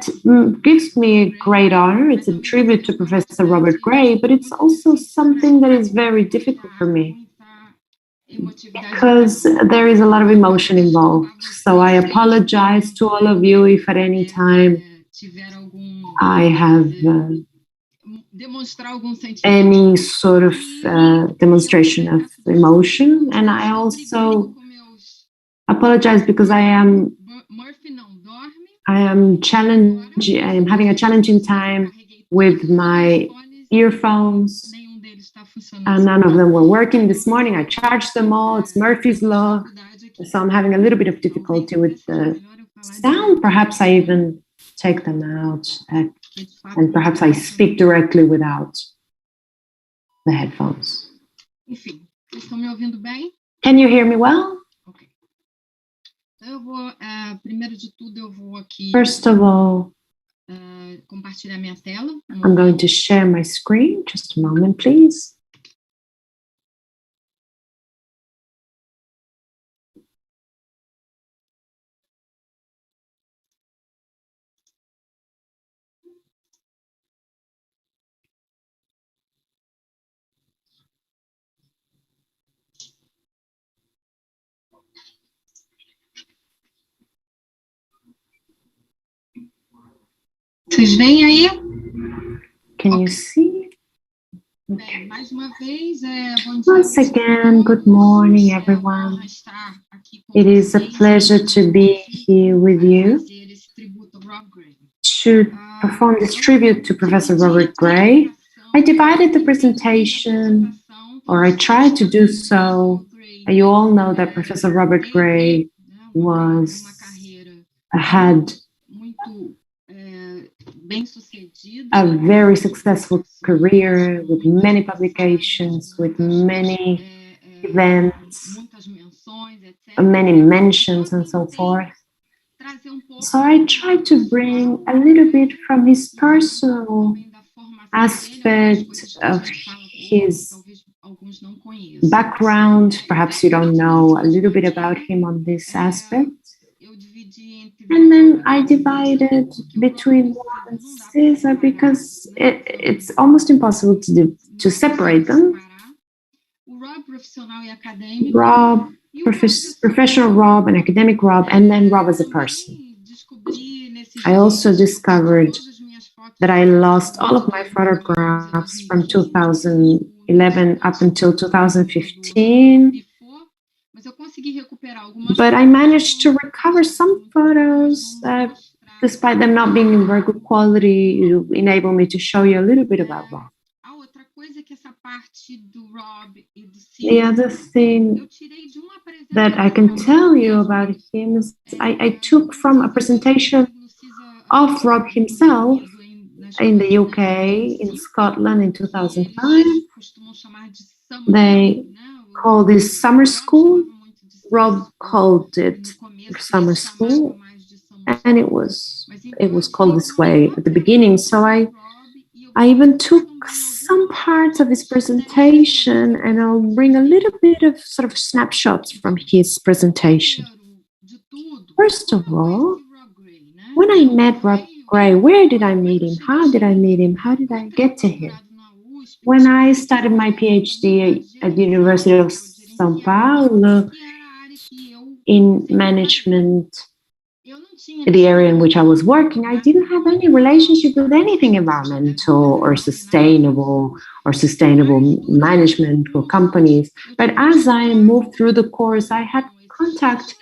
[SPEAKER 8] gives me a great honor. It's a tribute to Professor Robert Gray, but it's also something that is very difficult for me because there is a lot of emotion involved. So I apologize to all of you if at any time I have any sort of demonstration of emotion, and I also apologize because I am having a challenging time with my earphones, and none of them were working this morning. I charged them all. It's Murphy's Law, so I'm having a little bit of difficulty with the sound. Perhaps I even take them out, and perhaps I speak directly without the headphones. Can you hear me well? First of all, I'm going to share my screen. Just a moment, please.
[SPEAKER 1] Vocês veem aí?
[SPEAKER 8] Can you see? Okay. Once again, good morning, everyone. It is a pleasure to be here with you to perform this tribute to Professor Robert Gray. I divided the presentation, or I tried to do so. You all know that Professor Robert Gray had a very successful career with many publications, with many events, many mentions, and so forth. So I tried to bring a little bit from his personal aspect of his background. Perhaps you don't know a little bit about him on this aspect. And then I divided between Rob and Cesar because it's almost impossible to separate them. Rob, professional Rob and academic Rob, and then Rob as a person. I also discovered that I lost all of my photographs from 2011 up until 2015. But I managed to recover some photos that, despite them not being in very good quality, enable me to show you a little bit about Rob. The other thing that I can tell you about him is I took from a presentation of Rob himself in the UK, in Scotland in 2005. They call this summer school. Rob called it summer school, and it was called this way at the beginning. So I even took some parts of his presentation, and I'll bring a little bit of sort of snapshots from his presentation. First of all, when I met Rob Gray, where did I meet him? How did I meet him? How did I get to him? When I started my PhD at the University of São Paulo in management, the area in which I was working, I didn't have any relationship with anything environmental or sustainable management or companies. But as I moved through the course, I had contact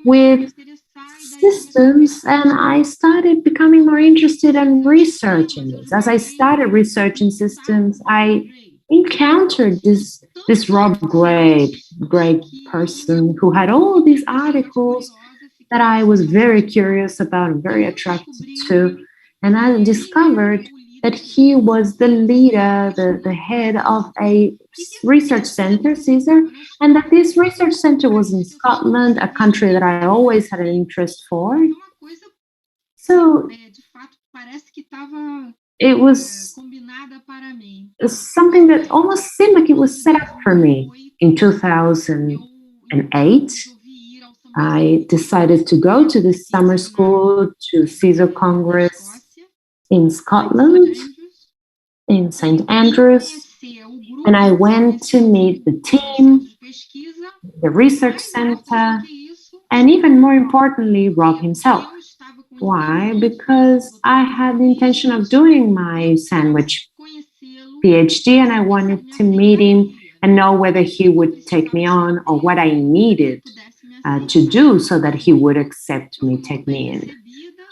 [SPEAKER 8] with systems, and I started becoming more interested in researching this. As I started researching systems, I encountered this Rob Gray person who had all these articles that I was very curious about and very attracted to. And I discovered that he was the leader, the head of a research center, Cesar, and that this research center was in Scotland, a country that I always had an interest for. So it was something that almost seemed like it was set up for me. In 2008, I decided to go to the summer school to CSCA Congress in Scotland, in St. Andrews, and I went to meet the team, the research center, and even more importantly, Rob himself. Why? Because I had the intention of doing my sandwich PhD, and I wanted to meet him and know whether he would take me on or what I needed to do so that he would accept me, take me in.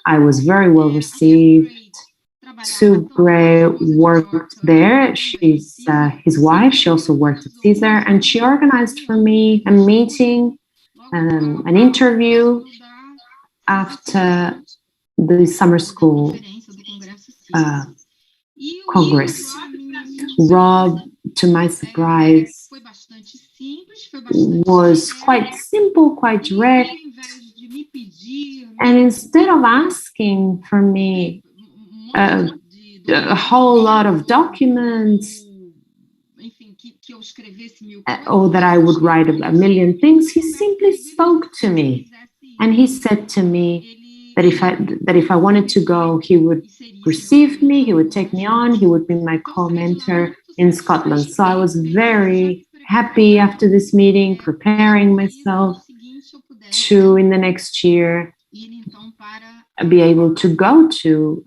[SPEAKER 8] I was very well received. Sue Gray worked there. She's his wife. She also worked at CSCA, and she organized for me a meeting, an interview after the summer school Congress. Rob, to my surprise, was quite simple, quite direct, and instead of asking for me a whole lot of documents or that I would write a million things, he simply spoke to me, and he said to me that if I wanted to go, he would receive me, he would take me on, he would be my co-mentor in Scotland. So I was very happy after this meeting, preparing myself to, in the next year, be able to go to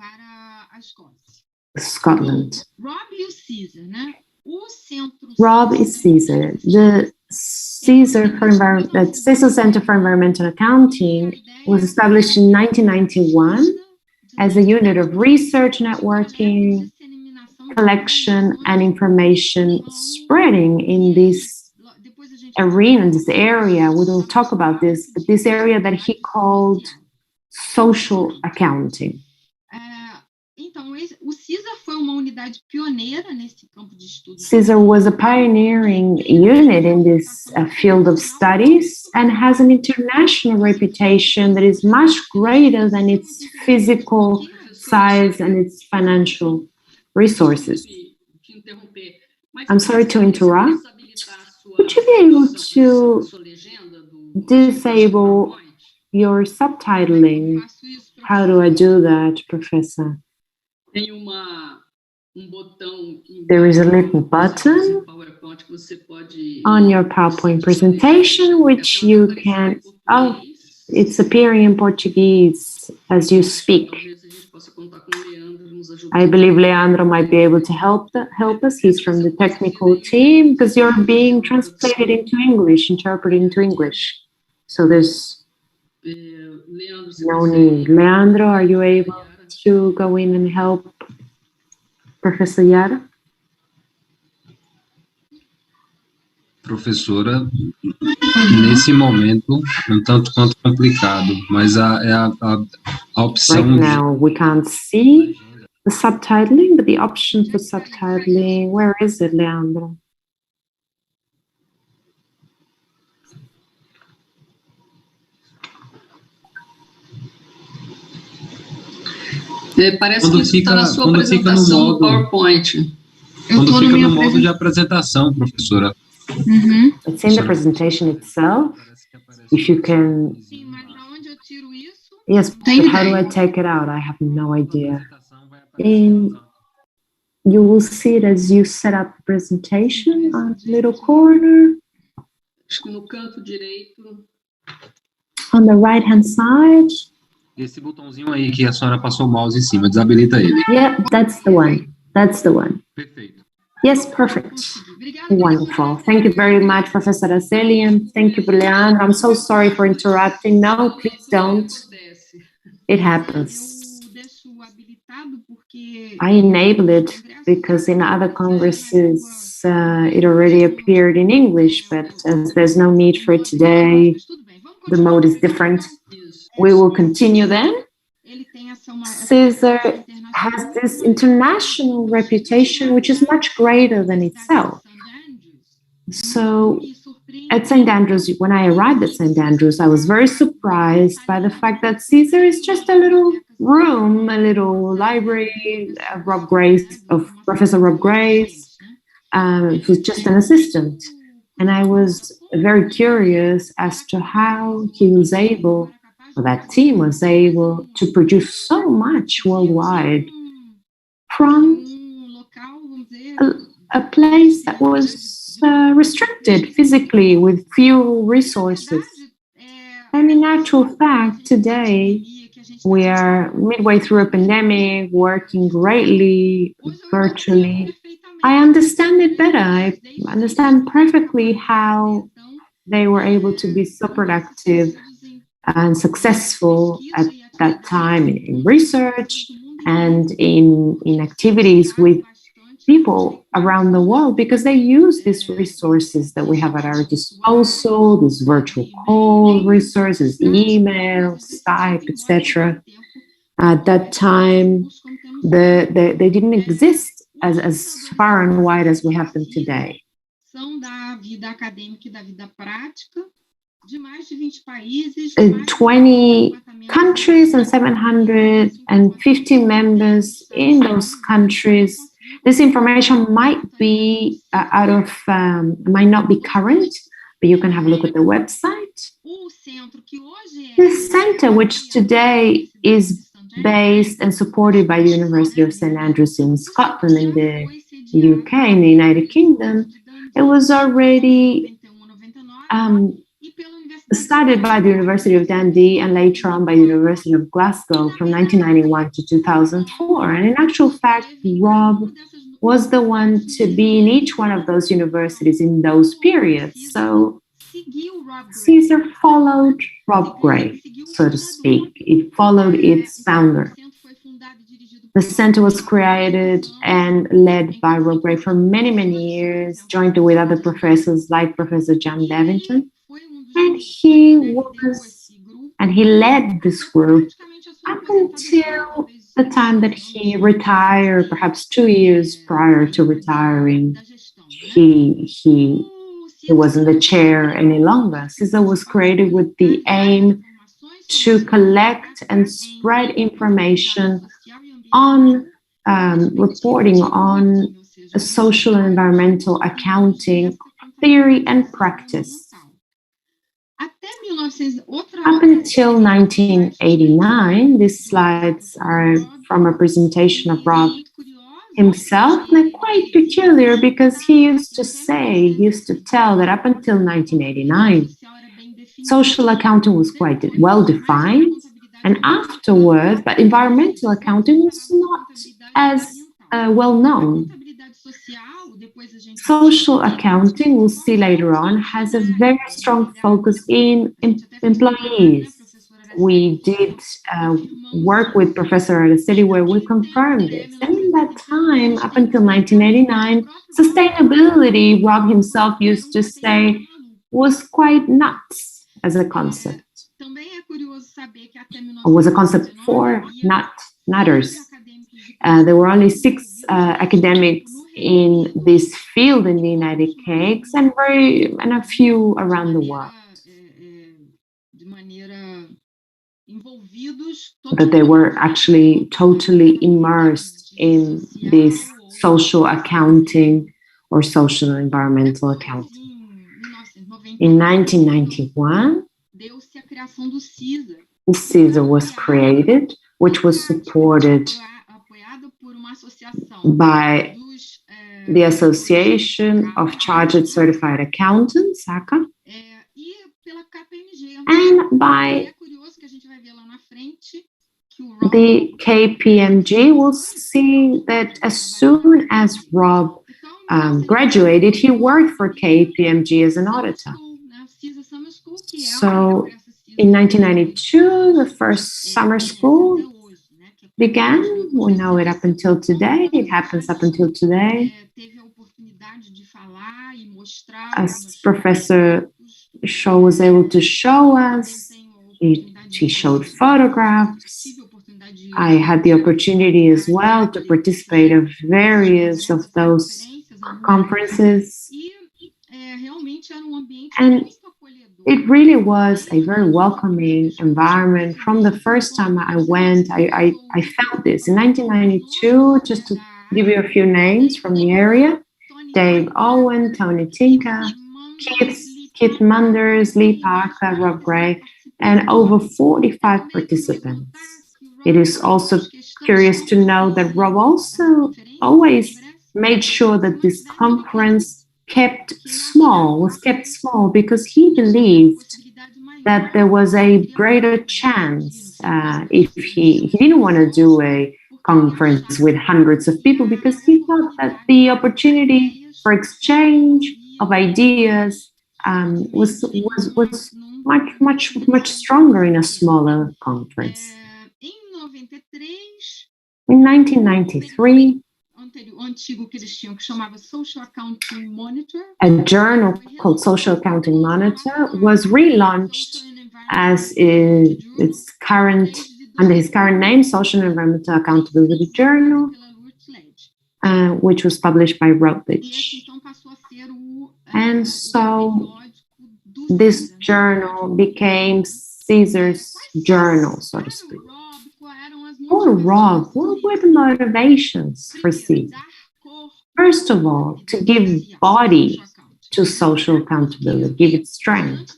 [SPEAKER 8] Scotland. Rob is CSCA. The CSCA Center for Environmental Accounting was established in 1991 as a unit of research, networking, collection, and information spreading in this arena, this area. We will talk about this, but this area that he called social accounting. CSCA was a pioneering unit in this field of studies and has an international reputation that is much greater than its physical size and its financial resources. I'm sorry to interrupt. Would you be able to disable your subtitling? How do I do that, Professor? There is a little button on your PowerPoint presentation which you can, oh, it's appearing in Portuguese as you speak. I believe Leandro might be able to help us. He's from the technical team, because you're being translated into English, interpreted into English. So there's no need. Leandro, are you able to go in and help Professor Yara?
[SPEAKER 10] Professora, nesse momento, um tanto quanto complicado, mas a opção...
[SPEAKER 8] Right now, we can't see the subtitling, but the option for subtitling, where is it, Leandro?
[SPEAKER 2] Parece que isso está na sua apresentação no PowerPoint.
[SPEAKER 10] Quando fica no modo de apresentação, professora.
[SPEAKER 8] It's in the presentation itself. If you can... Yes, but how do I take it out? I have no idea. You will see it as you set up the presentation on the little corner.
[SPEAKER 2] Acho que no canto direito.
[SPEAKER 8] On the right-hand side.
[SPEAKER 10] Esse botãozinho aí que a senhora passou o mouse em cima, desabilita ele.
[SPEAKER 8] Yeah, that's the one. That's the one.
[SPEAKER 10] Perfeito.
[SPEAKER 8] Yes, perfect. Wonderful. Thank you very much, Professor Araceli, and thank you, Leandro. I'm so sorry for interrupting. No, please don't. It happens. I enabled it because in other congresses it already appeared in English, but as there's no need for it today, the mode is different. We will continue then. CSCA has this international reputation, which is much greater than itself. So at St. Andrews, when I arrived at St. Andrews, I was very surprised by the fact that Caesar is just a little room, a little library of Professor Rob Grace, who's just an assistant. And I was very curious as to how he was able, or that team was able, to produce so much worldwide from a place that was restricted physically with few resources. And in actual fact, today, we are midway through a pandemic, working greatly virtually. I understand it better. I understand perfectly how they were able to be so productive and successful at that time in research and in activities with people around the world, because they use these resources that we have at our disposal, these virtual call resources, email, Skype, etc. At that time, they didn't exist as far and wide as we have them today. 20 countries and 750 members in those countries. This information might be might not be current, but you can have a look at the website. This center, which today is based and supported by the University of St. Andrews in Scotland, in the UK, in the United Kingdom, it was already started by the University of Dundee and later on by the University of Glasgow from 1991 to 2004. And in actual fact, Rob was the one to be in each one of those universities in those periods. So Caesar followed Rob Gray, so to speak. It followed its founder. The center was created and led by Rob Gray for many, many years, joined with other professors like Professor John Davington. And he led this group up until the time that he retired, perhaps 2 years prior to retiring. He wasn't the chair any longer. CISA was created with the aim to collect and spread information on reporting on social and environmental accounting theory and practice. Up until 1989, these slides are from a presentation of Rob himself, and they're quite peculiar because he used to tell that up until 1989, social accounting was quite well defined, and afterwards, but environmental accounting was not as well known. Social accounting, we'll see later on, has a very strong focus in employees. We did work with Professor Araceli where we confirmed this. And in that time, up until 1989, sustainability, Rob himself used to say, was quite nuts as a concept. Or was a concept for nutters. There were only 6 academics in this field in the United States and a few around the world. That they were actually totally immersed in this social accounting or social and environmental accounting. In 1991, CISA was created, which was supported by the Association of Chartered Certified Accountants, SACA, and by the KPMG. We'll see that as soon as Rob graduated, he worked for KPMG as an auditor. So in 1992, the first summer school began. We know it up until today. It happens up until today. As Professor Shaw was able to show us, she showed photographs. I had the opportunity as well to participate in various of those conferences. And it really was a very welcoming environment. From the first time I went, I felt this. In 1992, just to give you a few names from the area, Dave Owen, Tony Tinka, Keith Munders, Lee Parker, Rob Gray, and over 45 participants. It is also curious to know that Rob also always made sure that this conference was kept small because he believed that there was a greater chance if he didn't want to do a conference with hundreds of people, because he thought that the opportunity for exchange of ideas was much stronger in a smaller conference. In 1993, a journal called Social Accounting Monitor was relaunched as under his current name, Social and Environmental Accountability Journal, which was published by Routledge. And so this journal became Caesar's journal, so to speak. For Rob, what were the motivations for Caesar? First of all, to give body to social accountability, give it strength.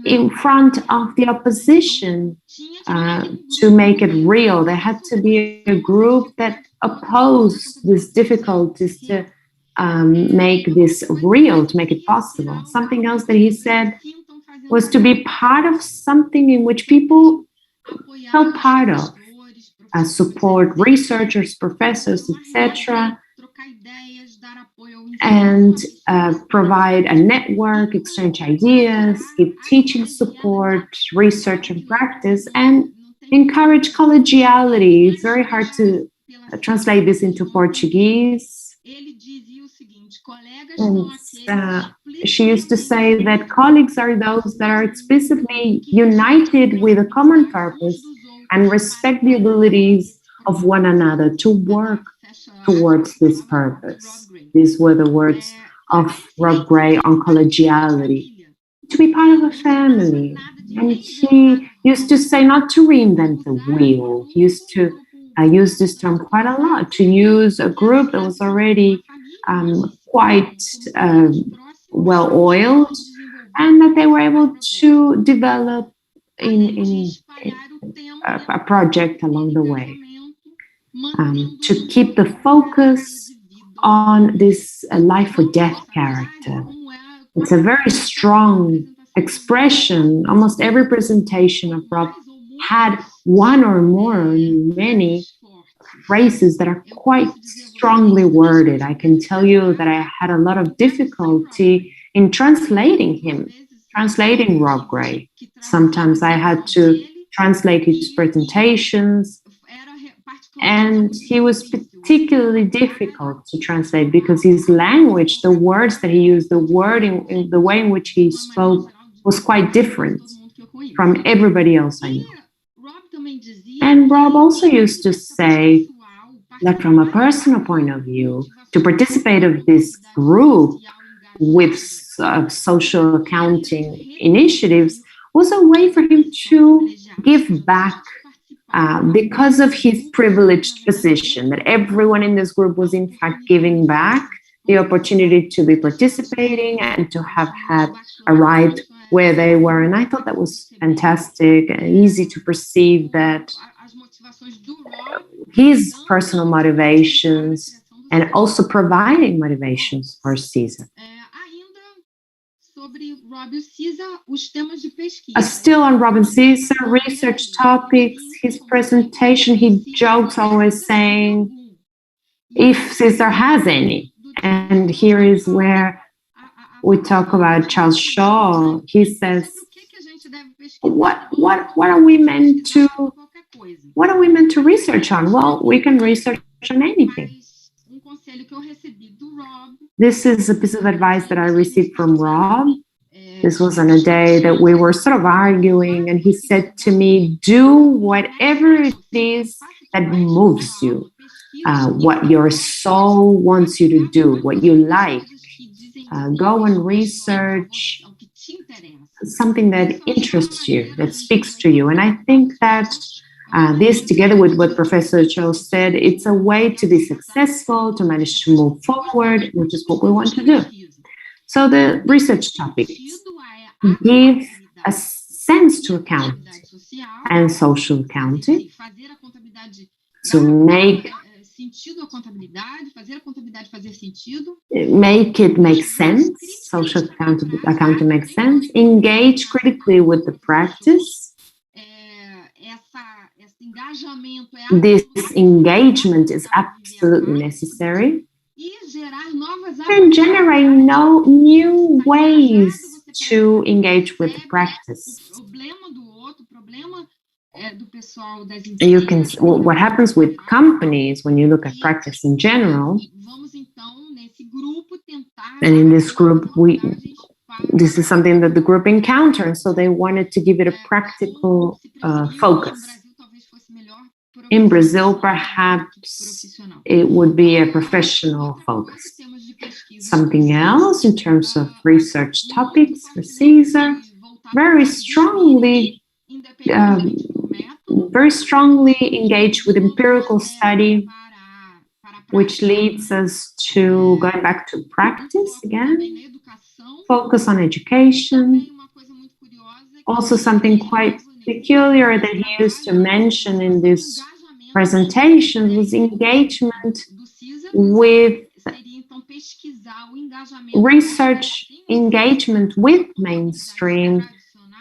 [SPEAKER 8] In front of the opposition, to make it real, there had to be a group that opposed these difficulties to make this real, to make it possible. Something else that he said was to be part of something in which people felt part of, support researchers, professors, etc., and provide a network, exchange ideas, give teaching support, research and practice, and encourage collegiality. It's very hard to translate this into Portuguese. And, she used to say that colleagues are those that are explicitly united with a common purpose and respect the abilities of one another to work towards this purpose. These were the words of Rob Gray on collegiality. To be part of a family. And he used to say not to reinvent the wheel. He used to use this term quite a lot, to use a group that was already quite well-oiled, and that they were able to develop in a project along the way, to keep the focus on this life or death character. It's a very strong expression. Almost every presentation of Rob had one or more, or many phrases that are quite strongly worded. I can tell you that I had a lot of difficulty in translating Rob Gray. Sometimes I had to translate his presentations, and he was particularly difficult to translate because his language, the words that he used, the way in which he spoke was quite different from everybody else I knew. And Rob also used to say that from a personal point of view, to participate of this group with social accounting initiatives was a way for him to give back because of his privileged position, that everyone in this group was in fact giving back the opportunity to be participating and to have had arrived where they were. And I thought that was fantastic and easy to perceive that his personal motivations and also providing motivations for Caesar. Still on Rob and Caesar, research topics, his presentation, he jokes always saying, if Caesar has any. And here is where we talk about Charles Shaw. He says, what are we meant to research on? Well, we can research on anything. This is a piece of advice that I received from Rob. This was on a day that we were sort of arguing, and he said to me, do whatever it is that moves you, what your soul wants you to do, what you like. go and research something that interests you, that speaks to you. And I think that this, together with what Professor Cho said, it's a way to be successful, to manage to move forward, which is what we want to do. So the research topics give a sense to accounting and social accounting, to make it make sense, social accounting makes sense, engage critically with the practice. This engagement is absolutely necessary, and generate new ways to engage with the practice. You can, what happens with companies when you look at practice in general, and in this group, this is something that the group encountered, so they wanted to give it a practical focus. In Brazil, perhaps it would be a professional focus. Something else in terms of research topics for CSCA, very strongly engaged with empirical study, which leads us to going back to practice again, focus on education. Also something quite peculiar that he used to mention in this presentation was engagement with research, engagement with mainstream,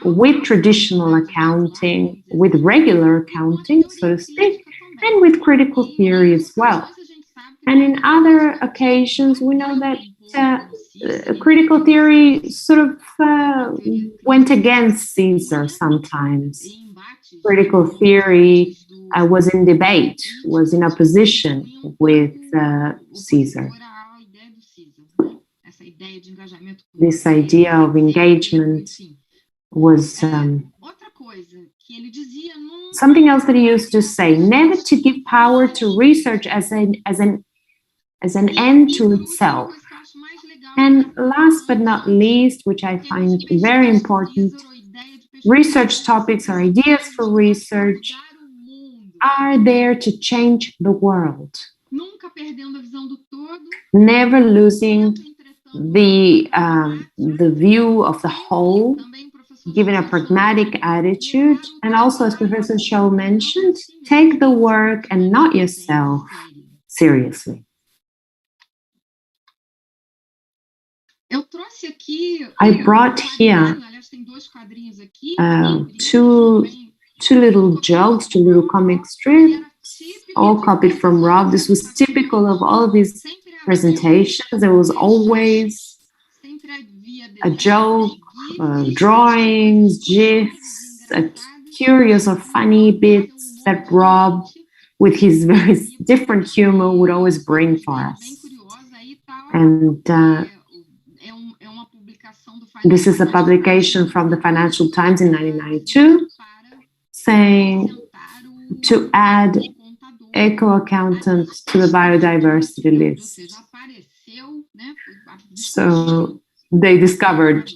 [SPEAKER 8] with traditional accounting, with regular accounting, so to speak, and with critical theory as well. And in other occasions, we know that critical theory sort of went against CSCA sometimes. Critical theory was in debate, was in opposition with CSCA. This idea of engagement was something else that he used to say, never to give power to research as an end to itself. And last but not least, which I find very important, research topics or ideas for research are there to change the world. Never losing the view of the whole, given a pragmatic attitude, and also, as Professor Cho mentioned, take the work and not yourself seriously. I brought here two little jokes, two little comic strips, all copied from Rob. This was typical of all of his presentations. There was always a joke, drawings, GIFs, curious or funny bits that Rob, with his very different humor, would always bring for us. And this is a publication from the Financial Times in 1992, saying to add eco-accountant to the biodiversity list. So they discovered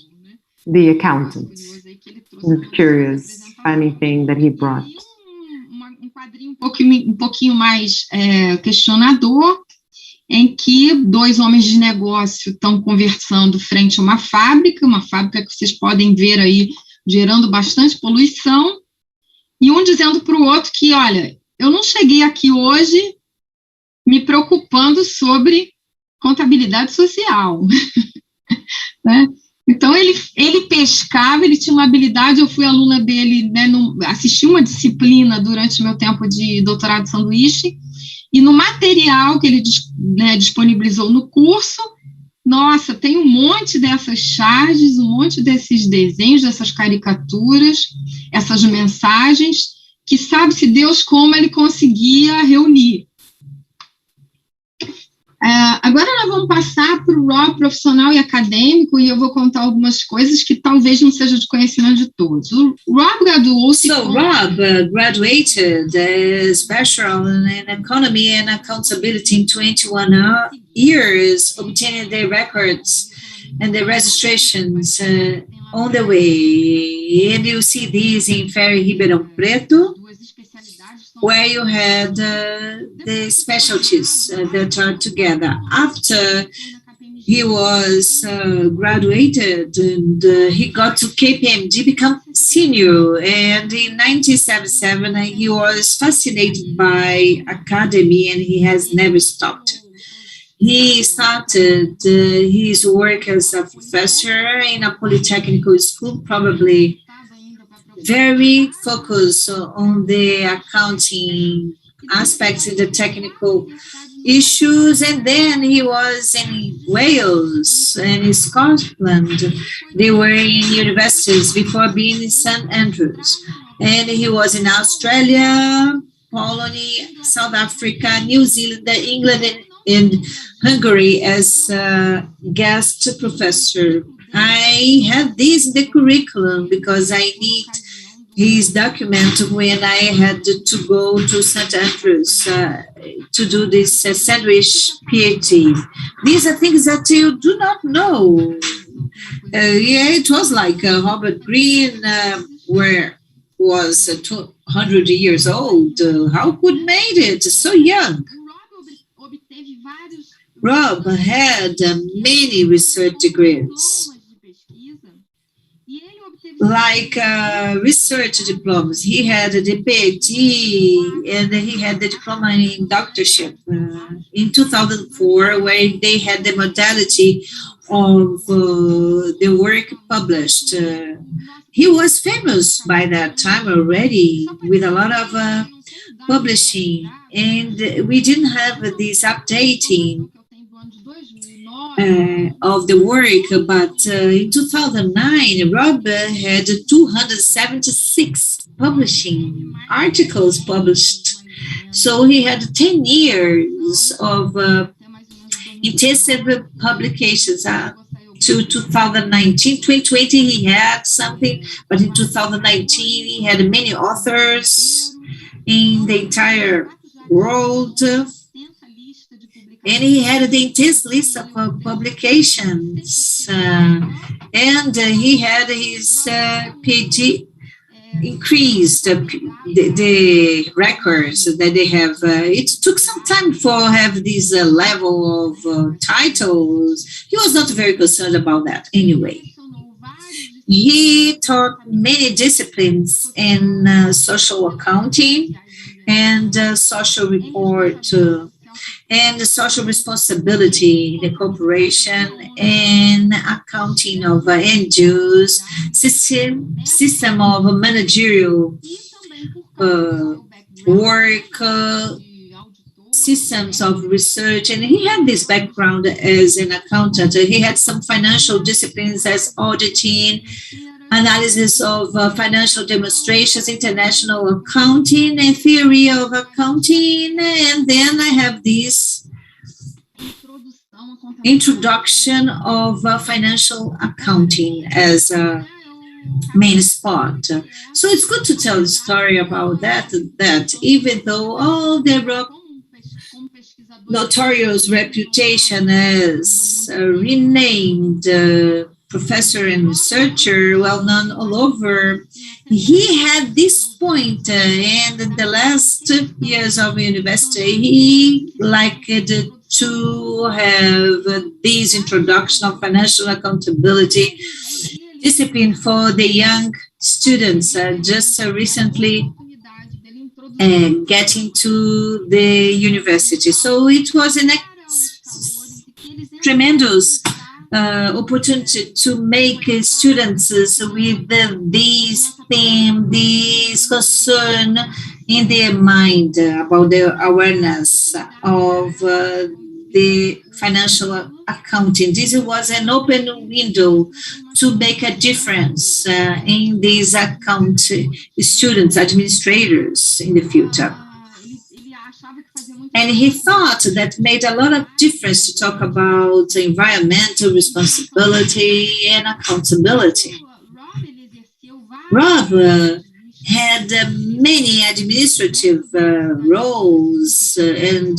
[SPEAKER 8] the accountant, the curious, funny thing that he brought.
[SPEAKER 11] Pouquinho mais questionador, em que dois homens de negócio estão conversando frente a uma fábrica que vocês podem ver aí gerando bastante poluição, e um dizendo para o outro que, olha, eu não cheguei aqui hoje me preocupando sobre contabilidade social, né? Então, ele pescava, ele tinha uma habilidade, eu fui aluna dele, né, assisti uma disciplina durante meu tempo de doutorado de sanduíche, e no material que ele disponibilizou no curso, nossa, tem um monte dessas charges, um monte desses desenhos, dessas caricaturas, essas mensagens, que sabe-se Deus como ele conseguia reunir. Agora nós vamos passar para o Rob profissional e acadêmico, e eu vou contar algumas coisas que talvez não sejam de conhecimento de todos. O Rob graduou-se...
[SPEAKER 12] So Rob graduated as Bachelor in Economy and Accountability in 21 years, obtaining the records and the registrations on the way. And you see this in Ferreira, Ribeirão Preto, where you had the specialties that are together. After he was graduated and he got to KPMG, become senior. And in 1977, he was fascinated by academy and he has never stopped. He started his work as a professor in a polytechnical school, probably very focused on the accounting aspects and the technical issues. And then he was in Wales and in Scotland. They were in universities before being in St. Andrews. And he was in Australia, Poland, South Africa, New Zealand, England, and Hungary as a guest professor. I have this in the curriculum because I need his document when I had to go to St. Andrews to do this sandwich PhD. These are things that you do not know. It was like Robert Greene, where was 200 years old. How could made it so young? Rob had many research degrees, like research diplomas. He had the PhD and he had the diploma in doctorship in 2004, where they had the modality of the work published. He was famous by that time already with a lot of publishing, and we didn't have this updating of the work, but in 2009, Rob had 276 publishing articles published. So he had 10 years of intensive publications to 2019. 2020, he had something, but in 2019, he had many authors in the entire world. And he had the intense list of publications. And he had his PhD increased the records that they have. It took some time for have this level of titles. He was not very concerned about that anyway. He taught many disciplines in social accounting and social report and social responsibility, the corporation, and accounting of end use, system of managerial work, systems of research. And he had this background as an accountant. He had some financial disciplines as auditing, analysis of financial demonstrations, international accounting, and theory of accounting. And then I have this introduction of financial accounting as a main spot. So it's good to tell a story about that even though all the notorious reputation as renamed professor and researcher, well known all over, he had this point, and in the last years of university, he liked to have this introduction of financial accountability discipline for the young students. Just recently getting to the university. So it was a tremendous opportunity to make students with this theme, this concern in their mind about the awareness of the financial accounting. This was an open window to make a difference in these account students, administrators in the future. And he thought that made a lot of difference to talk about environmental responsibility and accountability. Rob had many administrative roles and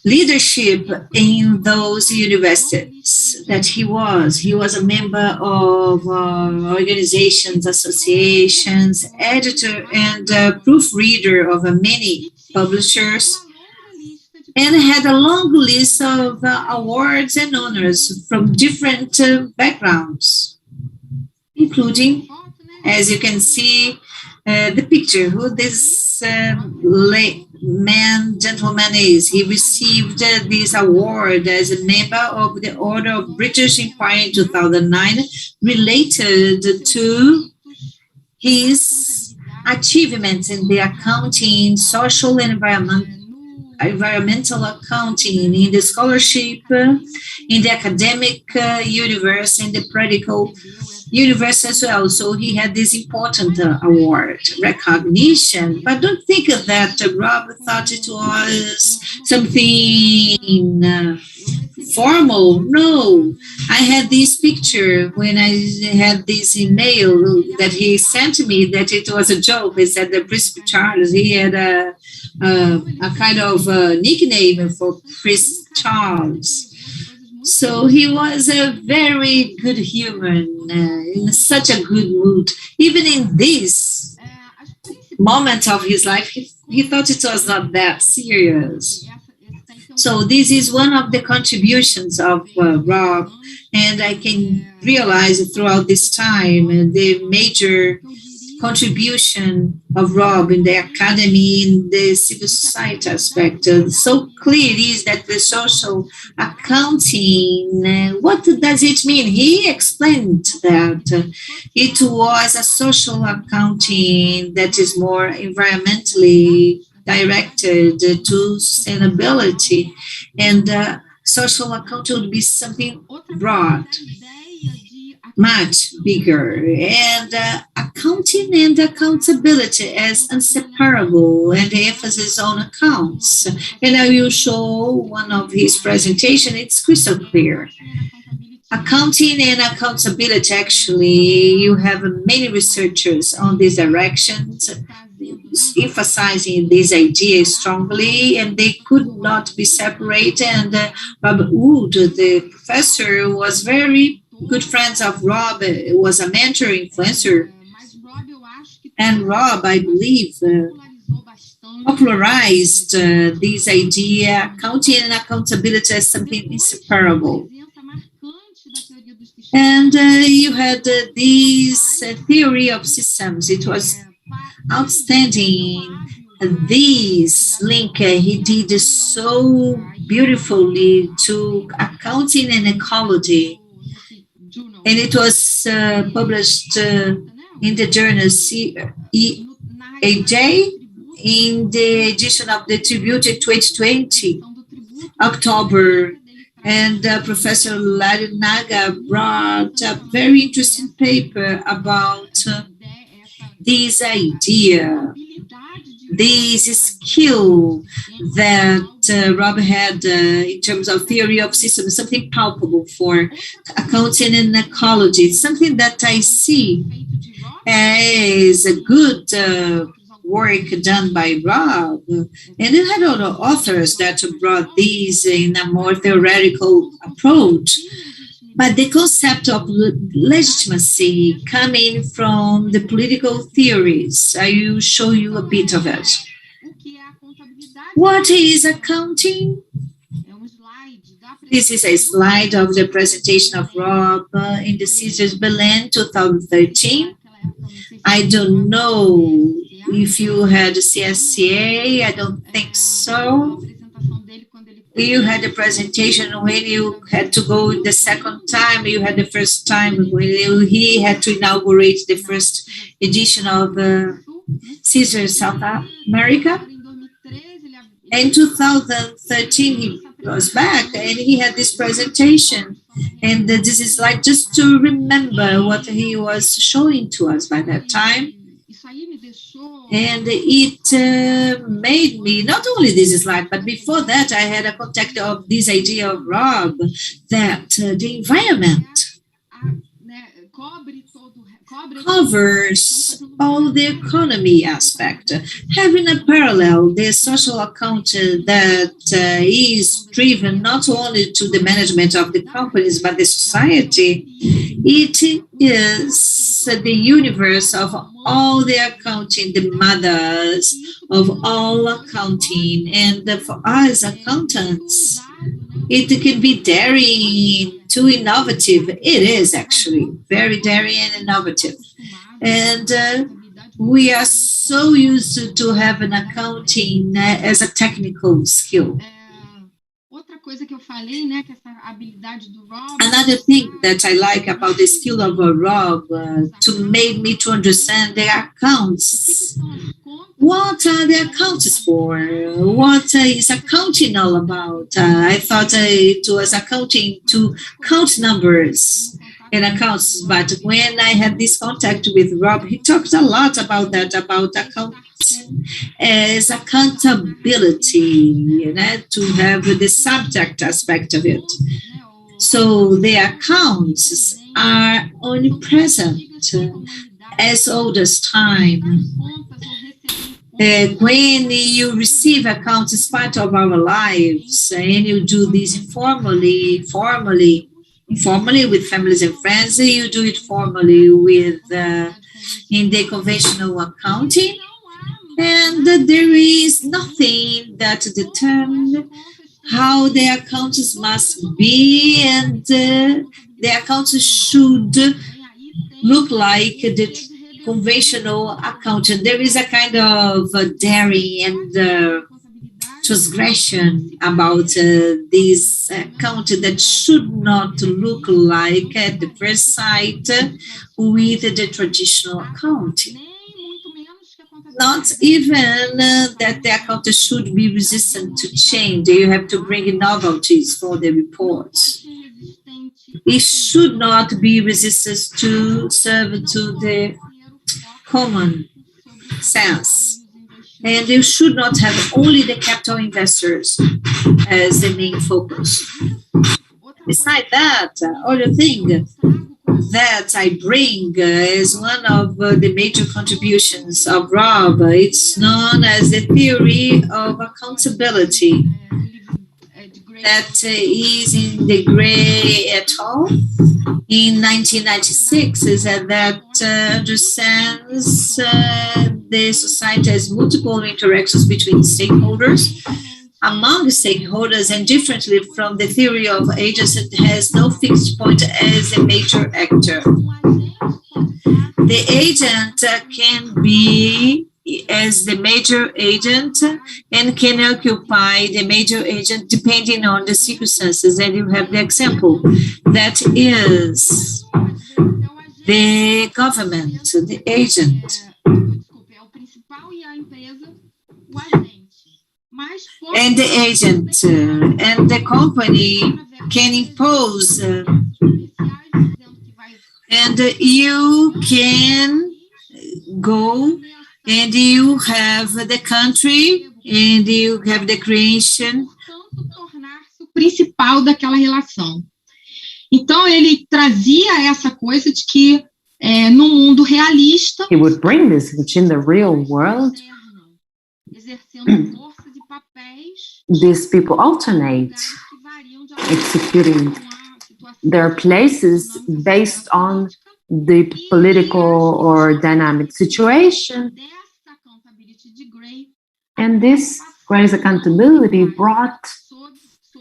[SPEAKER 12] leadership in those universities. that he was. He was a member of organizations, associations, editor and proofreader of many publishers, and had a long list of awards and honors from different backgrounds, including, as you can see, the picture, who this gentleman is. He received this award as a member of the Order of British Empire in 2009, related to his achievements in the accounting, social and environmental accounting, in the scholarship, in the academic universe, in the practical universe as well. So he had this important award recognition. But don't think of that Rob thought it was something formal. No, I had this picture when I had this email that he sent to me, that it was a joke. He said that Prince Charles, he had a kind of nickname for Prince Charles. So he was a very good human, in such a good mood. Even in this moment of his life, he thought it was not that serious. So this is one of the contributions of Rob, and I can realize throughout this time the major contribution of Rob in the academy, in the civil society aspect. So clear it is that the social accounting, what does it mean? He explained that it was a social accounting that is more environmentally directed to sustainability, and social accounting would be something broad, much bigger, and accounting and accountability as inseparable, and the emphasis on accounts. And I will show one of his presentation. It's crystal clear. Accounting and accountability, actually, you have many researchers on these directions emphasizing this idea strongly, and they could not be separated. And Robert Wood, the professor, was very good friends of Rob, was a mentor, influencer. And Rob, I believe, popularized this idea, accounting and accountability as something inseparable. And you had this theory of systems. It was outstanding. This link he did so beautifully to accounting and ecology. And it was published in the journal CEAJ in the edition of the Tribute 2020, October. And Professor Larinaga brought a very interesting paper about this idea, this skill that Rob had in terms of theory of systems, something palpable for accounting and ecology. It's something that I see as a good work done by Rob. And you had other authors that brought these in a more theoretical approach. But the concept of legitimacy coming from the political theories, I will show you a bit of it. What is accounting? This is a slide of the presentation of Rob in the Caesars Berlin 2013. I don't know if you had a CSCA, I don't think so. You had a presentation when you had to go the second time, you had the first time when he had to inaugurate the first edition of Caesars South America. In 2013, he was back and he had this presentation. And this is like just to remember what he was showing to us by that time. And it made me, not only this slide, but before that, I had a contact of this idea of Rob, that the environment covers all the economy aspect, having a parallel, the social account that is driven not only to the management of the companies, but the society. It is the universe of all the accounting, the mothers of all accounting. And for us accountants, it can be daring to innovative. It is actually very daring and innovative. And we are so used to have an accounting as a technical skill. Another thing that I like about the skill of Rob to make me to understand the accounts. What are the accounts for? What is accounting all about? I thought it was accounting to count numbers in accounts, but when I had this contact with Rob, he talked a lot about that, about accounting as accountability, to have the subject aspect of it. So the accounts are omnipresent, as old as time. When you receive accounts as part of our lives, and you do this informally with families and friends, you do it formally with in the conventional accounting, and there is nothing that determines how the accounts must be, and the accounts should look like the conventional accountant. There is a kind of daring and transgression about this account that should not look like at the first sight with the traditional accounting. Not even that the accountant should be resistant to change. You have to bring in novelties for the reports. It should not be resistant to serve to the common sense. And you should not have only the capital investors as the main focus. Besides that, other thing that I bring is one of the major contributions of Rob. It's known as the theory of accountability. That is in the Gray et al. In 1996, is that understands the society as multiple interactions between stakeholders, among stakeholders, and differently from the theory of agents, it has no fixed point as a major actor. The agent can be as the major agent and can occupy the major agent depending on the circumstances. And you have the example that is the government, the agent. And the agent and the company can impose, and you can go and you have the country and you have the creation.
[SPEAKER 11] Principal daquela relação. Então ele trazia essa coisa de que no mundo realista,
[SPEAKER 8] he would bring this, which in the real world, these people alternate executing their places based on the political or dynamic situation. And this Gray's accountability brought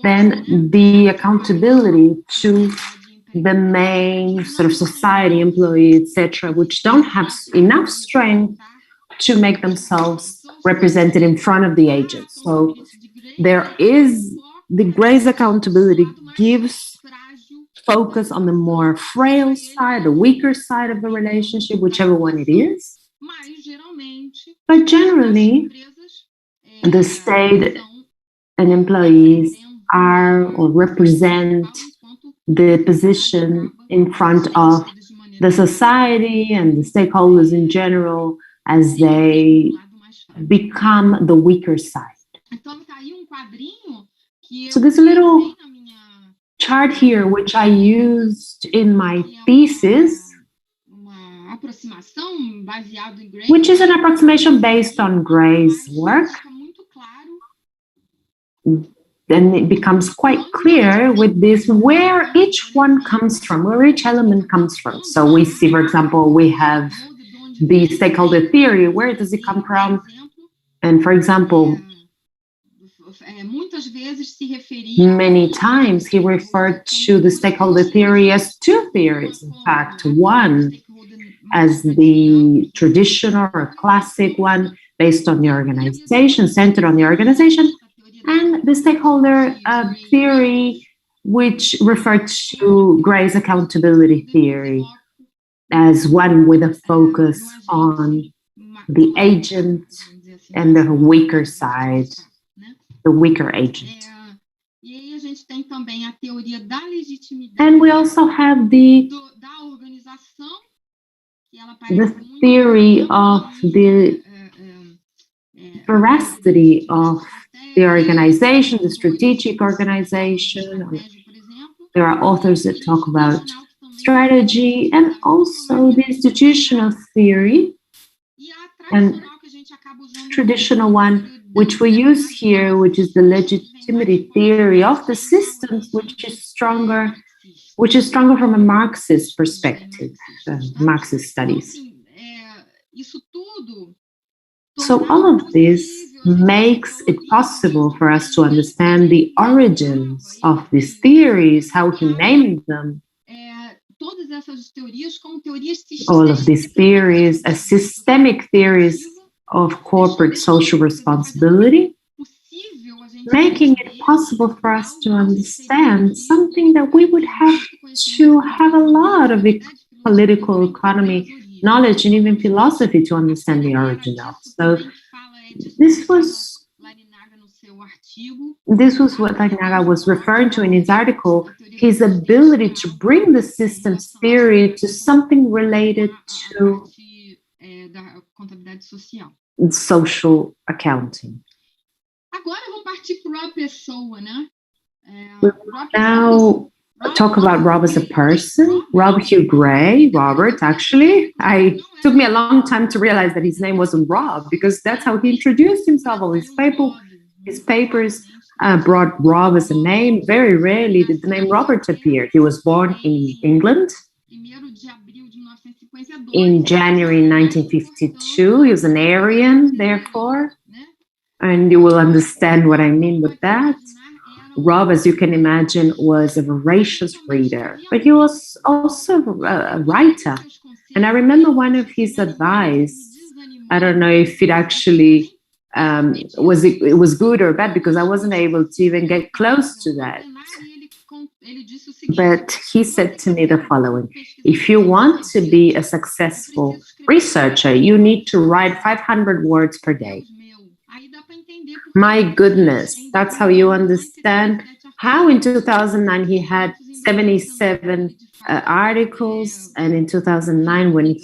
[SPEAKER 8] then the accountability to the main sort of society, employee, etc., which don't have enough strength to make themselves represented in front of the agent. So there is the Gray's accountability gives focus on the more frail side, the weaker side of the relationship, whichever one it is. But generally, the state and employees are or represent the position in front of the society and the stakeholders in general as they become the weaker side. So there's a little chart here which I used in my thesis which is an approximation based on Gray's work. Then it becomes quite clear with this where each one comes from, where each element comes from. So we see, for example, we have the stakeholder theory. Where does it come from? And for example, many times he referred to the stakeholder theory as two theories. In fact, one as the traditional or classic one based on the organization, centered on the organization, and the stakeholder theory, which referred to Gray's accountability theory as one with a focus on the agent and the weaker side, the weaker agent. And we also have the theory of the veracity of the organization, the strategic organization. There are authors that talk about strategy and also the institutional theory and traditional one, which we use here, which is the legitimacy theory of the systems, which is stronger from a Marxist perspective, Marxist studies. So all of this makes it possible for us to understand the origins of these theories, how he named them. All of these theories as systemic theories of corporate social responsibility, making it possible for us to understand something that we would have to have a lot of political economy knowledge and even philosophy to understand the origin of. So this was what Larinaga was referring to in his article, his ability to bring the systems theory to something related to social accounting. We will now talk about Rob as a person. Rob Hugh Gray, Robert, actually. It took me a long time to realize that his name wasn't Rob, because that's how he introduced himself. All his papers brought Rob as a name. Very rarely did the name Robert appear. He was born in England in January 1952. He was an Aryan, therefore, and you will understand what I mean with that. Rob, as you can imagine, was a voracious reader, but he was also a writer. And I remember one of his advice, I don't know if it actually was good or bad, because I wasn't able to even get close to that. But he said to me the following: if you want to be a successful researcher, you need to write 500 words per day. My goodness, that's how you understand how in 2009 he had 77 articles, and in 2009 when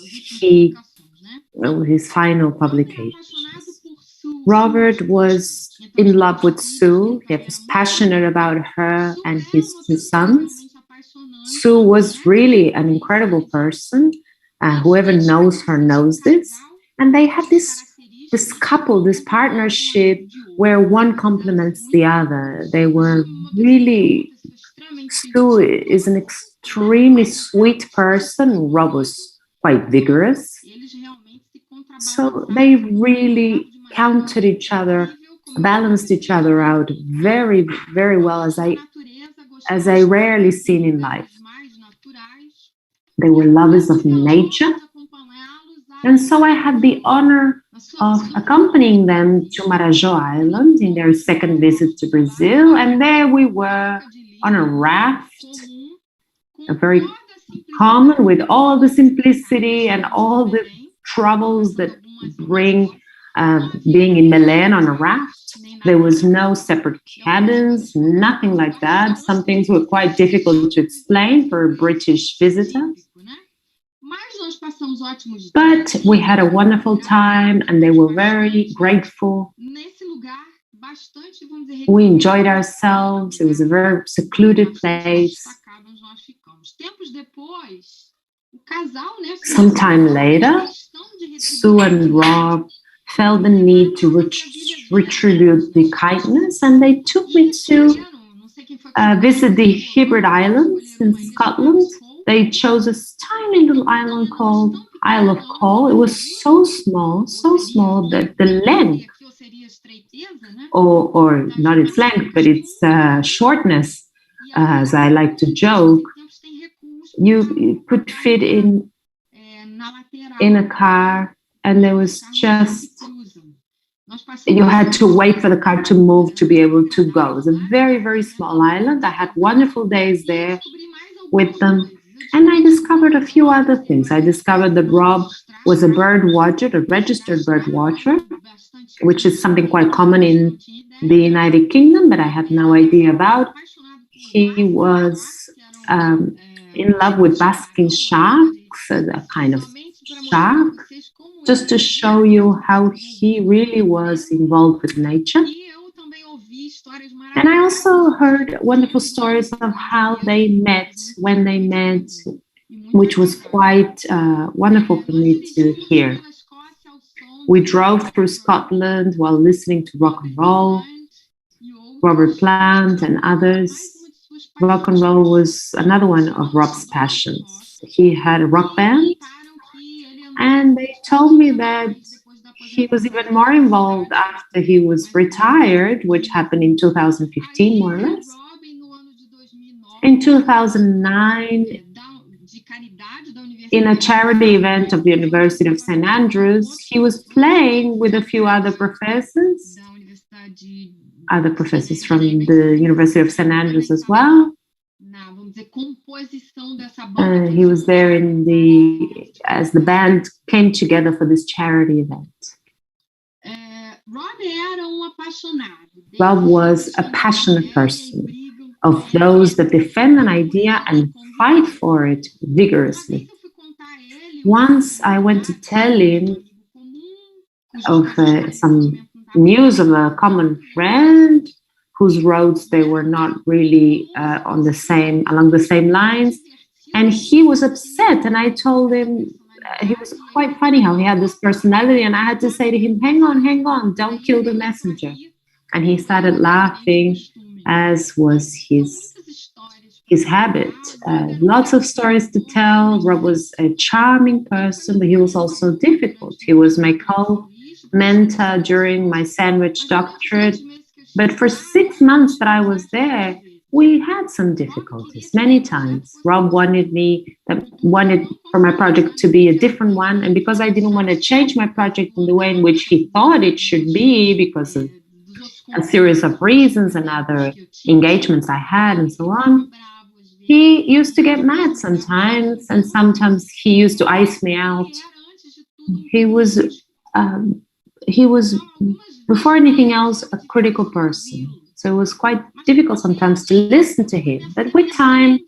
[SPEAKER 8] his final publications. Robert was in love with Sue. He was passionate about her and his two sons. Sue was really an incredible person. Whoever knows her knows this. And they had this couple, this partnership where one complements the other. They were really, Sue is an extremely sweet person. Rob was quite vigorous. So they really counted each other, balanced each other out very, very well, as I rarely seen in life. They were lovers of nature. And so I had the honor of accompanying them to Marajó Island in their second visit to Brazil. And there we were on a raft, a very common, with all the simplicity and all the troubles that bring being in Milan on a raft. There was no separate cabins, nothing like that. Some things were quite difficult to explain for a British visitor. But we had a wonderful time and they were very grateful. We enjoyed ourselves. It was a very secluded place. Sometime later, Sue and Rob felt the need to retribute the kindness, and they took me to visit the Hebrides Islands in Scotland. They chose a tiny little island called Isle of Coll. It was so small that the length, or not its length, but its shortness, as I like to joke, you could fit in a car, and there was just, you had to wait for the car to move to be able to go. It was a very, very small island. I had wonderful days there with them. And I discovered a few other things. I discovered that Rob was a bird watcher, a registered bird watcher, which is something quite common in the United Kingdom, but I had no idea about. He was in love with basking sharks, a kind of shark, just to show you how he really was involved with nature. And I also heard wonderful stories of how they met, when they met, which was quite wonderful for me to hear. We drove through Scotland while listening to rock and roll, Robert Plant and others. Rock and roll was another one of Rob's passions. He had a rock band, and they told me that he was even more involved after he was retired, which happened in 2015, more or less. In 2009, in a charity event of the University of St. Andrews, he was playing with a few other professors from the University of St. Andrews as well. He was there as the band came together for this charity event. Rob was a passionate person, of those that defend an idea and fight for it vigorously. Once I went to tell him of some news of a common friend whose roads they were not really along the same lines, and he was upset. And I told him, he was quite funny how he had this personality, and I had to say to him, hang on, don't kill the messenger. And he started laughing, as was his habit. Lots of stories to tell. Rob was a charming person, but he was also difficult. He was my co-mentor during my sandwich doctorate. But for 6 months that I was there, we had some difficulties many times. Rob wanted for my project to be a different one. And because I didn't want to change my project in the way in which he thought it should be, because of a series of reasons and other engagements I had and so on, he used to get mad sometimes, and sometimes he used to ice me out. He was, before anything else, a critical person. So it was quite difficult sometimes to listen to him. But with time,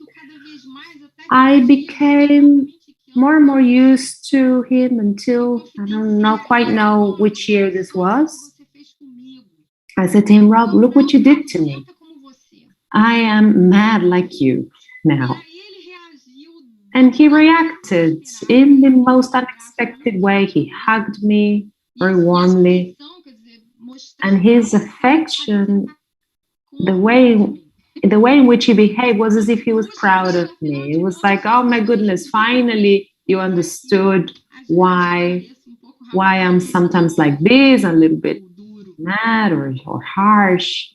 [SPEAKER 8] I became more and more used to him until, I don't quite know which year this was. I said to him, Rob, look what you did to me. I am mad like you now. And he reacted in the most unexpected way. He hugged me very warmly. And his affection, the way in which he behaved was as if he was proud of me. It was like, oh my goodness, finally you understood why I'm sometimes like this, a little bit mad or harsh.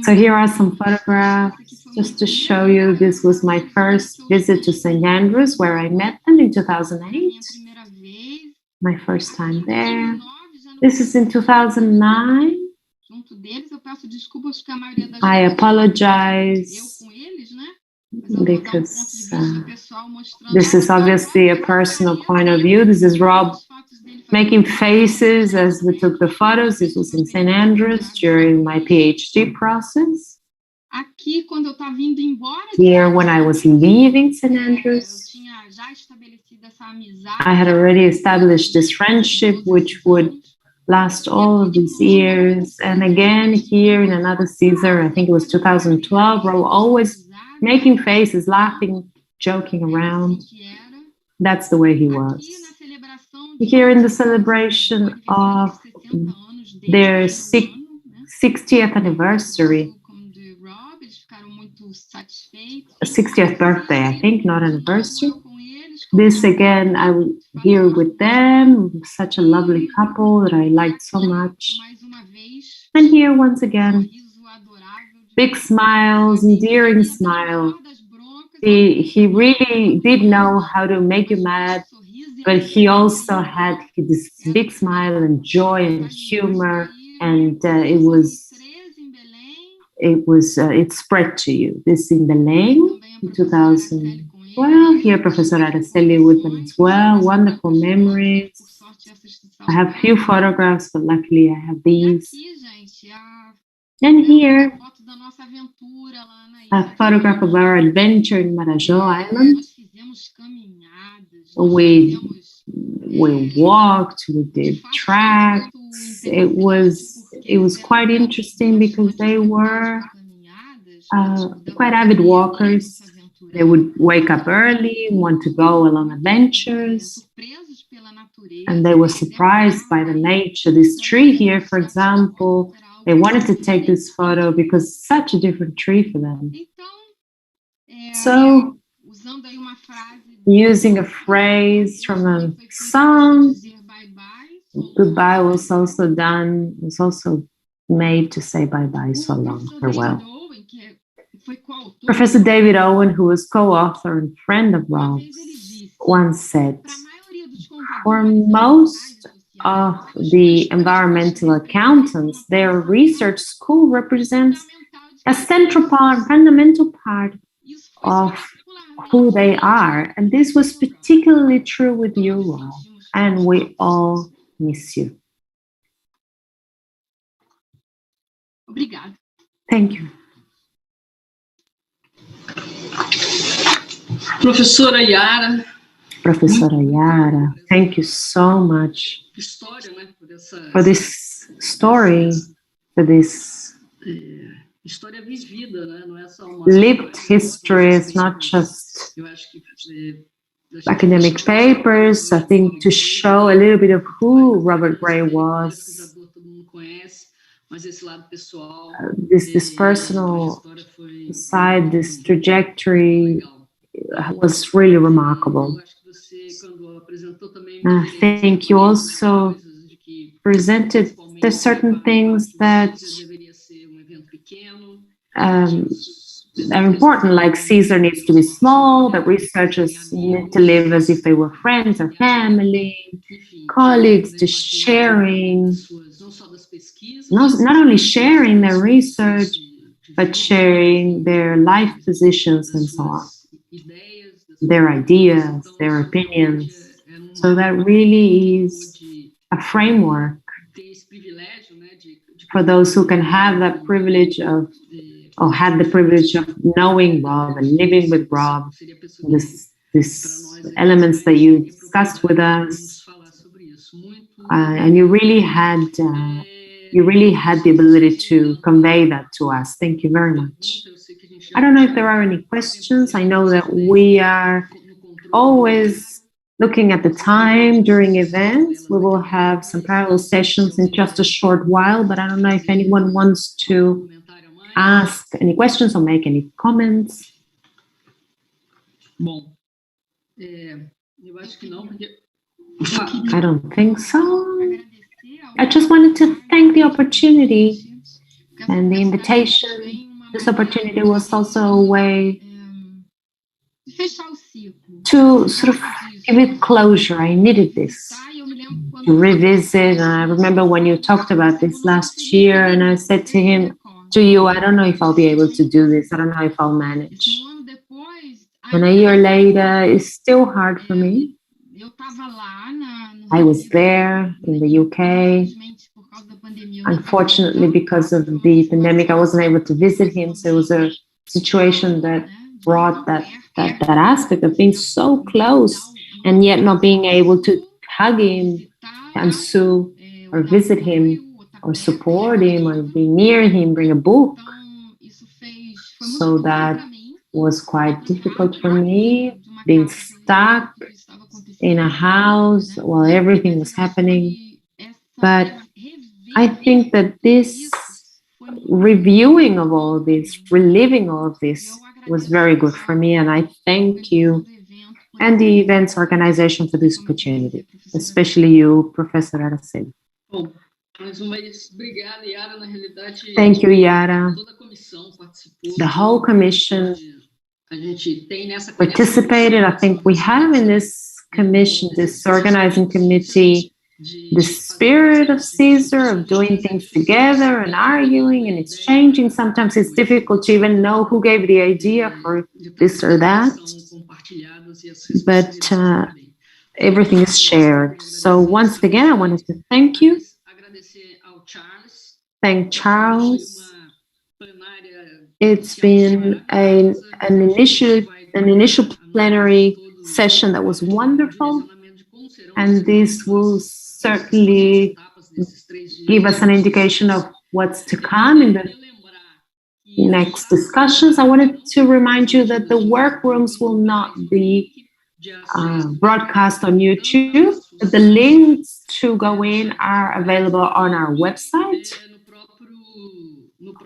[SPEAKER 8] So here are some photographs just to show you. This was my first visit to St. Andrews, where I met them in 2008. My first time there. This is in 2009. I apologize because this is obviously a personal point of view. This is Rob making faces as we took the photos. This was in St. Andrews during my PhD process. Here, when I was leaving St. Andrews, I had already established this friendship, which would last all of these years. And again, here in another Caesar, I think it was 2012, Rob always making faces, laughing joking around. That's the way he was. Here in the celebration of their 60th anniversary, 60th birthday, I think, not anniversary. This again, I was here with them, such a lovely couple that I liked so much. And here, once again, big smiles, endearing smile. He really did know how to make you mad, but he also had this big smile and joy and humor, and it spread to you. This in Belém in 2012. Here, Professor Araceli with them as well. Wonderful memories. I have few photographs, but luckily I have these. And here, a photograph of our adventure in Marajó Island. We walked, we did tracks. It was quite interesting because they were quite avid walkers. They would wake up early, want to go along adventures, and they were surprised by the nature. This tree here, for example, they wanted to take this photo because it's such a different tree for them. So, using a phrase from a song, goodbye was also made to say bye-bye, so long, farewell. Professor David Owen, who was co-author and friend of Rob's, once said, for most of the environmental accountants, their research school represents a central part, fundamental part of who they are. And this was particularly true with you, Rob, and we all miss you. Thank you.
[SPEAKER 2] Professora Yara, thank you so much for this story, for this lived history. It's not just academic papers. I think to show a little bit of who Robert Gray was, this personal side, this trajectory was really remarkable. I think you also presented the certain things that are important, like Caesar needs to be small, that researchers need to live as if they were friends or family, colleagues, to sharing, not only sharing their research, but sharing their life positions and so on, their ideas, their opinions. So that really is a framework for those who can have that privilege of, or had the privilege of knowing Rob and living with Rob, this elements that you discussed with us, and you really had the ability to convey that to us. Thank you very much. I don't know if there are any questions. I know that we are always looking at the time during events. We will have some parallel sessions in just a short while, but I don't know if anyone wants to ask any questions or make any comments. I don't think so. I just wanted to thank the opportunity and the invitation. This opportunity was also a way to sort of give it closure. I needed this to revisit. And I remember when you talked about this last year, and I said to you, I don't know if I'll be able to do this. I don't know if I'll manage. And a year later, it's still hard for me. I was there in the UK. Unfortunately, because of the pandemic, I wasn't able to visit him. So it was a situation that brought that aspect of being so close and yet not being able to hug him and sue or visit him or support him or be near him, bring a book. So that
[SPEAKER 8] was quite difficult for me, being stuck in a house while everything was happening. But I think that this reviewing of all this, reliving all of this was very good for me, and I thank you and the events organization for this opportunity, especially you, Professor Araceli. Thank you, Yara. The whole commission participated. I think we have in this commission, this organizing committee, the spirit of Caesar, of doing things together and arguing and exchanging. Sometimes it's difficult to even know who gave the idea for this or that, but everything is shared. So once again, I wanted to thank you. Thank Charles. It's been an initial plenary session that was wonderful, and this will certainly give us an indication of what's to come in the next discussions. I wanted to remind you that the workrooms will not be broadcast on YouTube, but the links to go in are available on our website,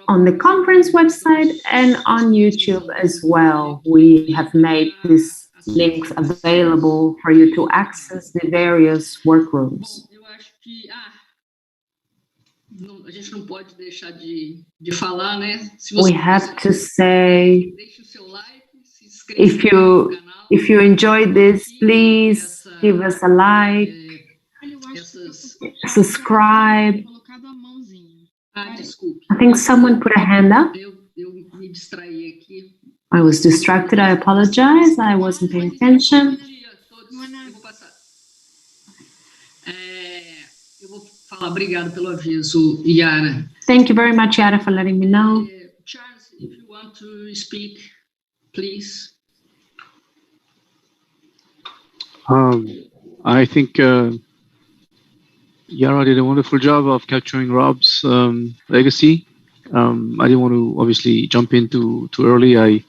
[SPEAKER 8] on the conference website, and on YouTube as well. We have made these links available for you to access the various workrooms. We have to say, if you enjoyed this, please give us a like, subscribe. I think someone put a hand up. I was distracted. I apologize. I wasn't paying attention. Thank you very much, Yara, for letting me know.
[SPEAKER 2] Charles, if you want to speak, please.
[SPEAKER 9] I think Yara did a wonderful job of capturing Rob's legacy. I didn't want to obviously jump in too early. I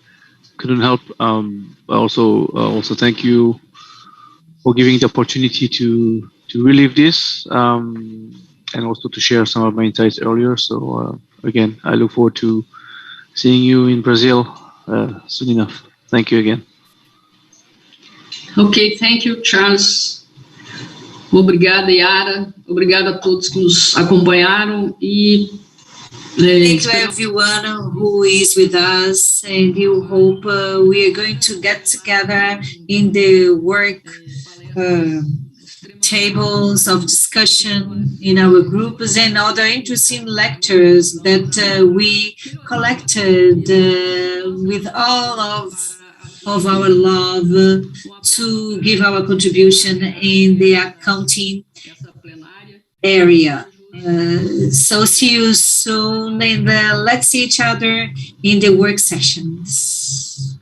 [SPEAKER 9] couldn't help. Also thank you for giving the opportunity to relive this and also to share some of my insights earlier. So again, I look forward to seeing you in Brazil soon enough. Thank you again.
[SPEAKER 2] Ok, thank you, Charles. Obrigada, Yara. Obrigada a todos que nos acompanharam e
[SPEAKER 12] thank you everyone who is with us, and we hope we are going to get together in the work tables of discussion in our groups and other interesting lectures that we collected with all of our love to give our contribution in the accounting area. So see you soon, and let's see each other in the work sessions.